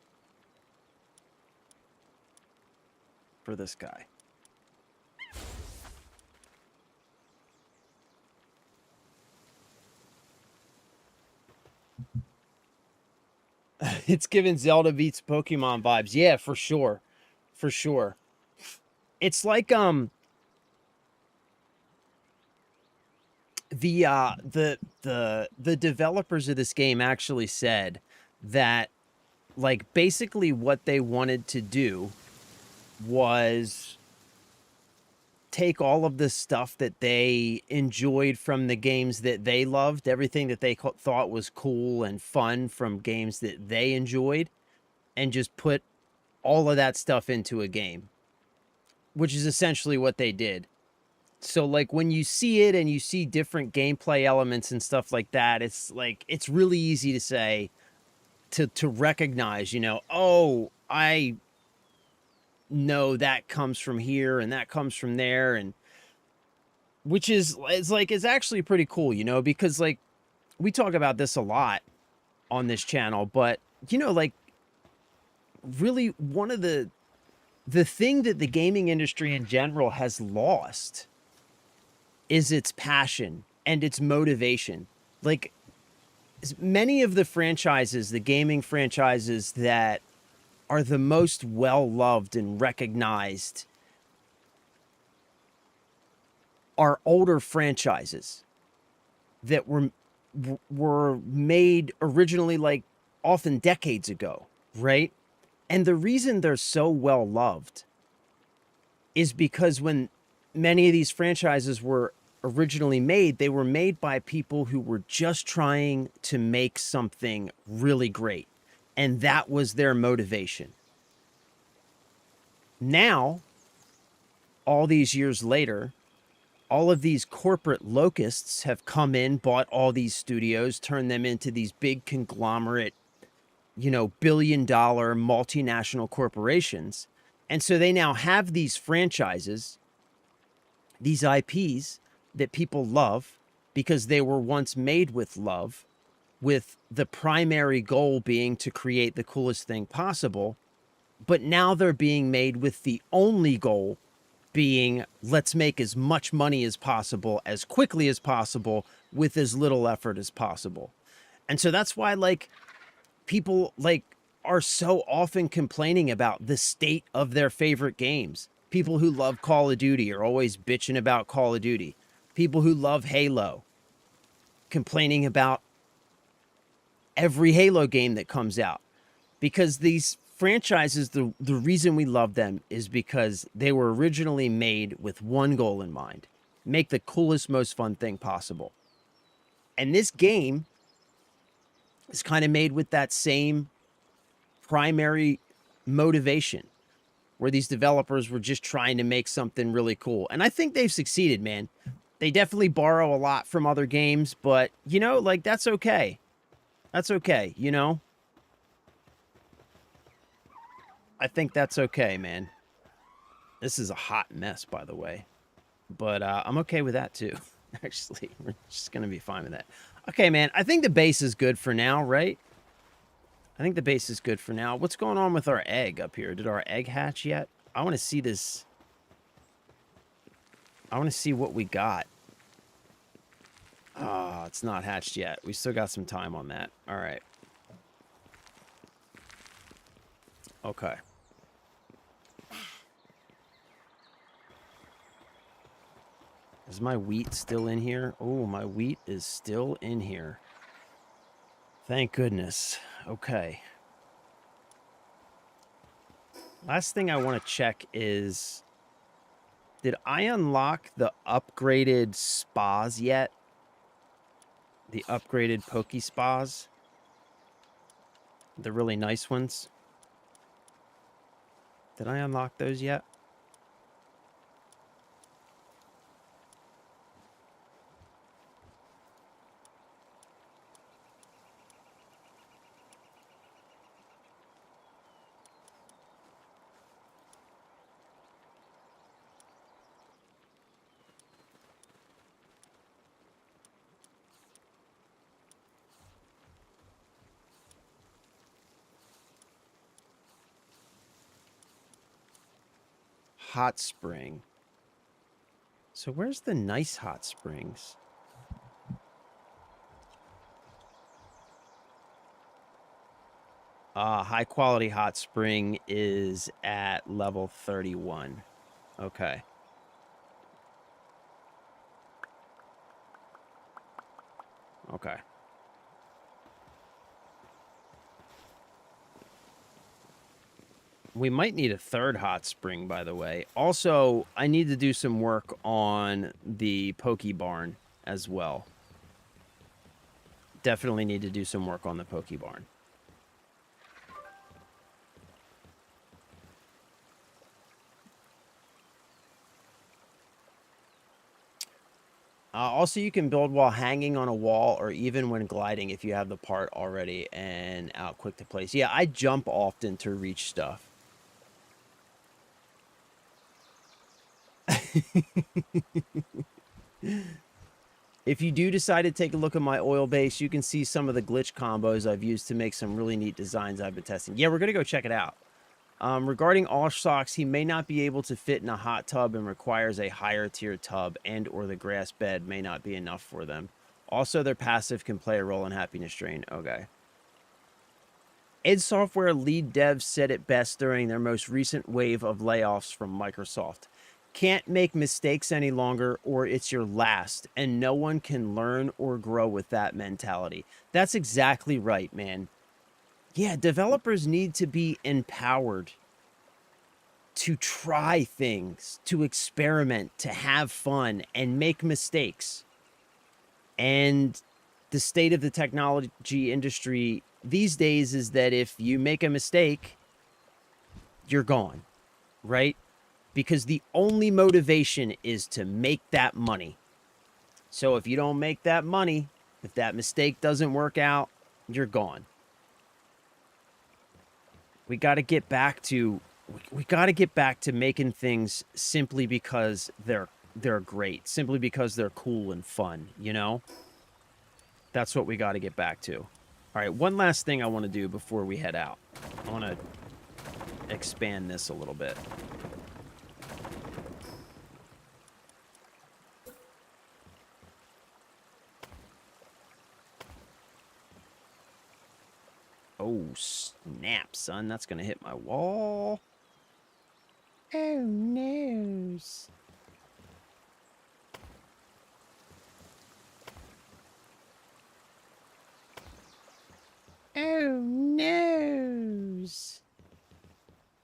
For this guy. It's giving Zelda beats Pokemon vibes. Yeah, for sure. For sure. It's like the developers of this game actually said that, like, basically what they wanted to do was take all of the stuff that they enjoyed from the games that they loved, everything that they thought was cool and fun from games that they enjoyed, and just put all of that stuff into a game, which is essentially what they did. So, like, when you see it and you see different gameplay elements and stuff like that, it's like, it's really easy to say, to recognize, you know, oh, I know that comes from here and that comes from there, and which is, it's like, it's actually pretty cool, you know, because, like, we talk about this a lot on this channel, but, you know, like, really one of the thing that the gaming industry in general has lost is its passion and its motivation. Like, many of the franchises, the gaming franchises that are the most well-loved and recognized, are older franchises that were made originally, like, often decades ago, right? And the reason they're so well-loved is because when many of these franchises were originally made, they were made by people who were just trying to make something really great. And that was their motivation. Now, all these years later, all of these corporate locusts have come in, bought all these studios, turned them into these big conglomerate, you know, billion-dollar multinational corporations. And so they now have these franchises, these IPs that people love because they were once made with love, with the primary goal being to create the coolest thing possible. But now they're being made with the only goal being, let's make as much money as possible, as quickly as possible, with as little effort as possible. And so that's why, like, people, like, are so often complaining about the state of their favorite games. People who love Call of Duty are always bitching about Call of Duty. People who love Halo complaining about every Halo game that comes out. Because these franchises, the reason we love them is because they were originally made with one goal in mind: make the coolest, most fun thing possible. And this game is kind of made with that same primary motivation, where these developers were just trying to make something really cool. And I think they've succeeded, man. They definitely borrow a lot from other games, but, you know, like, that's okay. That's okay, you know? I think that's okay, man. This is a hot mess, by the way. But I'm okay with that, too. Actually, we're just going to be fine with that. Okay, man, I think the base is good for now, right? I think the base is good for now. What's going on with our egg up here? Did our egg hatch yet? I want to see this. I want to see what we got. Oh, it's not hatched yet. We still got some time on that. All right. Okay. Is my wheat still in here? Oh, my wheat is still in here. Thank goodness. Okay. Last thing I want to check is, did I unlock the upgraded spas yet? The upgraded Poke Spas? The really nice ones? Did I unlock those yet? Hot spring. So where's the nice hot springs? High quality hot spring is at level 31. Okay. Okay. We might need a third hot spring, by the way. Also, I need to do some work on the Poke Barn as well. Definitely need to do some work on the Poke Barn. Also, you can build while hanging on a wall or even when gliding if you have the part already and out quick to place. Yeah, I jump often to reach stuff. If you do decide to take a look at my oil base, you can see some of the glitch combos I've used to make some really neat designs I've been testing. Yeah, we're going to go check it out. Regarding all socks, he may not be able to fit in a hot tub and requires a higher tier tub, and or the grass bed may not be enough for them. Also, their passive can play a role in happiness drain. Okay. id Software lead devs said it best during their most recent wave of layoffs from Microsoft. Can't make mistakes any longer or it's your last, and no one can learn or grow with that mentality. That's exactly right, man. Yeah, developers need to be empowered to try things, to experiment, to have fun, and make mistakes. And the state of the technology industry these days is that if you make a mistake, you're gone, right? Because the only motivation is to make that money. So if you don't make that money, if that mistake doesn't work out, you're gone. We got to get back to making things simply because they're great, simply because they're cool and fun, you know? That's what we got to get back to. All right, one last thing I want to do before we head out. I want to expand this a little bit. Oh, snap, son. That's going to hit my wall. Oh, no. Oh, noes.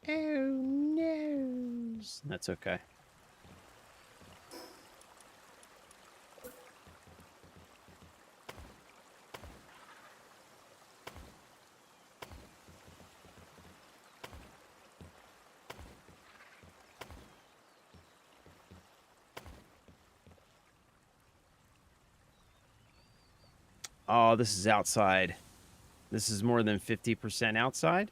Oh, noes. That's okay. Oh, this is outside. This is more than 50% outside?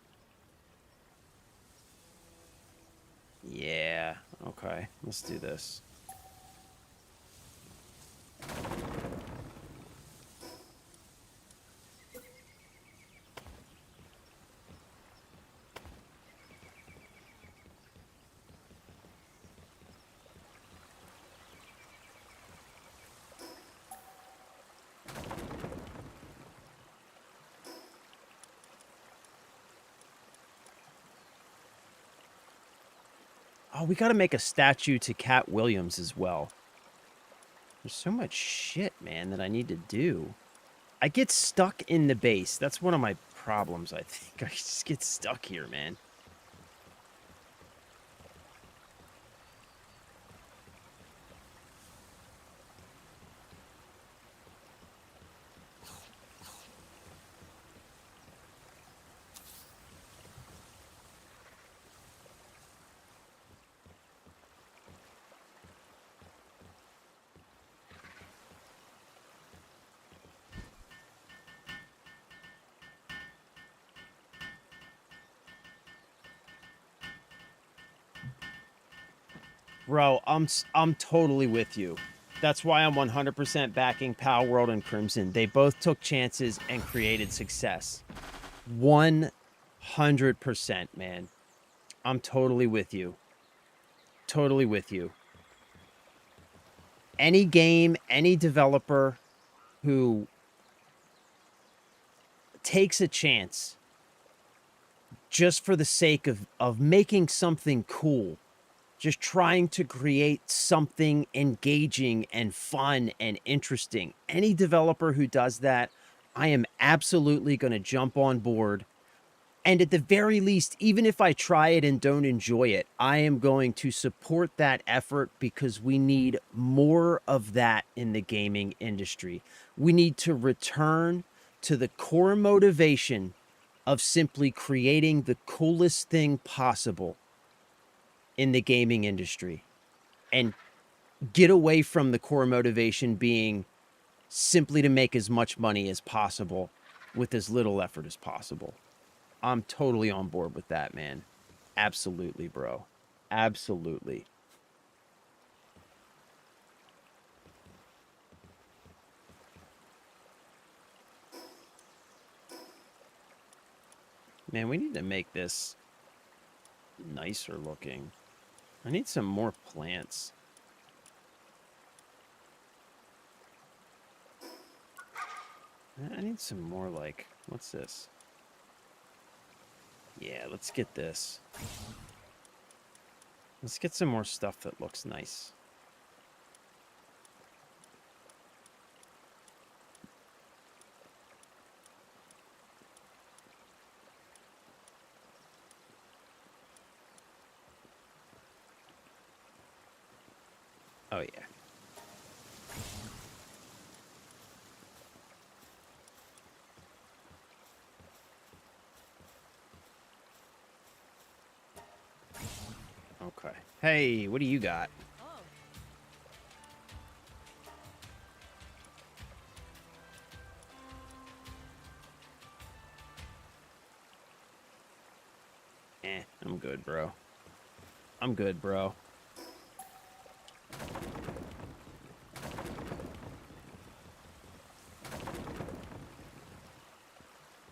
Yeah. Okay. Let's do this. Oh, we got to make a statue to Cat Williams as well. There's so much shit, man, that I need to do. I get stuck in the base. That's one of my problems, I think. I just get stuck here, man. Bro, I'm totally with you. That's why I'm 100% backing Pal World and Crimson. They both took chances and created success. 100%, man. I'm totally with you. Totally with you. Any game, any developer who takes a chance just for the sake of making something cool, just trying to create something engaging and fun and interesting. Any developer who does that, I am absolutely going to jump on board. And at the very least, even if I try it and don't enjoy it, I am going to support that effort because we need more of that in the gaming industry. We need to return to the core motivation of simply creating the coolest thing possible in the gaming industry and get away from the core motivation being simply to make as much money as possible with as little effort as possible. I'm totally on board with that, man. Absolutely, bro. Absolutely. Man, we need to make this nicer looking. I need some more plants. I need some more, like, what's this? Yeah, let's get this. Let's get some more stuff that looks nice. Oh, yeah. Okay. Hey, what do you got? I'm good, bro. I'm good, bro.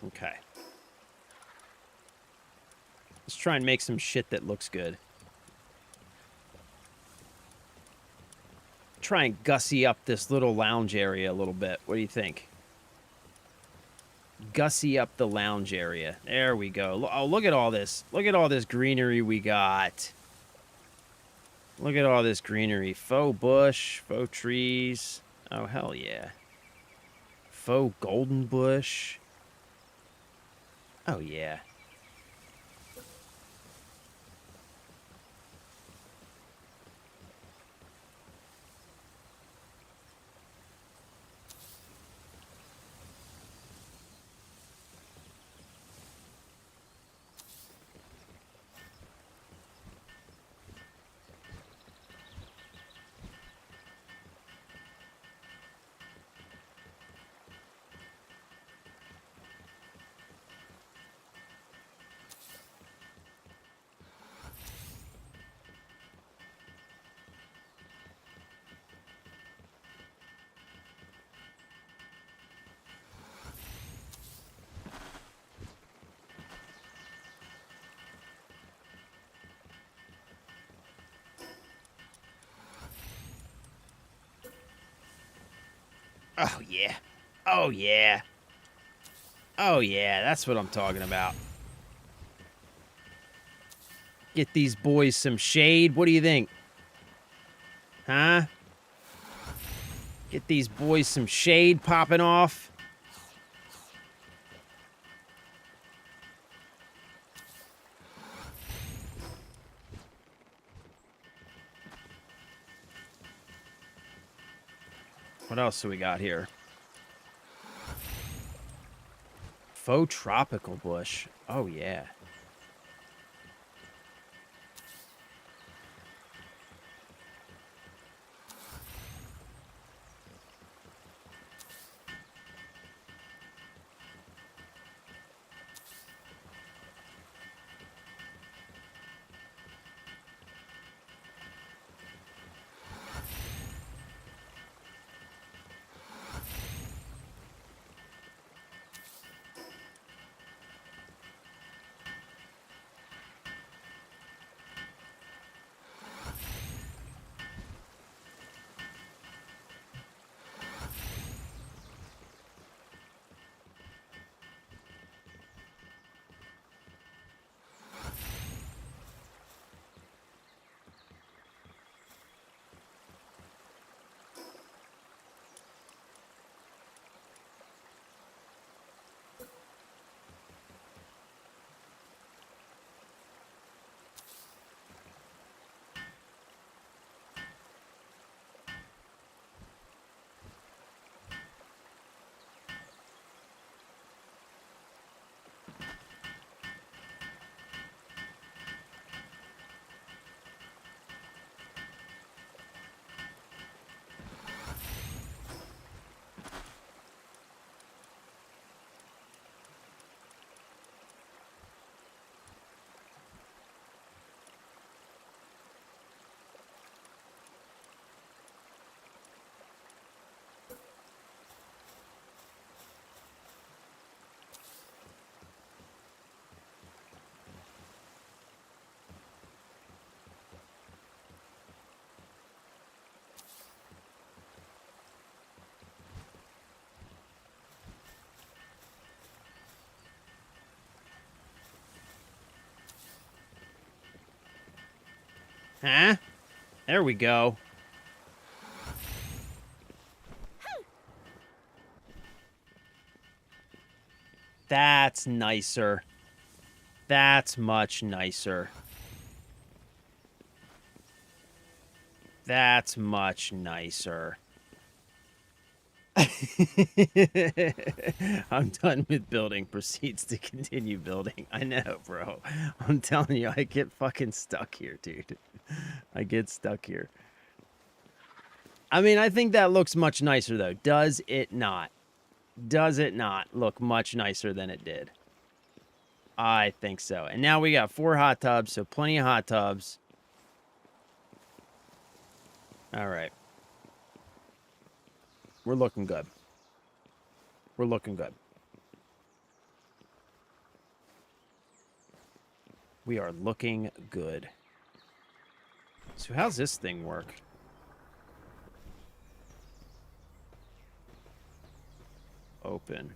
Okay. Let's try and make some shit that looks good. Try and gussy up this little lounge area a little bit. What do you think? Gussy up the lounge area. There we go. Oh, look at all this. Look at all this greenery we got. Look at all this greenery. Faux bush, faux trees. Oh, hell yeah. Faux golden bush. Oh, yeah. Oh, yeah. Oh, yeah. Oh, yeah. That's what I'm talking about. Get these boys some shade. What do you think? Huh? Get these boys some shade popping off. What else do we got here? Faux tropical bush. Oh, yeah. Huh? There we go. That's nicer. That's much nicer. That's much nicer. I'm done with building. Proceeds to continue building. I know, bro. I'm telling you, I get fucking stuck here, dude. I get stuck here. I mean, I think that looks much nicer, though. Does it not? Does it not look much nicer than it did? I think so. And now we got 4 hot tubs, so plenty of hot tubs. All right. We're looking good. We're looking good. We are looking good. So how's this thing work? Open.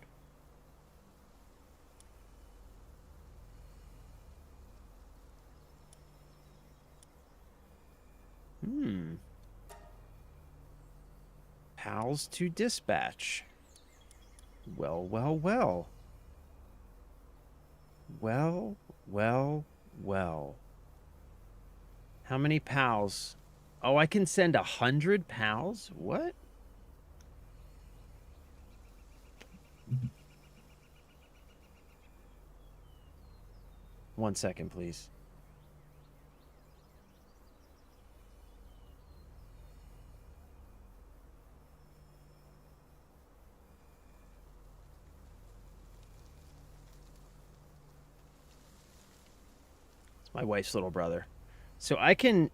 Pals to dispatch. Well, well, well. Well, well, well. How many pals? Oh, I can send 100 pals? What? One second, please. It's my wife's little brother. So I can...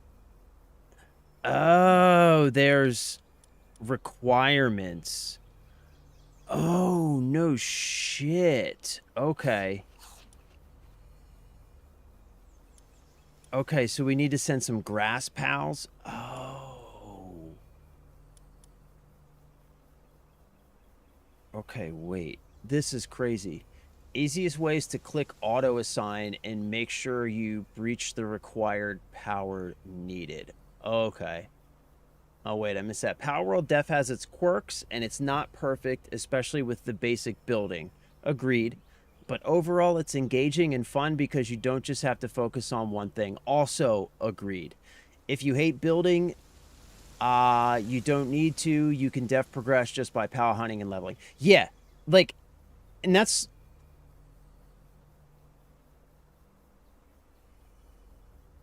Oh, there's requirements. Oh, no shit. Okay. Okay, so we need to send some grass pals. Oh. Okay, wait. This is crazy. Easiest way is to click auto assign and make sure you reach the required power needed. Okay. Oh, wait, I missed that. Power World Def has its quirks, and it's not perfect, especially with the basic building. Agreed. But overall, it's engaging and fun because you don't just have to focus on one thing. Also agreed. If you hate building, you don't need to. You can def progress just by power hunting and leveling. Yeah, like, and that's...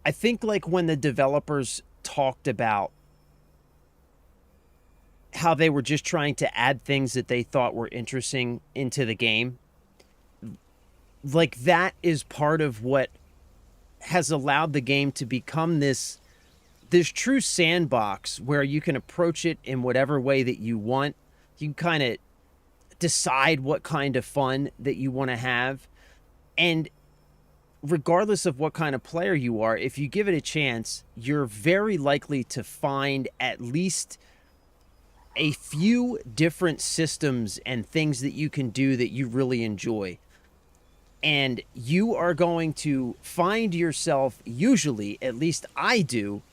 I think, like, when the developers talked about how they were just trying to add things that they thought were interesting into the game, like, that is part of what has allowed the game to become this true sandbox where you can approach it in whatever way that you want. You can kind of decide what kind of fun that you want to have. And regardless of what kind of player you are, if you give it a chance, you're very likely to find at least a few different systems and things that you can do that you really enjoy. And you are going to find yourself, usually, at least I do,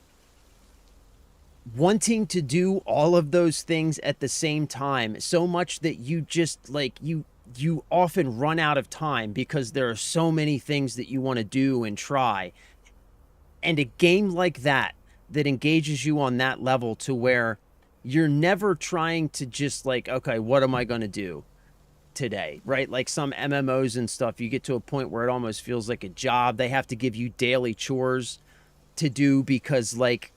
wanting to do all of those things at the same time so much that you just, like, you often run out of time because there are so many things that you want to do and try. And a game like that engages you on that level to where you're never trying to just, like, okay, what am I going to do today, right? Like some MMOs and stuff, you get to a point where it almost feels like a job. They have to give you daily chores to do because, like,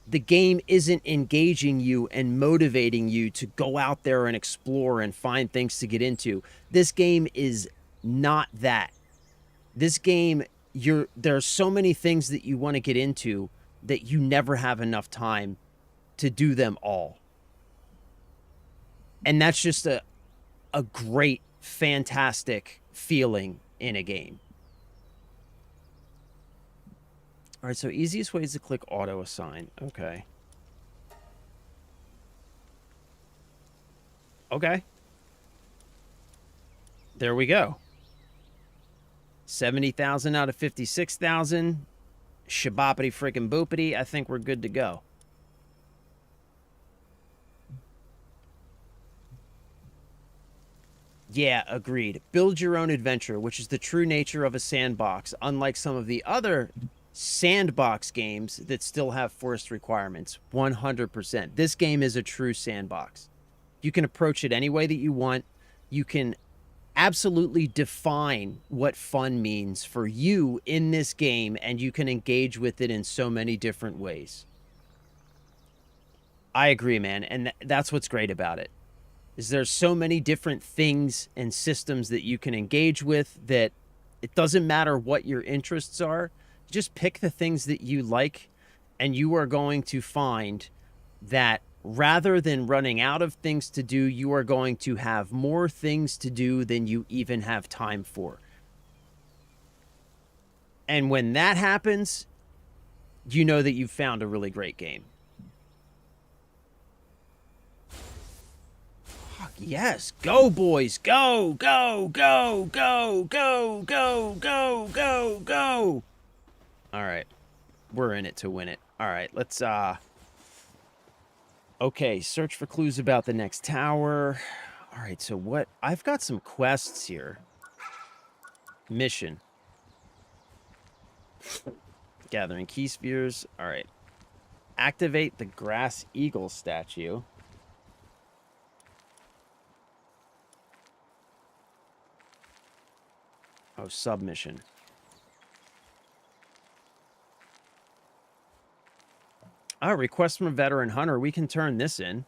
the game isn't engaging you and motivating you to go out there and explore and find things to get into. This game is not that. This game, there are so many things that you want to get into that you never have enough time to do them all. And that's just a great, fantastic feeling in a game. All right, so easiest way is to click auto assign. Okay. Okay. There we go. 70,000 out of 56,000. Shaboppity freaking boopity. I think we're good to go. Yeah, agreed. Build your own adventure, which is the true nature of a sandbox, unlike some of the other sandbox games that still have forced requirements. 100%. This game is a true sandbox. You can approach it any way that you want. You can absolutely define what fun means for you in this game, and you can engage with it in so many different ways. I agree, man, and that's what's great about it. Is there's so many different things and systems that you can engage with that it doesn't matter what your interests are. Just pick the things that you like, and you are going to find that rather than running out of things to do, you are going to have more things to do than you even have time for. And when that happens, you know that you've found a really great game. Yes, go boys, go, go, go, go, go, go, go, go, go. All right, we're in it to win it. All right, let's, okay, search for clues about the next tower. All right, so what, I've got some quests here. Mission. Gathering key spheres. All right. Activate the grass eagle statue. Oh, submission. Oh, request from a veteran hunter. We can turn this in.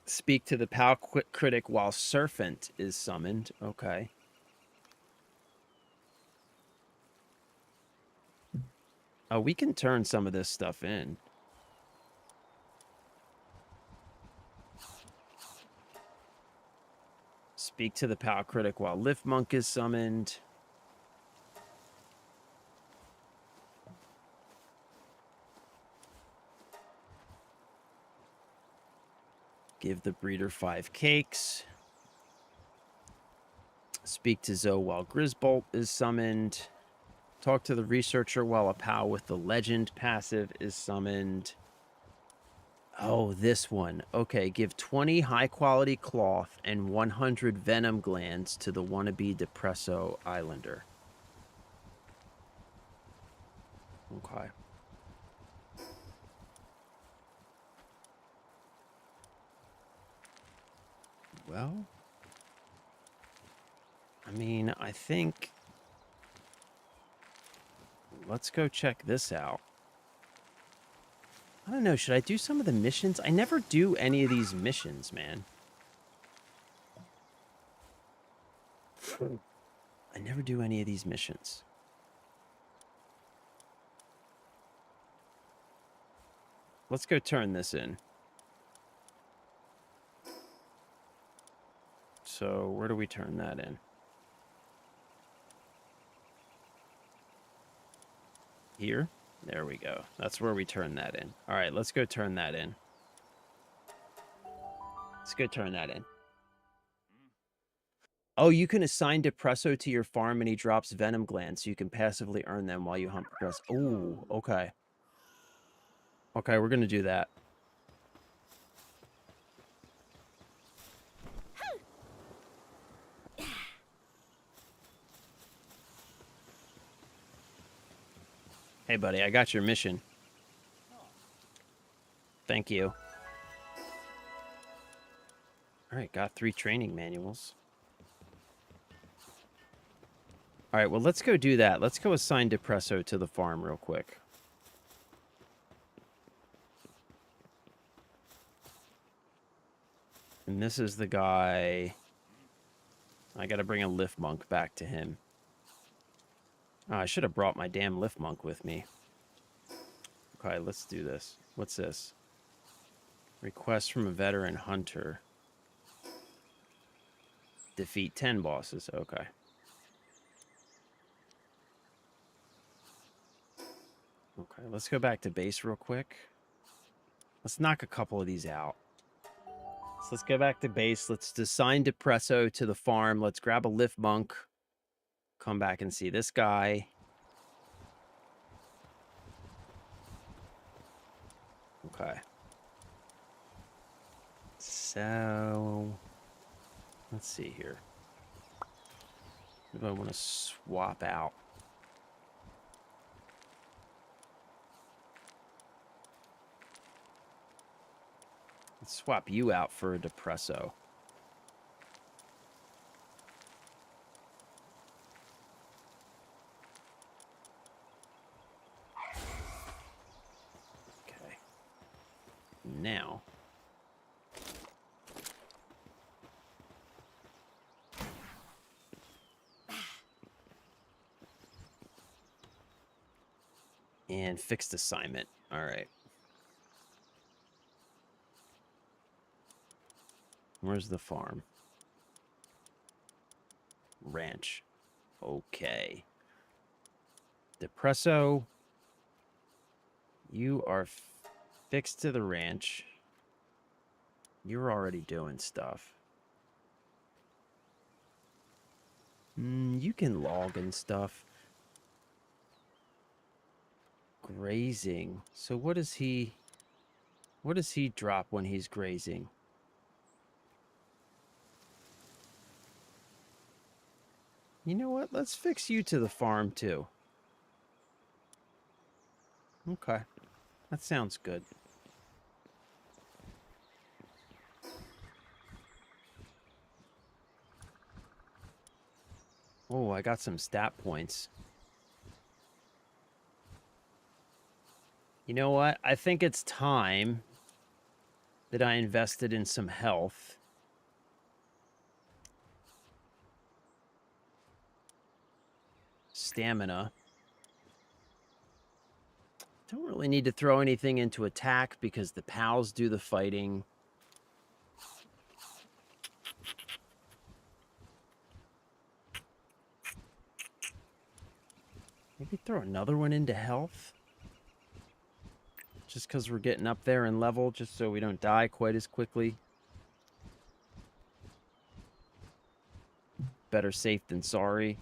Speak to the PAL critic while Serpent is summoned. Okay. Oh, we can turn some of this stuff in. Speak to the PAL critic while Lift Monk is summoned. Give the breeder 5 cakes. Speak to Zoe while Grisbolt is summoned. Talk to the researcher while a PAL with the legend passive is summoned. Oh, this one. Okay, give 20 high-quality cloth and 100 venom glands to the wannabe Depresso Islander. Okay. Well, I mean, I think... Let's go check this out. I don't know, should I do some of the missions? I never do any of these missions, man. I never do any of these missions. Let's go turn this in. So, where do we turn that in? Here? There we go. That's where we turn that in. All right, let's go turn that in. Let's go turn that in. Oh, you can assign Depresso to your farm and he drops venom glands so you can passively earn them while you hunt progress. Ooh, okay. Okay, we're going to do that. Hey, buddy, I got your mission. Thank you. All right, got 3 training manuals. All right, well, let's go do that. Let's go assign Depresso to the farm real quick. And this is the guy... I got to bring a Lift Monk back to him. Oh, I should have brought my damn Lift Monk with me. Okay, let's do this. What's this? Request from a veteran hunter. Defeat 10 bosses. Okay. Okay, let's go back to base real quick. Let's knock a couple of these out. So let's go back to base. Let's assign Depresso to the farm. Let's grab a Lift Monk. Come back and see this guy. Okay. So, let's see here. Who do I want to swap out? Let's swap you out for a Depresso. Okay. Now. And fixed assignment. All right. Where's the farm? Ranch. Okay. Depresso. You are fixed to the ranch. You're already doing stuff. You can log and stuff. Grazing. So what does he drop when he's grazing? You know what? Let's fix you to the farm, too. Okay. That sounds good. Oh, I got some stat points. You know what? I think it's time that I invested in some health. Stamina. Don't really need to throw anything into attack because the pals do the fighting. Maybe throw another one into health. Just because we're getting up there in level, just so we don't die quite as quickly. Better safe than sorry.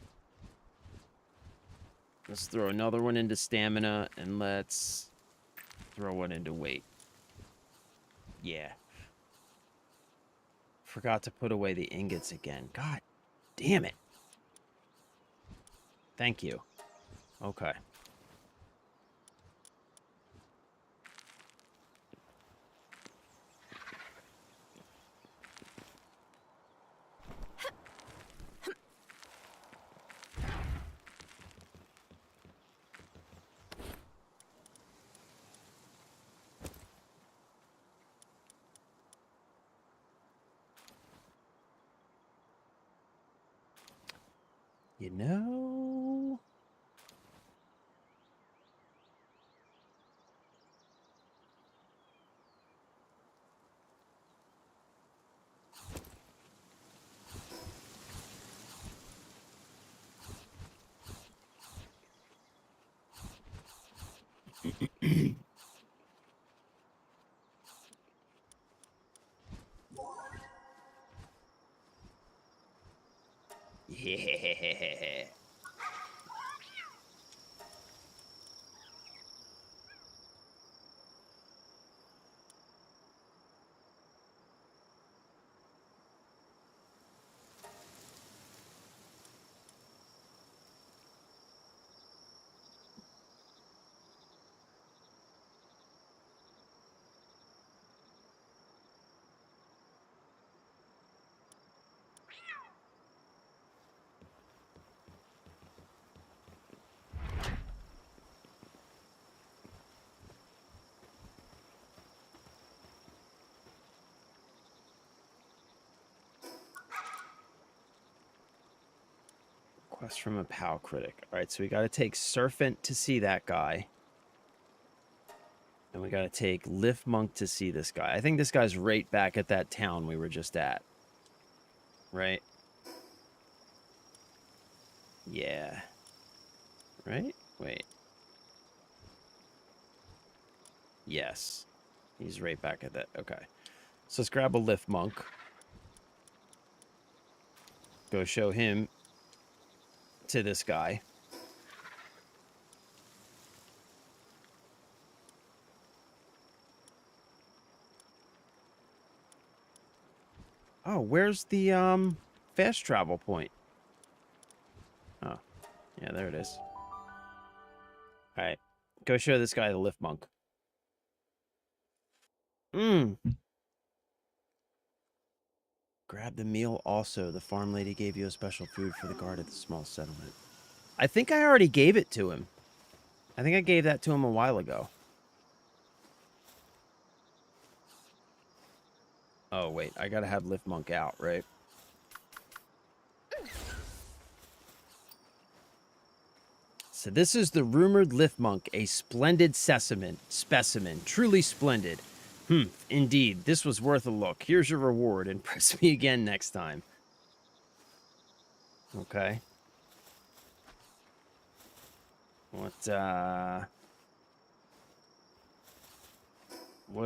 Let's throw another one into stamina, and let's throw one into weight. Yeah. Forgot to put away the ingots again. God damn it. Thank you. Okay. You know... Yeah. Quest from a POW critic. All right, so we got to take Serpent to see that guy. And we got to take Lift Monk to see this guy. I think this guy's right back at that town we were just at. Right? Yeah. Right? Wait. Yes. He's right back at that. Okay. So let's grab a Lift Monk. Go show him to this guy. Oh, where's the fast travel point? Oh. Yeah, there it is. All right. Go show this guy the Lift Monk. Grab the meal also. The farm lady gave you a special food for the guard at the small settlement. I think I already gave it to him. I think I gave that to him a while ago. Oh, wait. I gotta have Lift Monk out, right? So this is the rumored Lift Monk, a splendid specimen. Truly splendid. Indeed. This was worth a look. Here's your reward. And press me again next time. Okay. What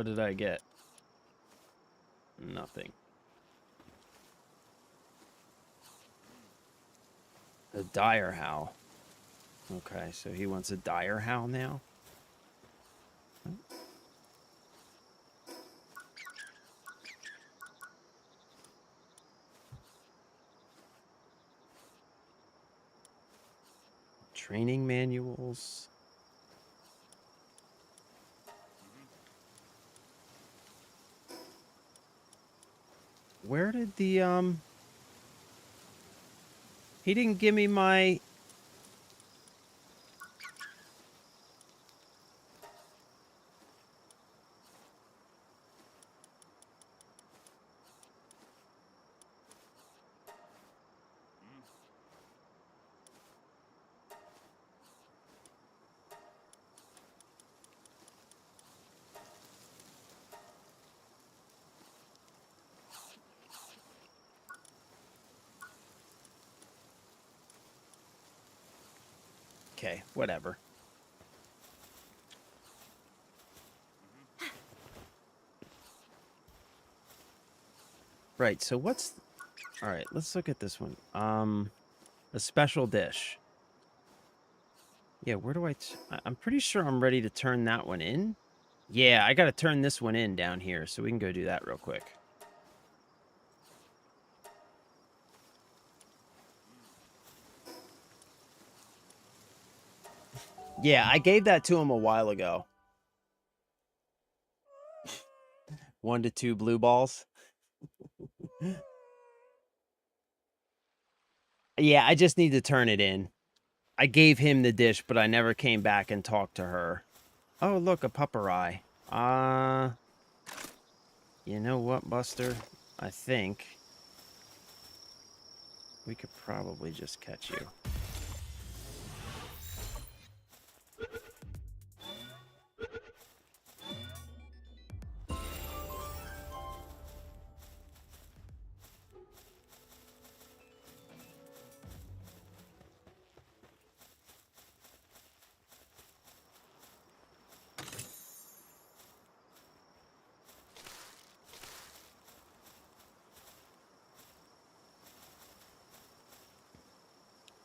did I get? Nothing. A dire howl. Okay, so he wants a dire howl now? Training manuals. Where did the he didn't give me my Okay, whatever. Right, so what's... All right, let's look at this one. A special dish. Yeah, where do I'm pretty sure I'm ready to turn that one in. Yeah, I got to turn this one in down here, so we can go do that real quick. Yeah, I gave that to him a while ago. 1 to 2 blue balls. Yeah, I just need to turn it in. I gave him the dish, but I never came back and talked to her. Oh, look, a puppery. You know what, Buster? I think we could probably just catch you.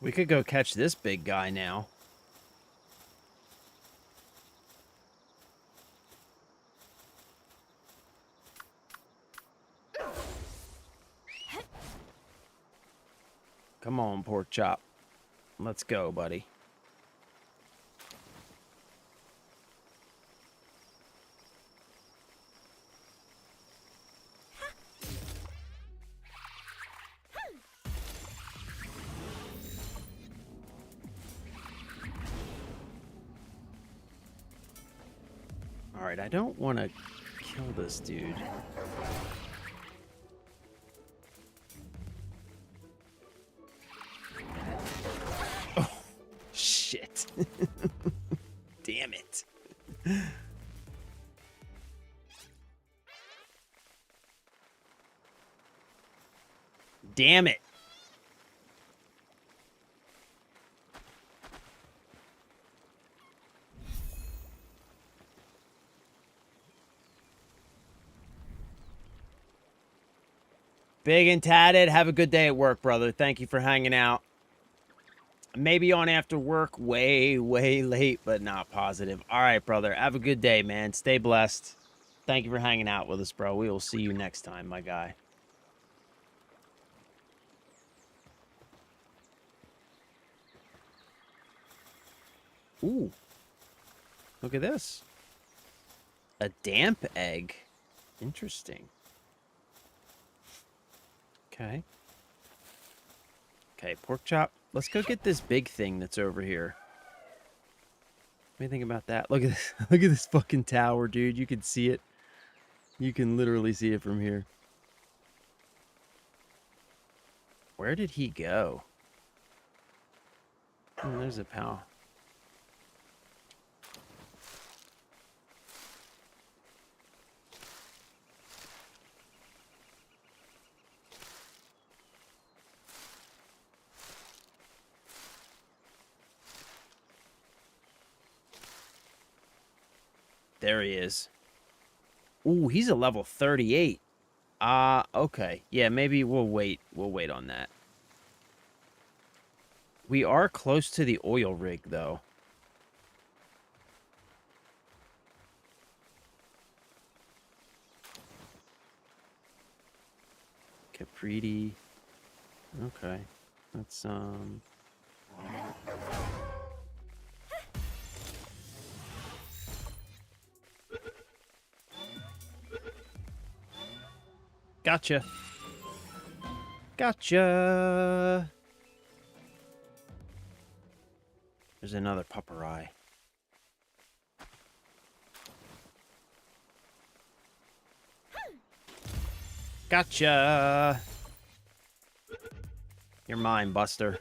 We could go catch this big guy now. Come on, pork chop. Let's go, buddy. All right, I don't want to kill this dude. Oh, shit. Damn it. Damn it. Big and tatted. Have a good day at work, brother. Thank you for hanging out. Maybe on after work, way, way late, but not positive. All right, brother. Have a good day, man. Stay blessed. Thank you for hanging out with us, bro. We will see you next time, my guy. Ooh. Look at this. A damp egg. Interesting. Okay. Okay, pork chop. Let's go get this big thing that's over here. What do you think about that? Look at this. Look at this fucking tower, dude. You can see it. You can literally see it from here. Where did he go? Oh, there's a pal. There he is. Ooh, he's a level 38. Okay. Yeah, maybe we'll wait. We'll wait on that. We are close to the oil rig, though. Capriti. Okay. Let's, Gotcha. Gotcha. There's another puppery. Gotcha. You're mine, Buster.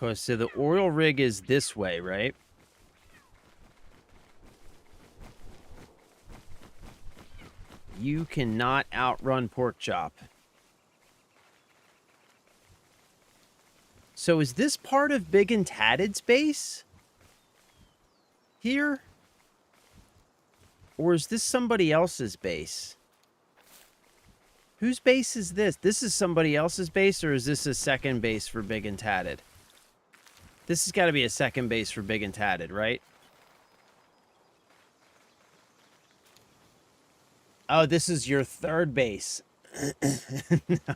Okay, so the oil rig is this way, right? You cannot outrun pork chop. So is this part of Big and Tatted's base? Here? Or is this somebody else's base? Whose base is this? This is somebody else's base, or is this a second base for Big and Tatted? This has got to be a second base for Big and Tatted, right? Oh, this is your third base.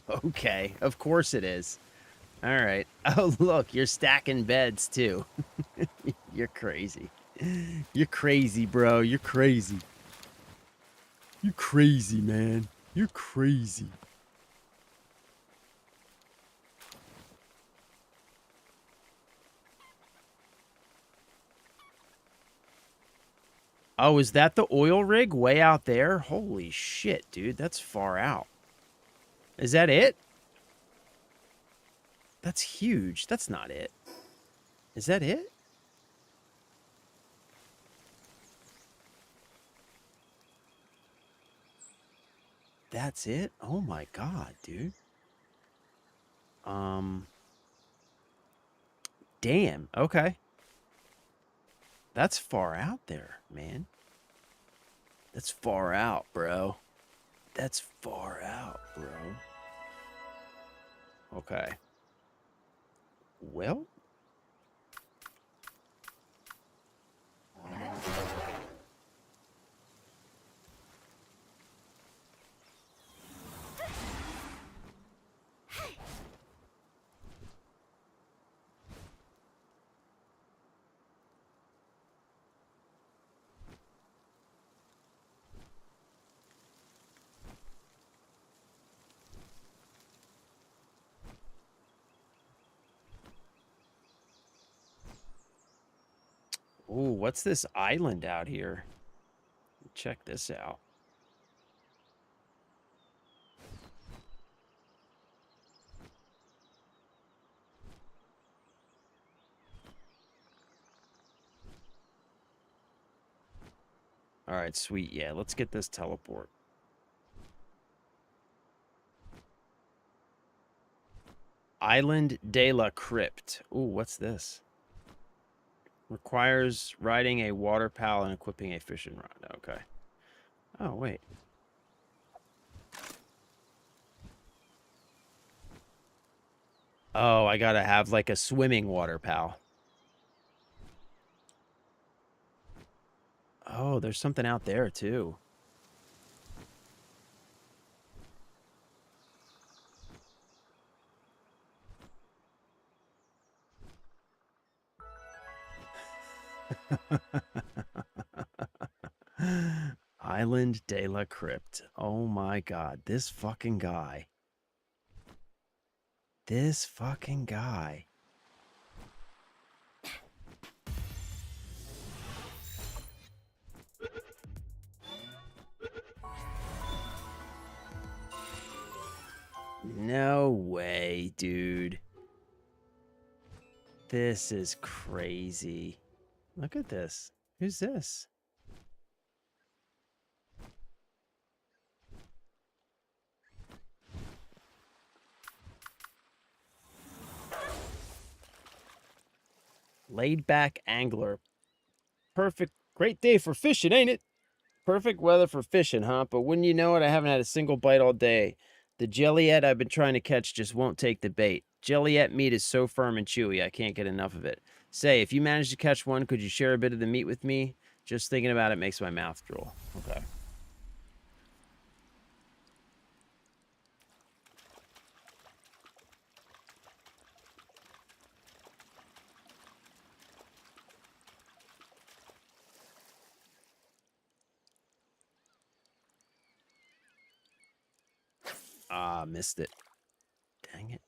Okay, of course it is. All right. Oh, look, you're stacking beds, too. You're crazy. You're crazy, bro. You're crazy. You're crazy, man. You're crazy. Oh, is that the oil rig way out there? Holy shit, dude. That's far out. Is that it? That's huge. That's not it. Is that it? That's it? Oh my god, dude. Damn. Okay. That's far out there, man. That's far out, bro. That's far out, bro. Okay. Well. Ooh, what's this island out here? Check this out. All right, sweet. Yeah, let's get this teleport. Island de la Crypt. Ooh, what's this? Requires riding a water pal and equipping a fishing rod. Okay. Oh, wait. Oh, I gotta have like a swimming water pal. Oh, there's something out there too. Island de la Crypt. Oh my god, this fucking guy. This fucking guy. No way, dude. This is crazy. Look at this. Who's this? Laid back angler. Perfect. Great day for fishing, ain't it? Perfect weather for fishing, huh? But wouldn't you know it, I haven't had a single bite all day. The jellyette I've been trying to catch just won't take the bait. Jellyette meat is so firm and chewy, I can't get enough of it. Say, if you manage to catch one, could you share a bit of the meat with me? Just thinking about it makes my mouth drool. Okay. Ah, missed it. Dang it.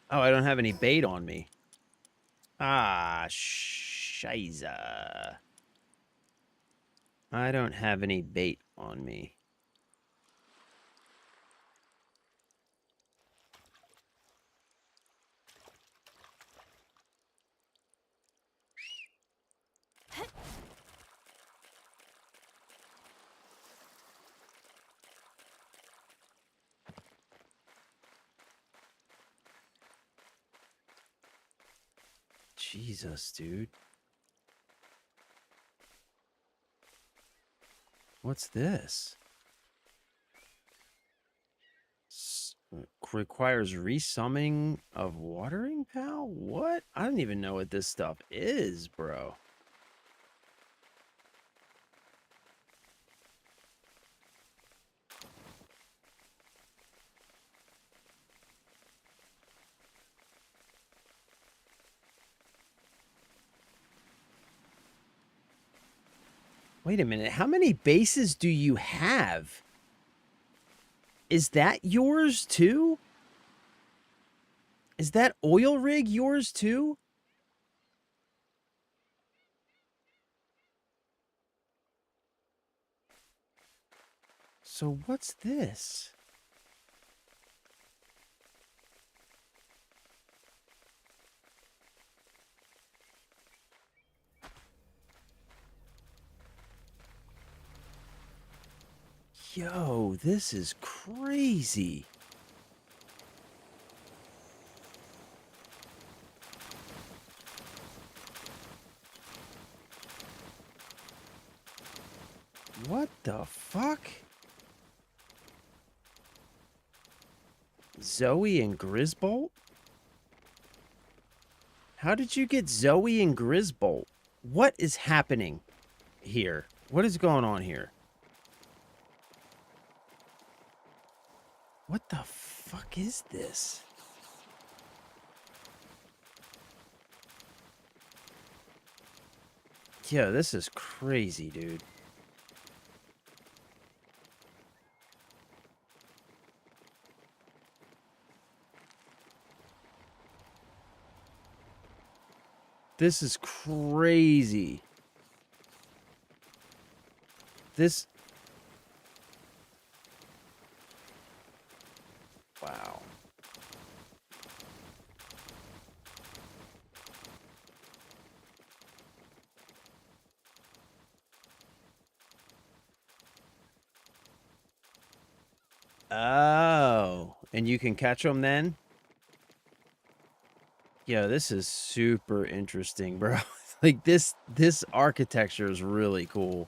Oh, I don't have any bait on me. Ah, shiza. I don't have any bait on me. Jesus, dude. What's this? Requires resummoning of watering pal? What? I don't even know what this stuff is, bro. Wait a minute. How many bases do you have? Is that yours too? Is that oil rig yours too? So what's this? Yo, this is crazy. What the fuck? Zoe and Grisbolt? How did you get Zoe and Grisbolt? What is happening here? What is going on here? What the fuck is this? Yo, this is crazy, dude. This is crazy. This... Wow. Oh. And you can catch them then? Yo, this is super interesting, bro. Like, this architecture is really cool.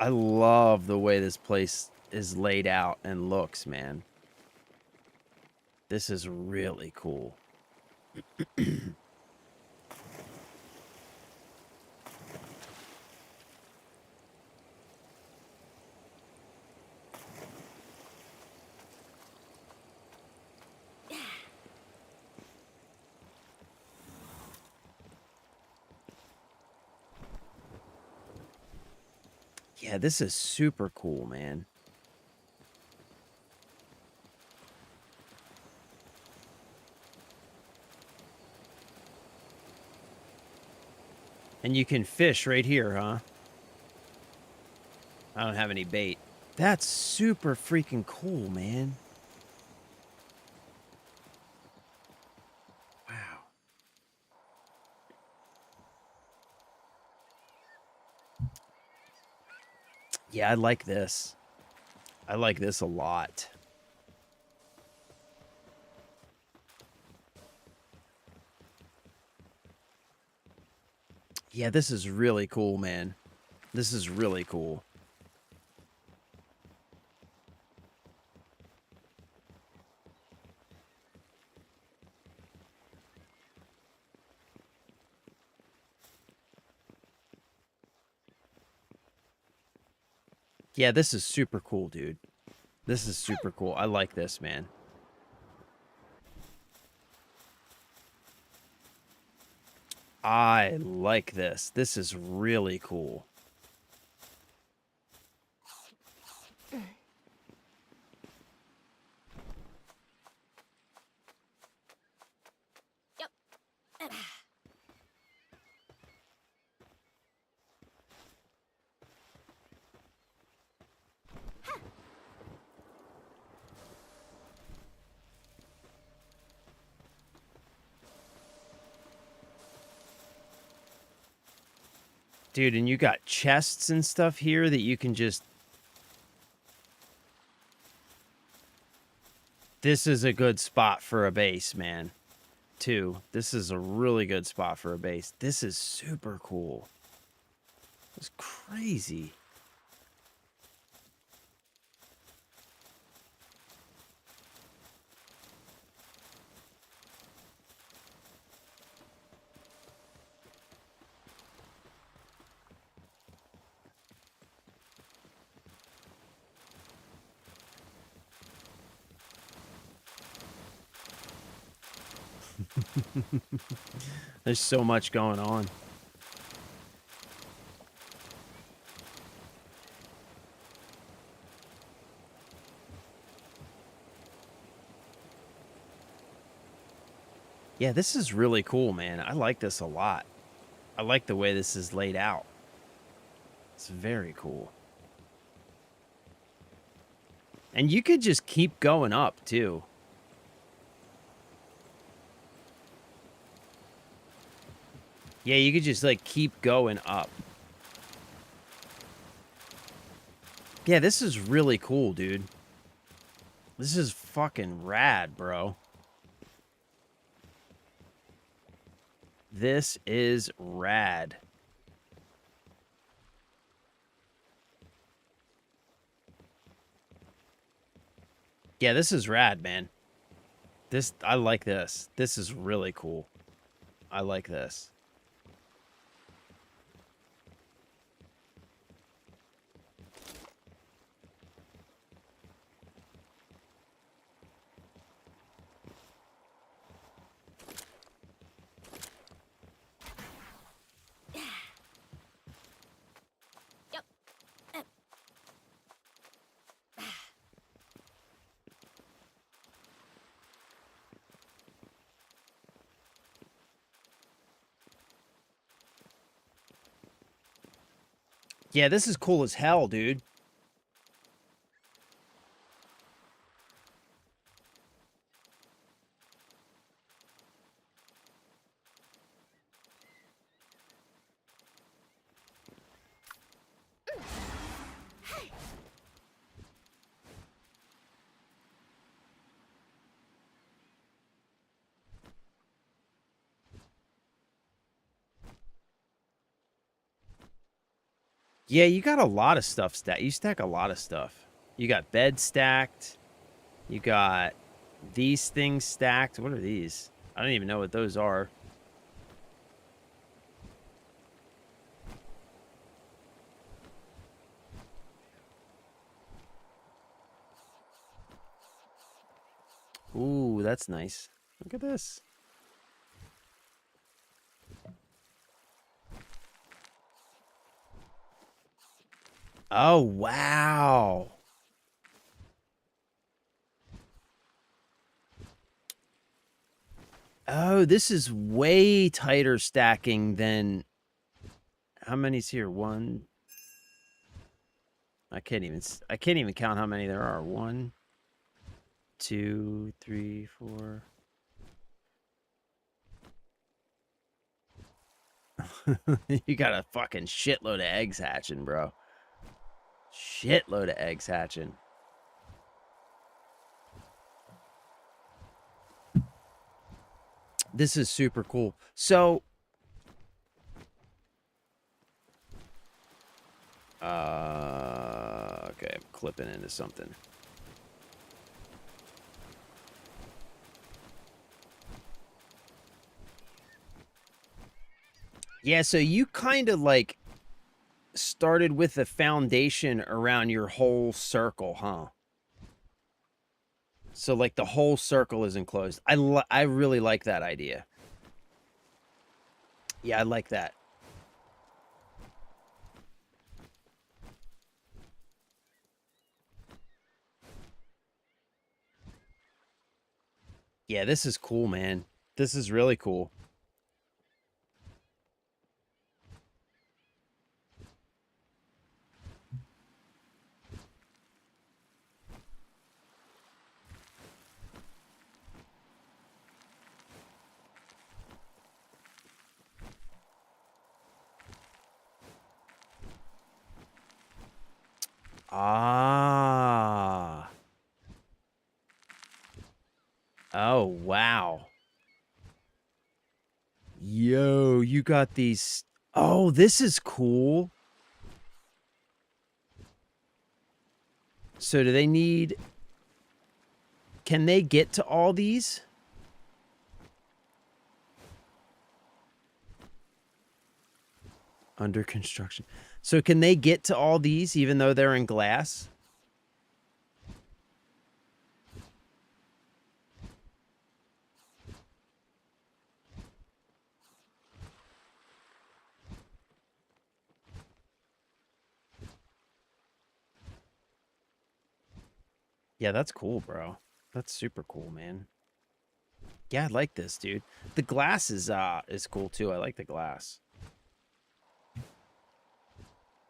I love the way this place is laid out and looks, man. This is really cool. Yeah, this is super cool, man. And you can fish right here, huh? I don't have any bait. That's super freaking cool, man. Wow. Yeah, I like this. I like this a lot. Yeah, this is really cool, man. This is really cool. Yeah, this is super cool, dude. This is super cool. I like this, man. I like this. This is really cool. Yep. Dude, and you got chests and stuff here that you can just... This is a good spot for a base, man. Too. This is a really good spot for a base. This is super cool. It's crazy. There's so much going on. Yeah, this is really cool, man. I like this a lot. I like the way this is laid out. It's very cool. And you could just keep going up, too. Yeah, you could just, like, keep going up. Yeah, this is really cool, dude. This is fucking rad, bro. This is rad. Yeah, this is rad, man. I like this. This is really cool. I like this. Yep. Yeah, this is cool as hell, dude. Yeah, you got a lot of stuff stacked. You stack a lot of stuff. You got bed stacked. You got these things stacked. What are these? I don't even know what those are. Ooh, that's nice. Look at this. Oh, wow. Oh, this is way tighter stacking than... How many's here? One. I can't even count how many there are. 1, 2, 3, 4. You got a fucking shitload of eggs hatching, bro. Shitload of eggs hatching. This is super cool. So, okay, I'm clipping into something. Yeah, so you kind of like started with a foundation around your whole circle, huh? So like the whole circle is enclosed. I really like that idea. Yeah, I like that. Yeah, this is cool, man. This is really cool. Ah. Oh, wow. Yo, you got these. Oh, this is cool. So do they need... Can they get to all these? Under construction. So can they get to all these even though they're in glass? Yeah, that's cool, bro. That's super cool, man. Yeah, I like this, dude. The glass is cool too. I like the glass.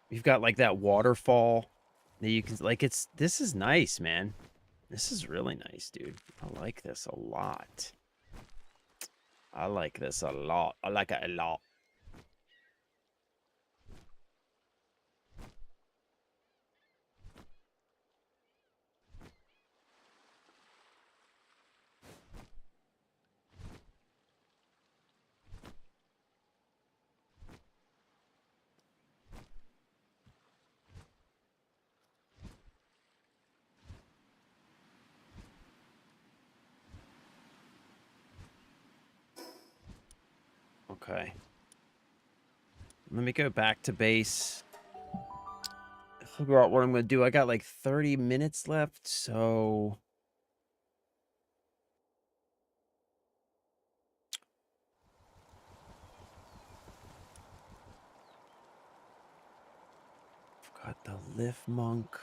You've got like that waterfall that you can like this is nice, man. This is really nice, dude. I like this a lot. I like this a lot. I like it a lot. Okay. Let me go back to base. Figure out what I'm going to do. I got like 30 minutes left, so... Got the lift monk.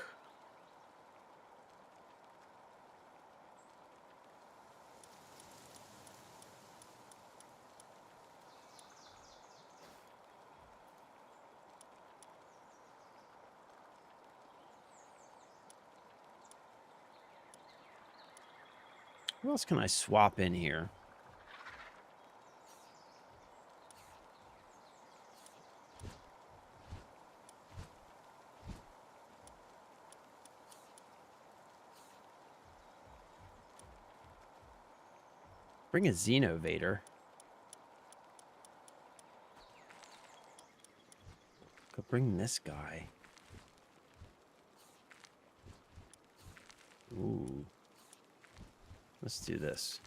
What else can I swap in here? Bring a Xenovator. Go bring this guy. Ooh. Let's do this.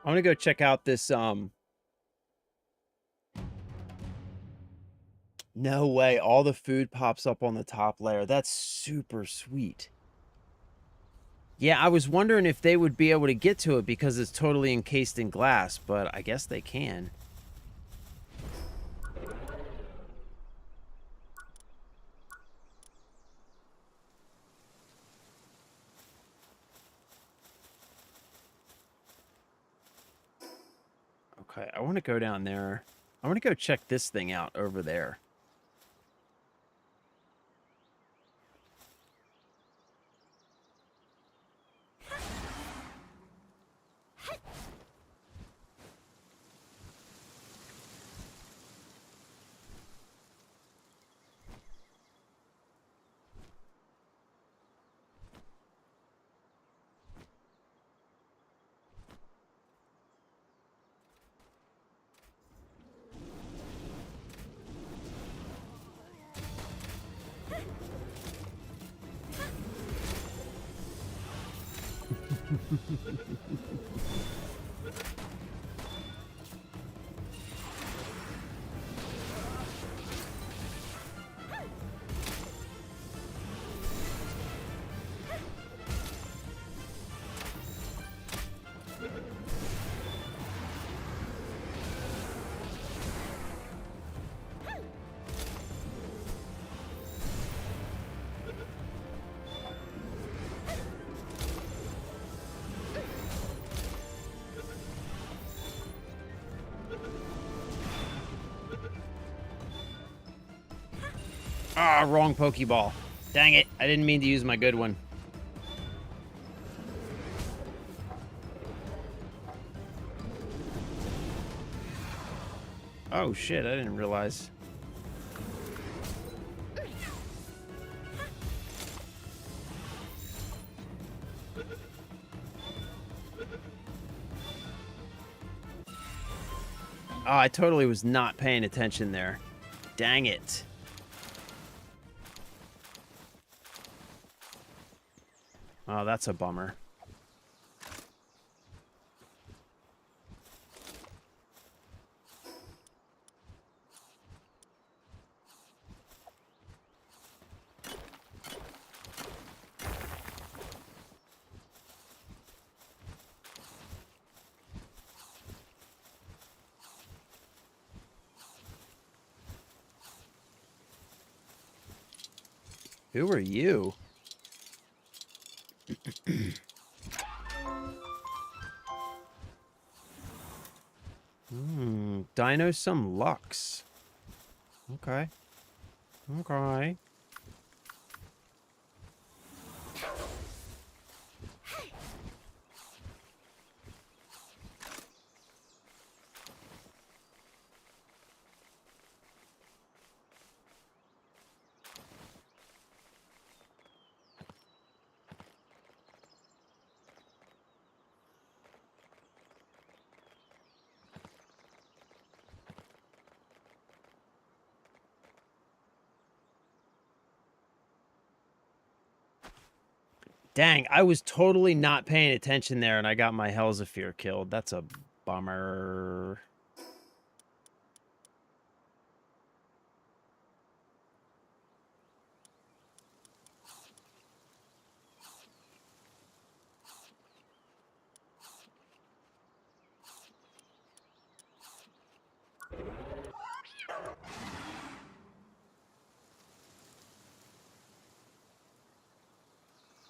I want to go check out this, No way, all the food pops up on the top layer. That's super sweet. Yeah, I was wondering if they would be able to get to it because it's totally encased in glass, but I guess they can. Okay, I want to go down there. I want to go check this thing out over there. Ah, wrong Pokeball. Dang it. I didn't mean to use my good one. Oh, shit. I didn't realize. Oh, I totally was not paying attention there. Dang it. Oh, that's a bummer. Who are you? Dino some Lux. Okay. Okay. Dang, I was totally not paying attention there and I got my Helzafir killed. That's a bummer.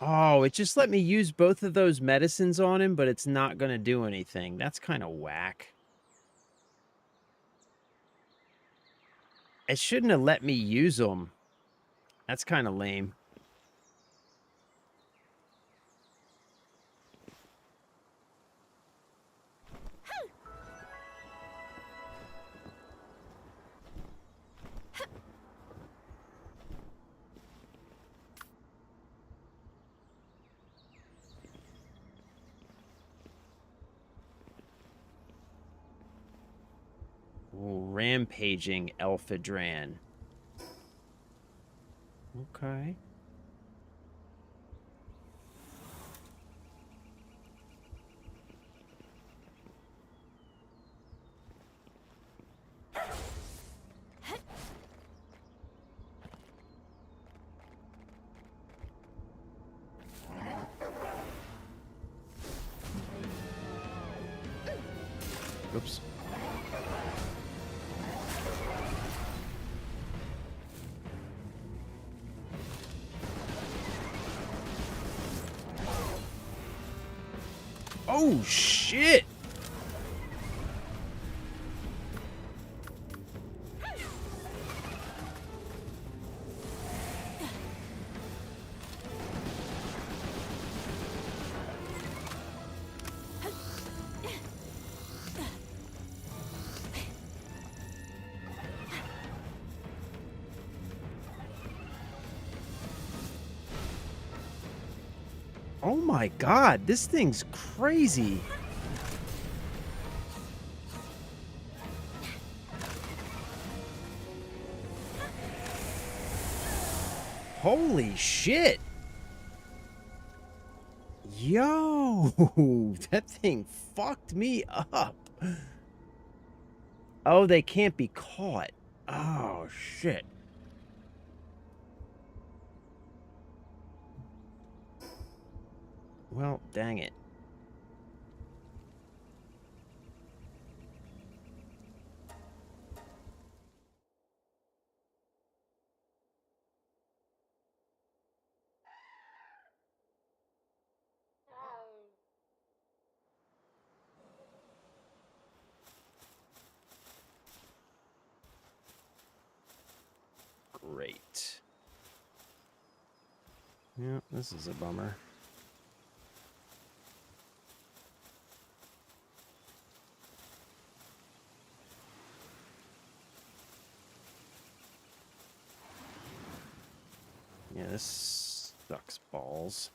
Oh, it just let me use both of those medicines on him, but it's not going to do anything. That's kind of whack. It shouldn't have let me use them. That's kind of lame. Ooh, rampaging Elphadran. Okay. Oops. Oh, shit! Oh my god, this thing's crazy. Holy shit. Yo, that thing fucked me up. Oh, they can't be caught. Oh, shit. Well, dang it. Great. Yeah, this is a bummer. Yeah, this sucks balls.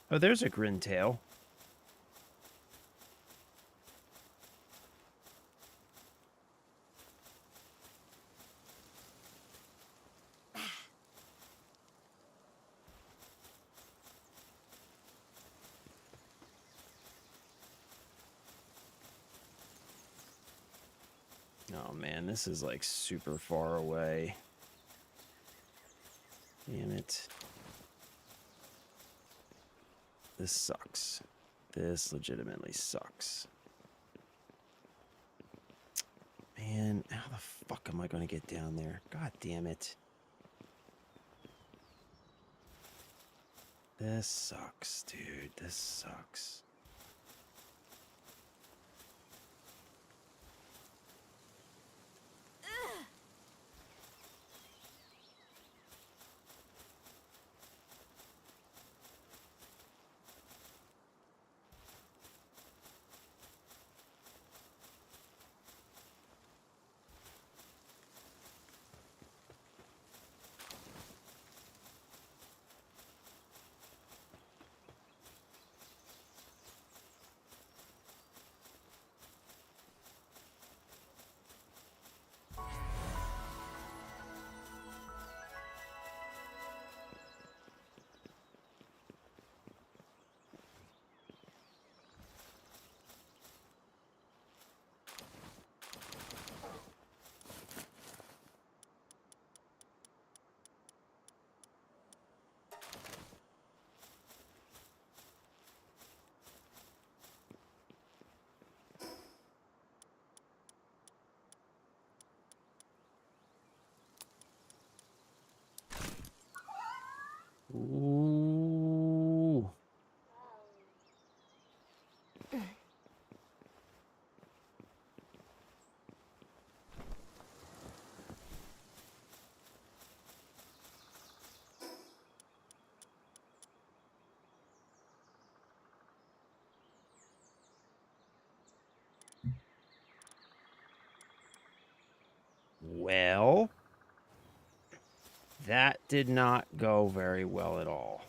Oh, there's a grintail. Oh man, this is like super far away. Damn it. This sucks. This legitimately sucks. Man, how the fuck am I going to get down there? God damn it. This sucks, dude. This sucks. Ooh. Well, that did not go very well at all.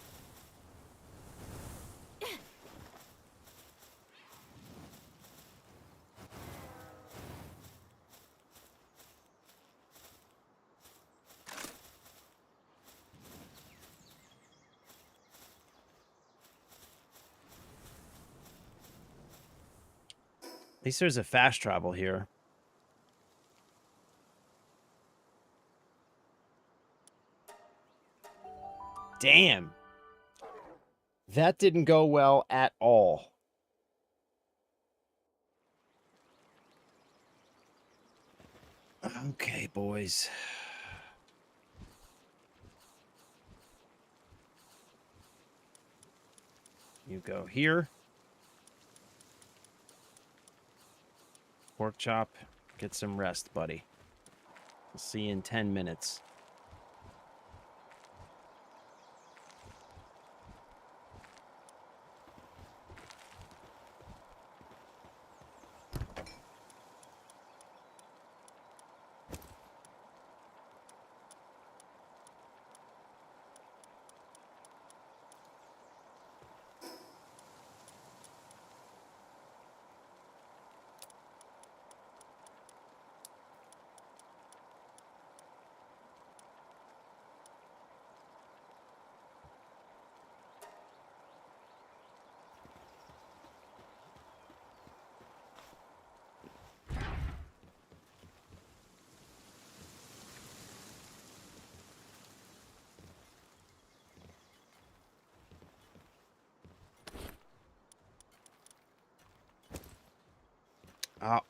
At least there's a fast travel here. Damn. That didn't go well at all. Okay, boys. You go here. Pork chop. Get some rest, buddy. We'll see you in 10 minutes.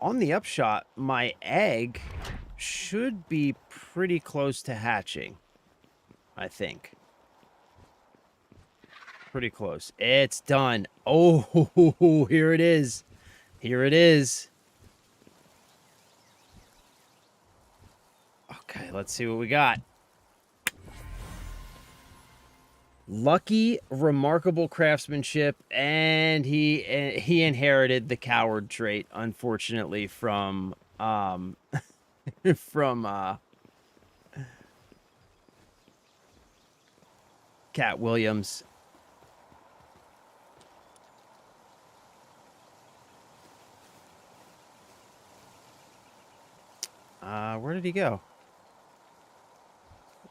On the upshot, my egg should be pretty close to hatching. I think. Pretty close. It's done. Oh, here it is. Here it is. Okay, let's see what we got. Lucky, remarkable craftsmanship, and he inherited the coward trait, unfortunately, from from Cat Williams. Where did he go?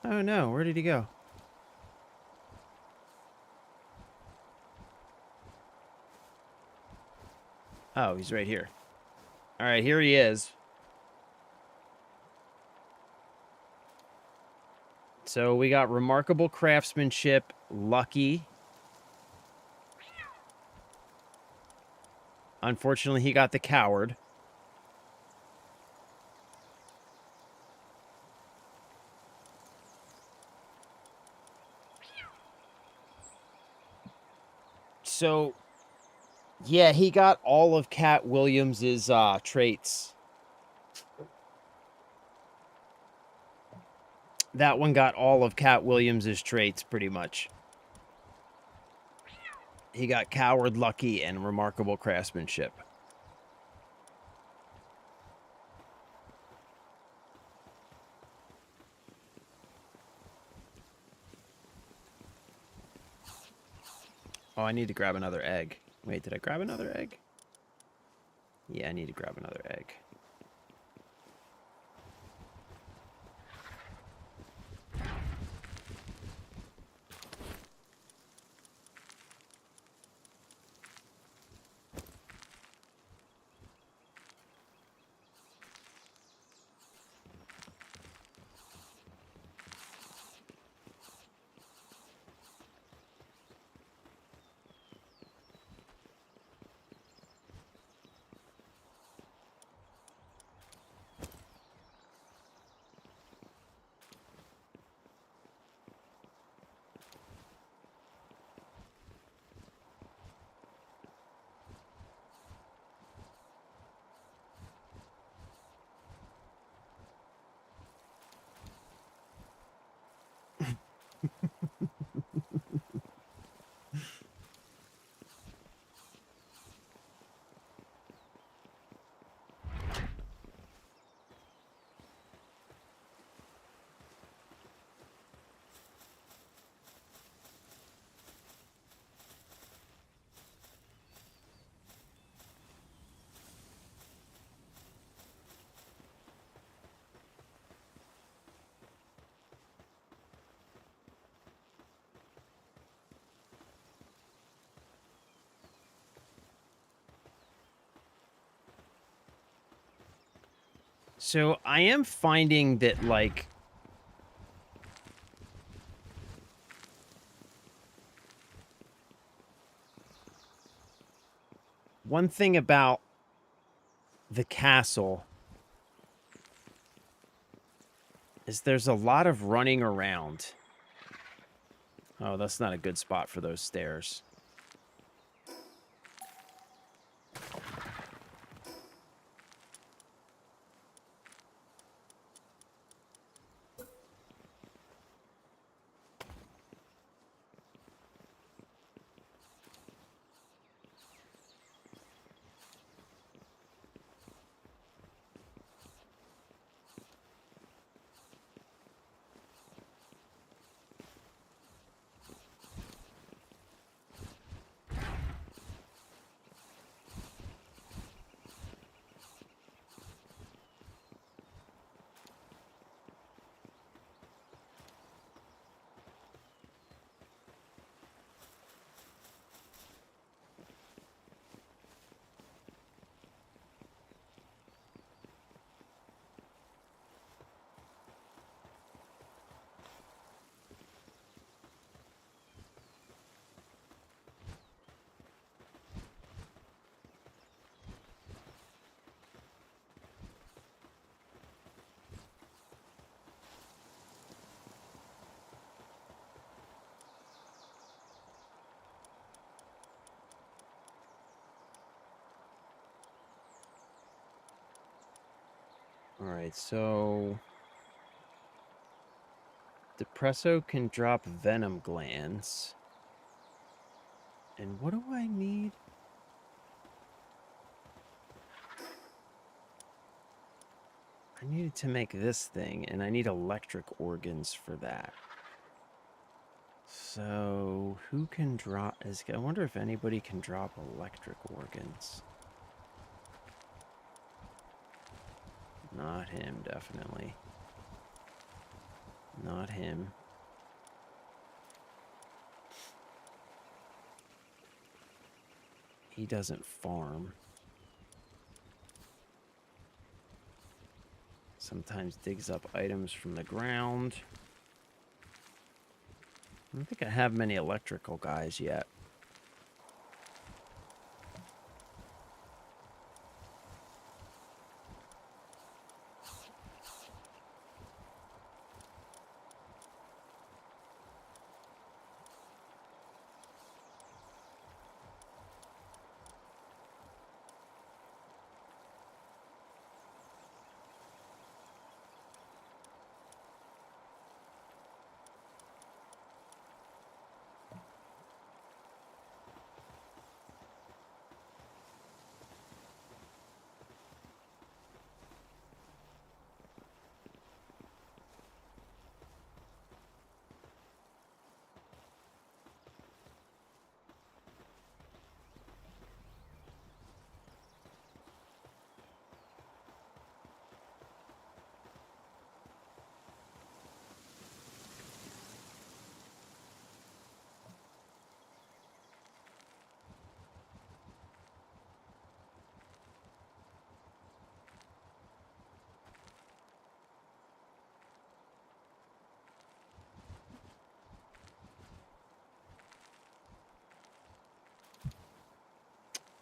Oh no, where did he go? Oh, he's right here. All right, here he is. So we got remarkable craftsmanship, lucky. Unfortunately, he got the coward. So, yeah, he got all of Cat Williams's traits. That one got all of Cat Williams's traits, pretty much. He got coward, lucky, and remarkable craftsmanship. Oh, I need to grab another egg. Wait, did I grab another egg? Yeah, I need to grab another egg. So I am finding that, like, one thing about the castle is there's a lot of running around. Oh, that's not a good spot for those stairs. All right, so Depresso can drop venom glands. And what do I need? I needed to make this thing, and I need electric organs for that. So, who can drop... I wonder if anybody can drop electric organs. Not him, definitely. Not him. He doesn't farm. Sometimes digs up items from the ground. I don't think I have many electrical guys yet.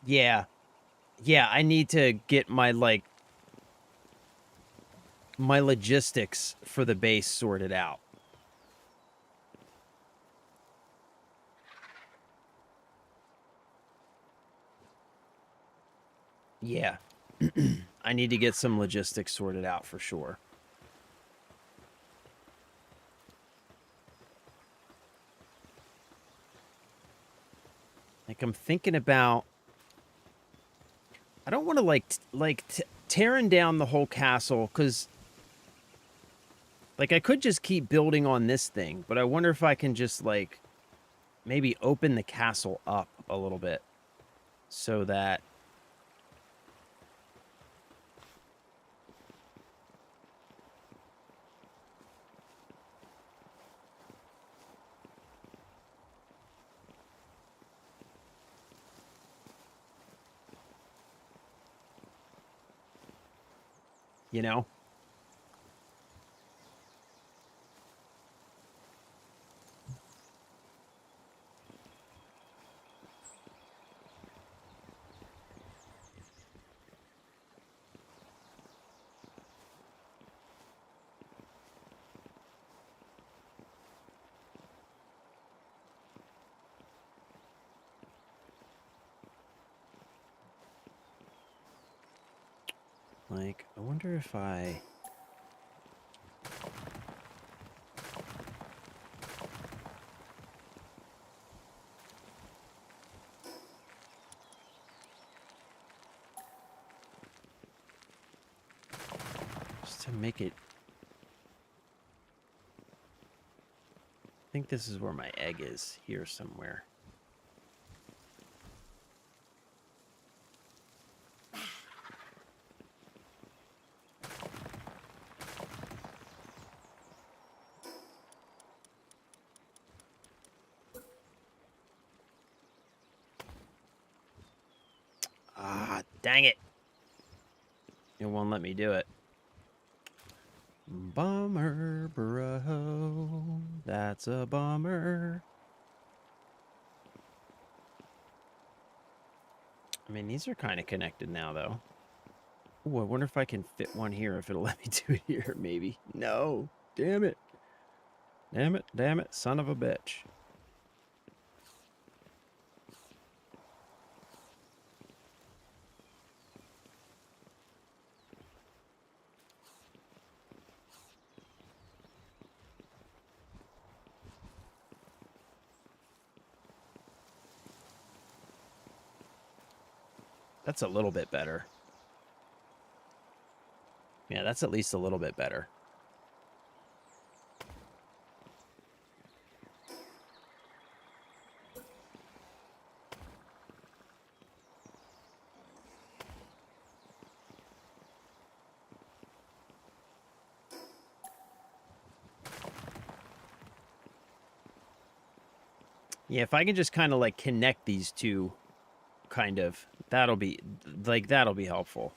Yeah. Yeah, I need to get my, like, my logistics for the base sorted out. Yeah. I need to get some logistics sorted out for sure. Like, I'm thinking about... I don't want to, tearing down the whole castle, because... Like, I could just keep building on this thing, but I wonder if I can just, like, maybe open the castle up a little bit. So that... You know? Like, I wonder if I... Just to make it... I think this is where my egg is, here somewhere. Ah, dang it. It won't let me do it. Bummer, bro. That's a bummer. I mean, these are kind of connected now, though. Ooh, I wonder if I can fit one here, if it'll let me do it here, maybe. No. Damn it. Damn it, damn it, son of a bitch. That's a little bit better. Yeah, that's at least a little bit better. Yeah, if I can just kind of like connect these two, kind of, that'll be helpful.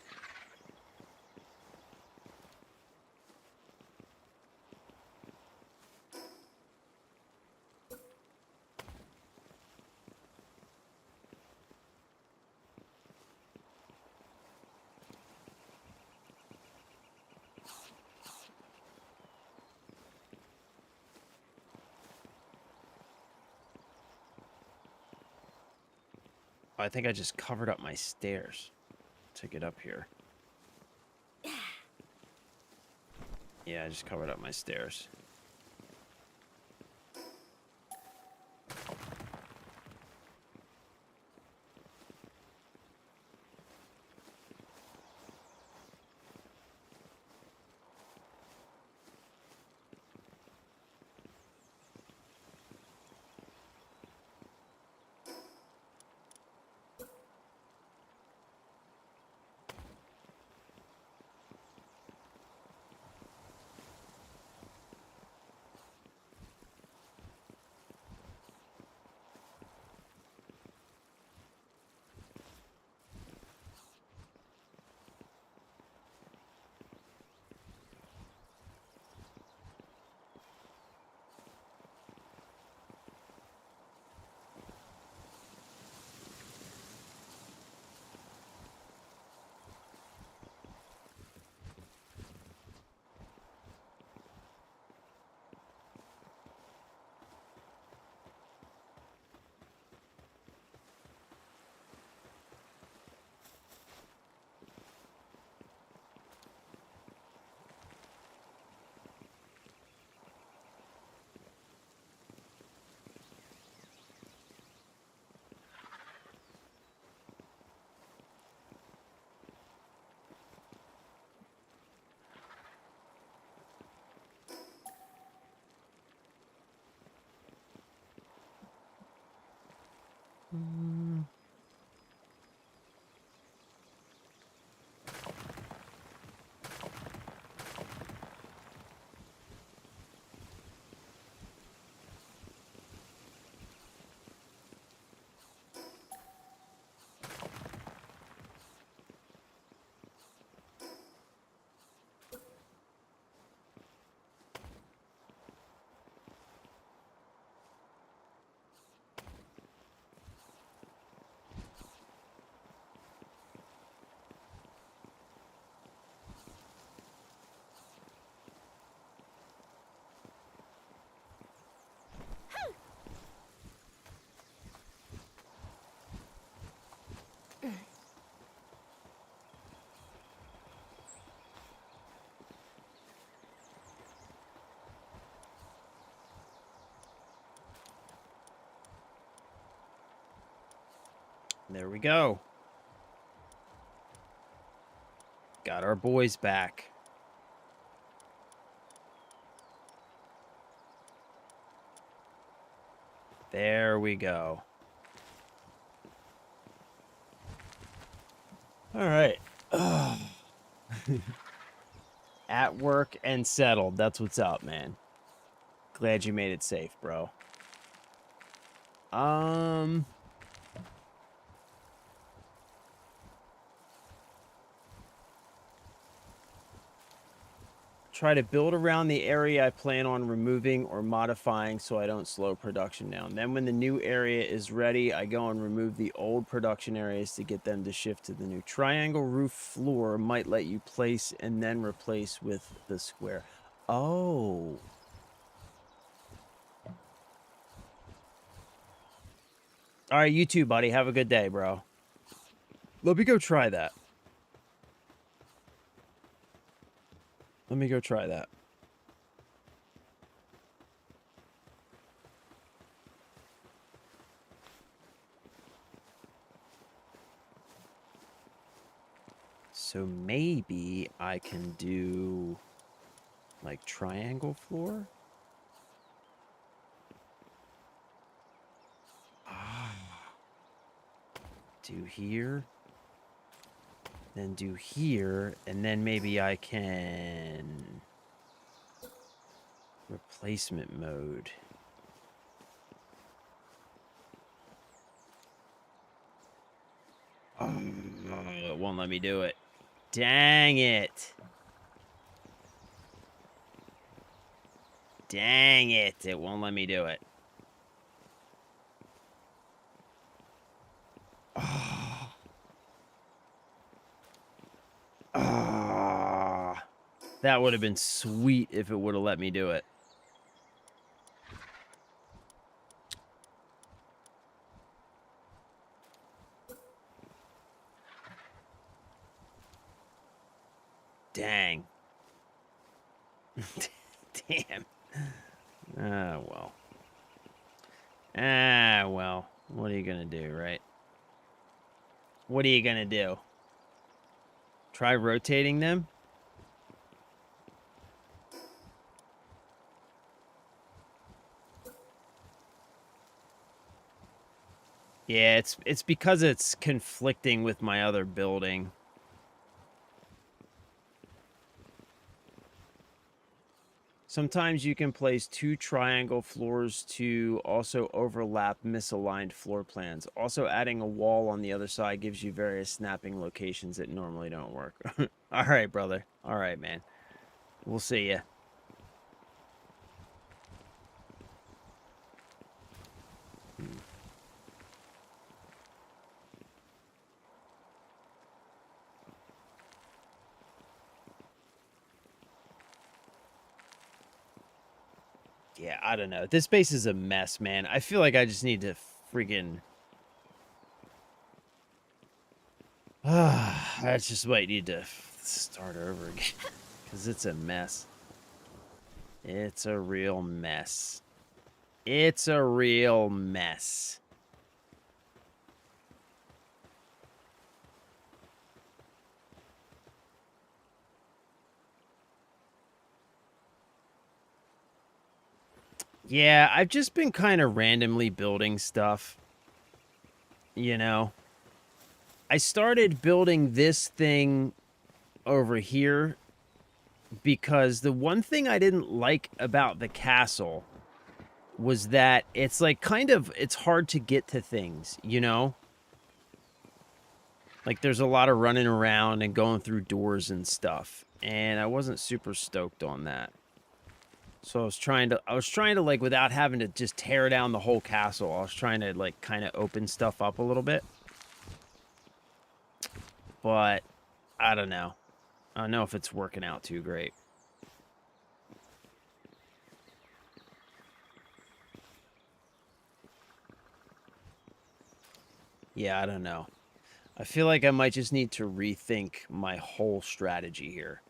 I think I just covered up my stairs to get up here. Yeah, I just covered up my stairs. There we go. Got our boys back. There we go. All right. At work and settled. That's what's up, man. Glad you made it safe, bro. Try to build around the area I plan on removing or modifying so I don't slow production down. Then when the new area is ready, I go and remove the old production areas to get them to shift to the new. Triangle roof floor might let you place and then replace with the square. Oh. All right, you too, buddy. Have a good day, bro. Let me go try that. Let me go try that. So maybe I can do like triangle floor. Ah. Do here. Then do here, and then maybe I can replacement mode. Oh, it won't let me do it. Dang it. Dang it. It won't let me do it. Oh. Oh. That would have been sweet if it would have let me do it. Dang. Damn. Ah, well. Ah, well. What are you gonna do, right? What are you gonna do? Try rotating them? Yeah, it's because it's conflicting with my other building. Sometimes you can place 2 triangle floors to also overlap misaligned floor plans. Also, adding a wall on the other side gives you various snapping locations that normally don't work. All right, brother. All right, man. We'll see ya. Yeah, I don't know. This base is a mess, man. I feel like I just need to freaking... I just might need to start over again. Because it's a mess. It's a real mess. It's a real mess. Yeah, I've just been kind of randomly building stuff. You know? I started building this thing over here because the one thing I didn't like about the castle was that it's like it's hard to get to things, you know? Like there's a lot of running around and going through doors and stuff. And I wasn't super stoked on that. So I was trying to like without having to just tear down the whole castle, I was trying to like kind of open stuff up a little bit. But I don't know. I don't know if it's working out too great. Yeah, I don't know. I feel like I might just need to rethink my whole strategy here.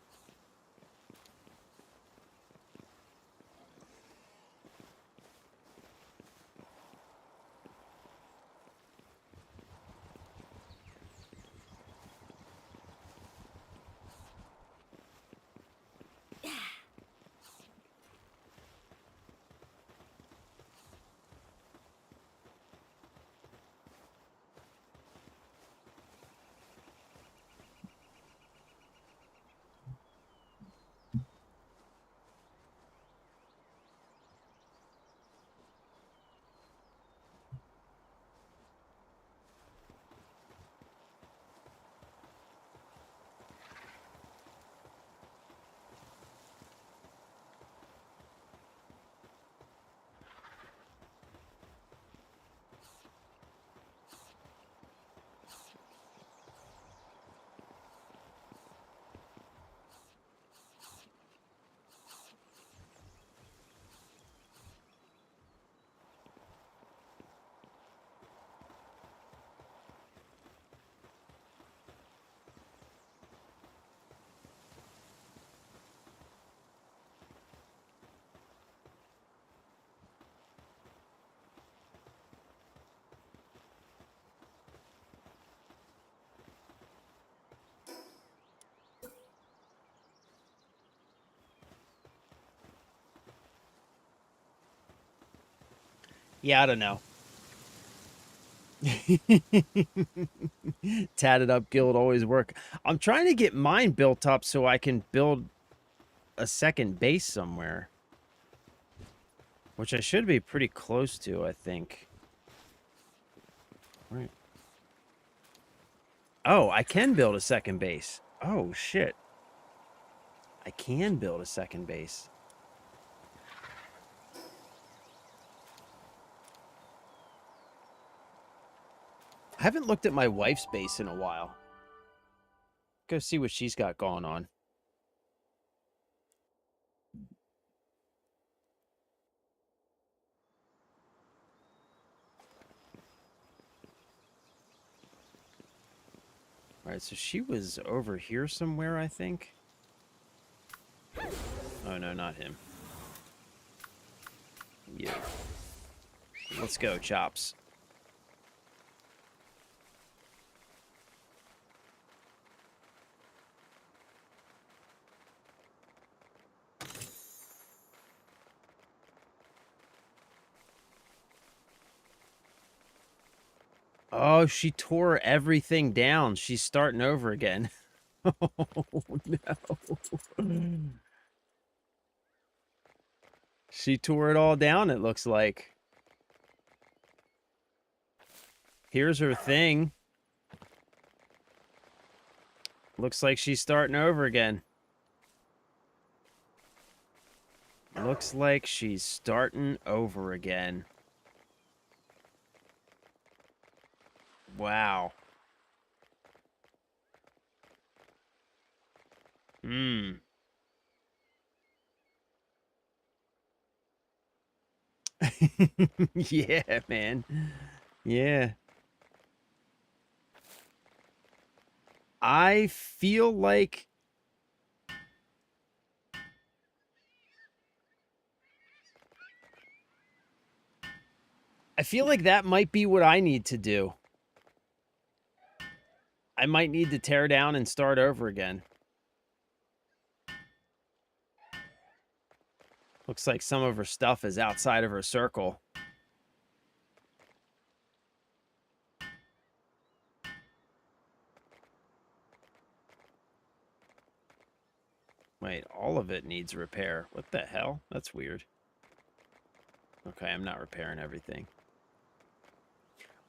Yeah, I don't know. Tatted up guild always work. I'm trying to get mine built up so I can build a second base somewhere. Which I should be pretty close to, I think. Right. Oh, I can build a second base. Oh, shit. I can build a second base. I haven't looked at my wife's base in a while. Go see what she's got going on. All right, so she was over here somewhere, I think. Oh, no, not him. You. Let's go, Chops. Oh, she tore everything down. She's starting over again. Oh, no. She tore it all down, it looks like. Here's her thing. Looks like she's starting over again. Looks like she's starting over again. Wow. Hmm. Yeah, man. Yeah. I feel like that might be what I need to do. I might need to tear down and start over again. Looks like some of her stuff is outside of her circle. Wait, all of it needs repair. What the hell? That's weird. Okay, I'm not repairing everything.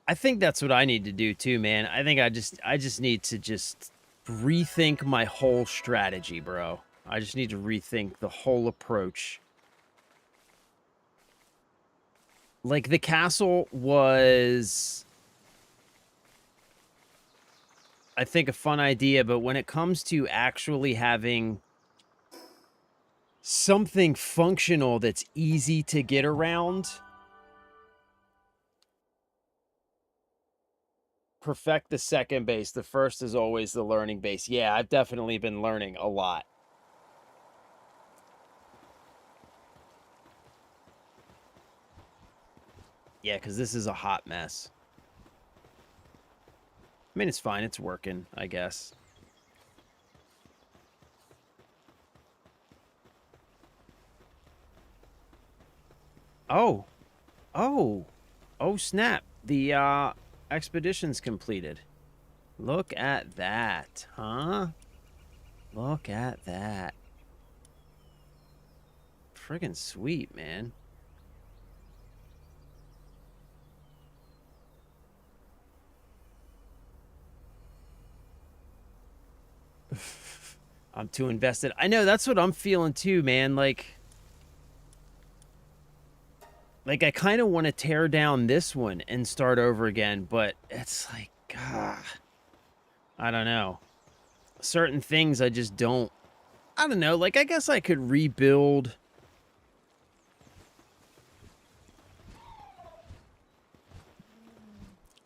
I think that's what I need to do too, man. I think I just need to just rethink my whole strategy, bro. I just need to rethink the whole approach. Like, the castle was, I think, a fun idea, but when it comes to actually having something functional that's easy to get around, perfect the second base. The first is always the learning base. Yeah, I've definitely been learning a lot. Yeah, because this is a hot mess. I mean, it's fine. It's working, I guess. Oh. Oh. Oh, snap. The expedition's completed. Look at that, huh? Look at that. Friggin' sweet, man. I'm too invested. I know, that's what I'm feeling too, man. Like I kind of want to tear down this one and start over again, but it's like, God, I don't know. Certain things I just don't, I don't know. Like, I guess I could rebuild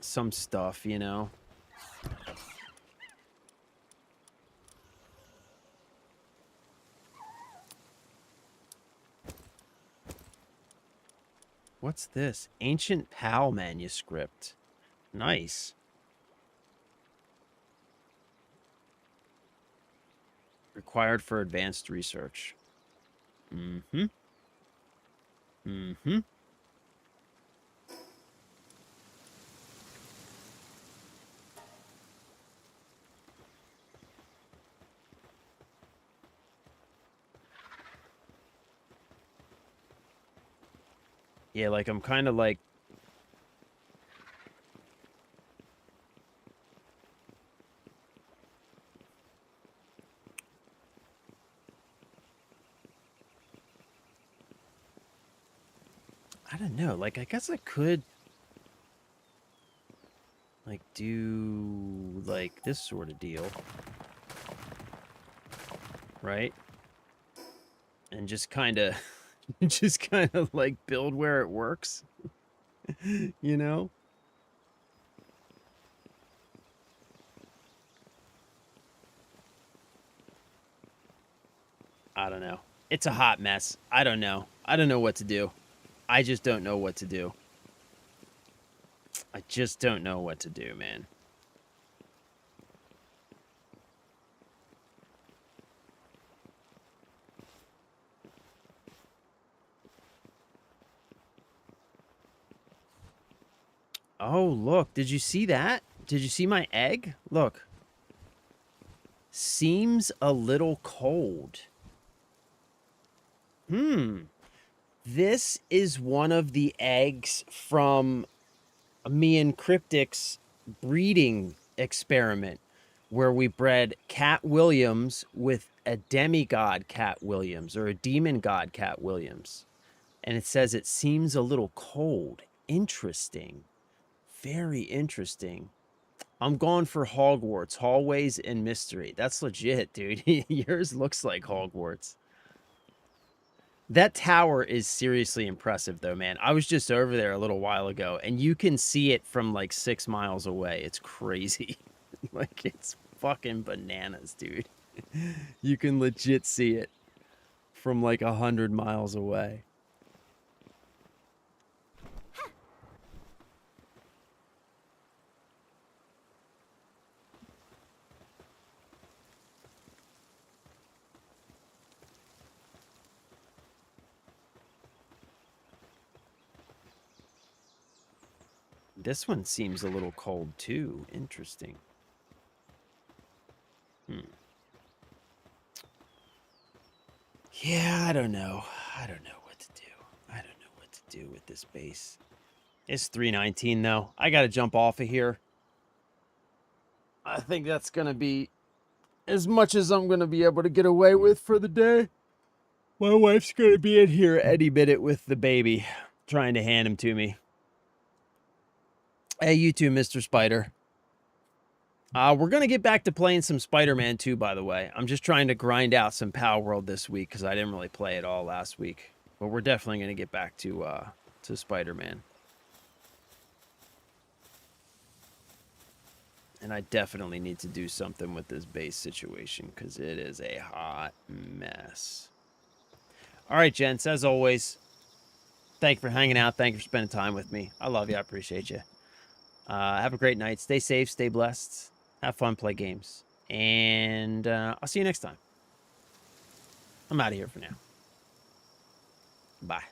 some stuff, you know? What's this? Ancient PAL manuscript. Nice. Required for advanced research. Mm-hmm. Mm-hmm. Yeah, like I'm kind of like... I don't know. Like, I guess I could... like, do, like, this sort of deal. Right? And just kind of... just kind of, like, build where it works. You know? I don't know. It's a hot mess. I don't know. I don't know what to do. I just don't know what to do. I just don't know what to do, man. Oh, look. Did you see that? Did you see my egg? Look. Seems a little cold. This is one of the eggs from me and Cryptic's breeding experiment where we bred Cat Williams with a demigod Cat Williams or a demon god Cat Williams. And it says it seems a little cold. Interesting. Very interesting. I'm going for Hogwarts, hallways, and mystery. That's legit, dude. Yours looks like Hogwarts. That tower is seriously impressive, though, man. I was just over there a little while ago, and you can see it from like 6 miles away. It's crazy. Like, it's fucking bananas, dude. You can legit see it from like 100 miles away. This one seems a little cold, too. Interesting. Yeah, I don't know. I don't know what to do. I don't know what to do with this base. It's 3:19, though. I gotta jump off of here. I think that's gonna be as much as I'm gonna be able to get away with for the day. My wife's gonna be in here any minute with the baby, trying to hand him to me. Hey, you too, Mr. Spider. We're going to get back to playing some Spider-Man 2, by the way. I'm just trying to grind out some Power World this week because I didn't really play it all last week. But we're definitely going to get back to Spider-Man. And I definitely need to do something with this base situation because it is a hot mess. All right, gents, as always, thank you for hanging out. Thank you for spending time with me. I love you. I appreciate you. Have a great night. Stay safe. Stay blessed. Have fun. Play games. And I'll see you next time. I'm out of here for now. Bye.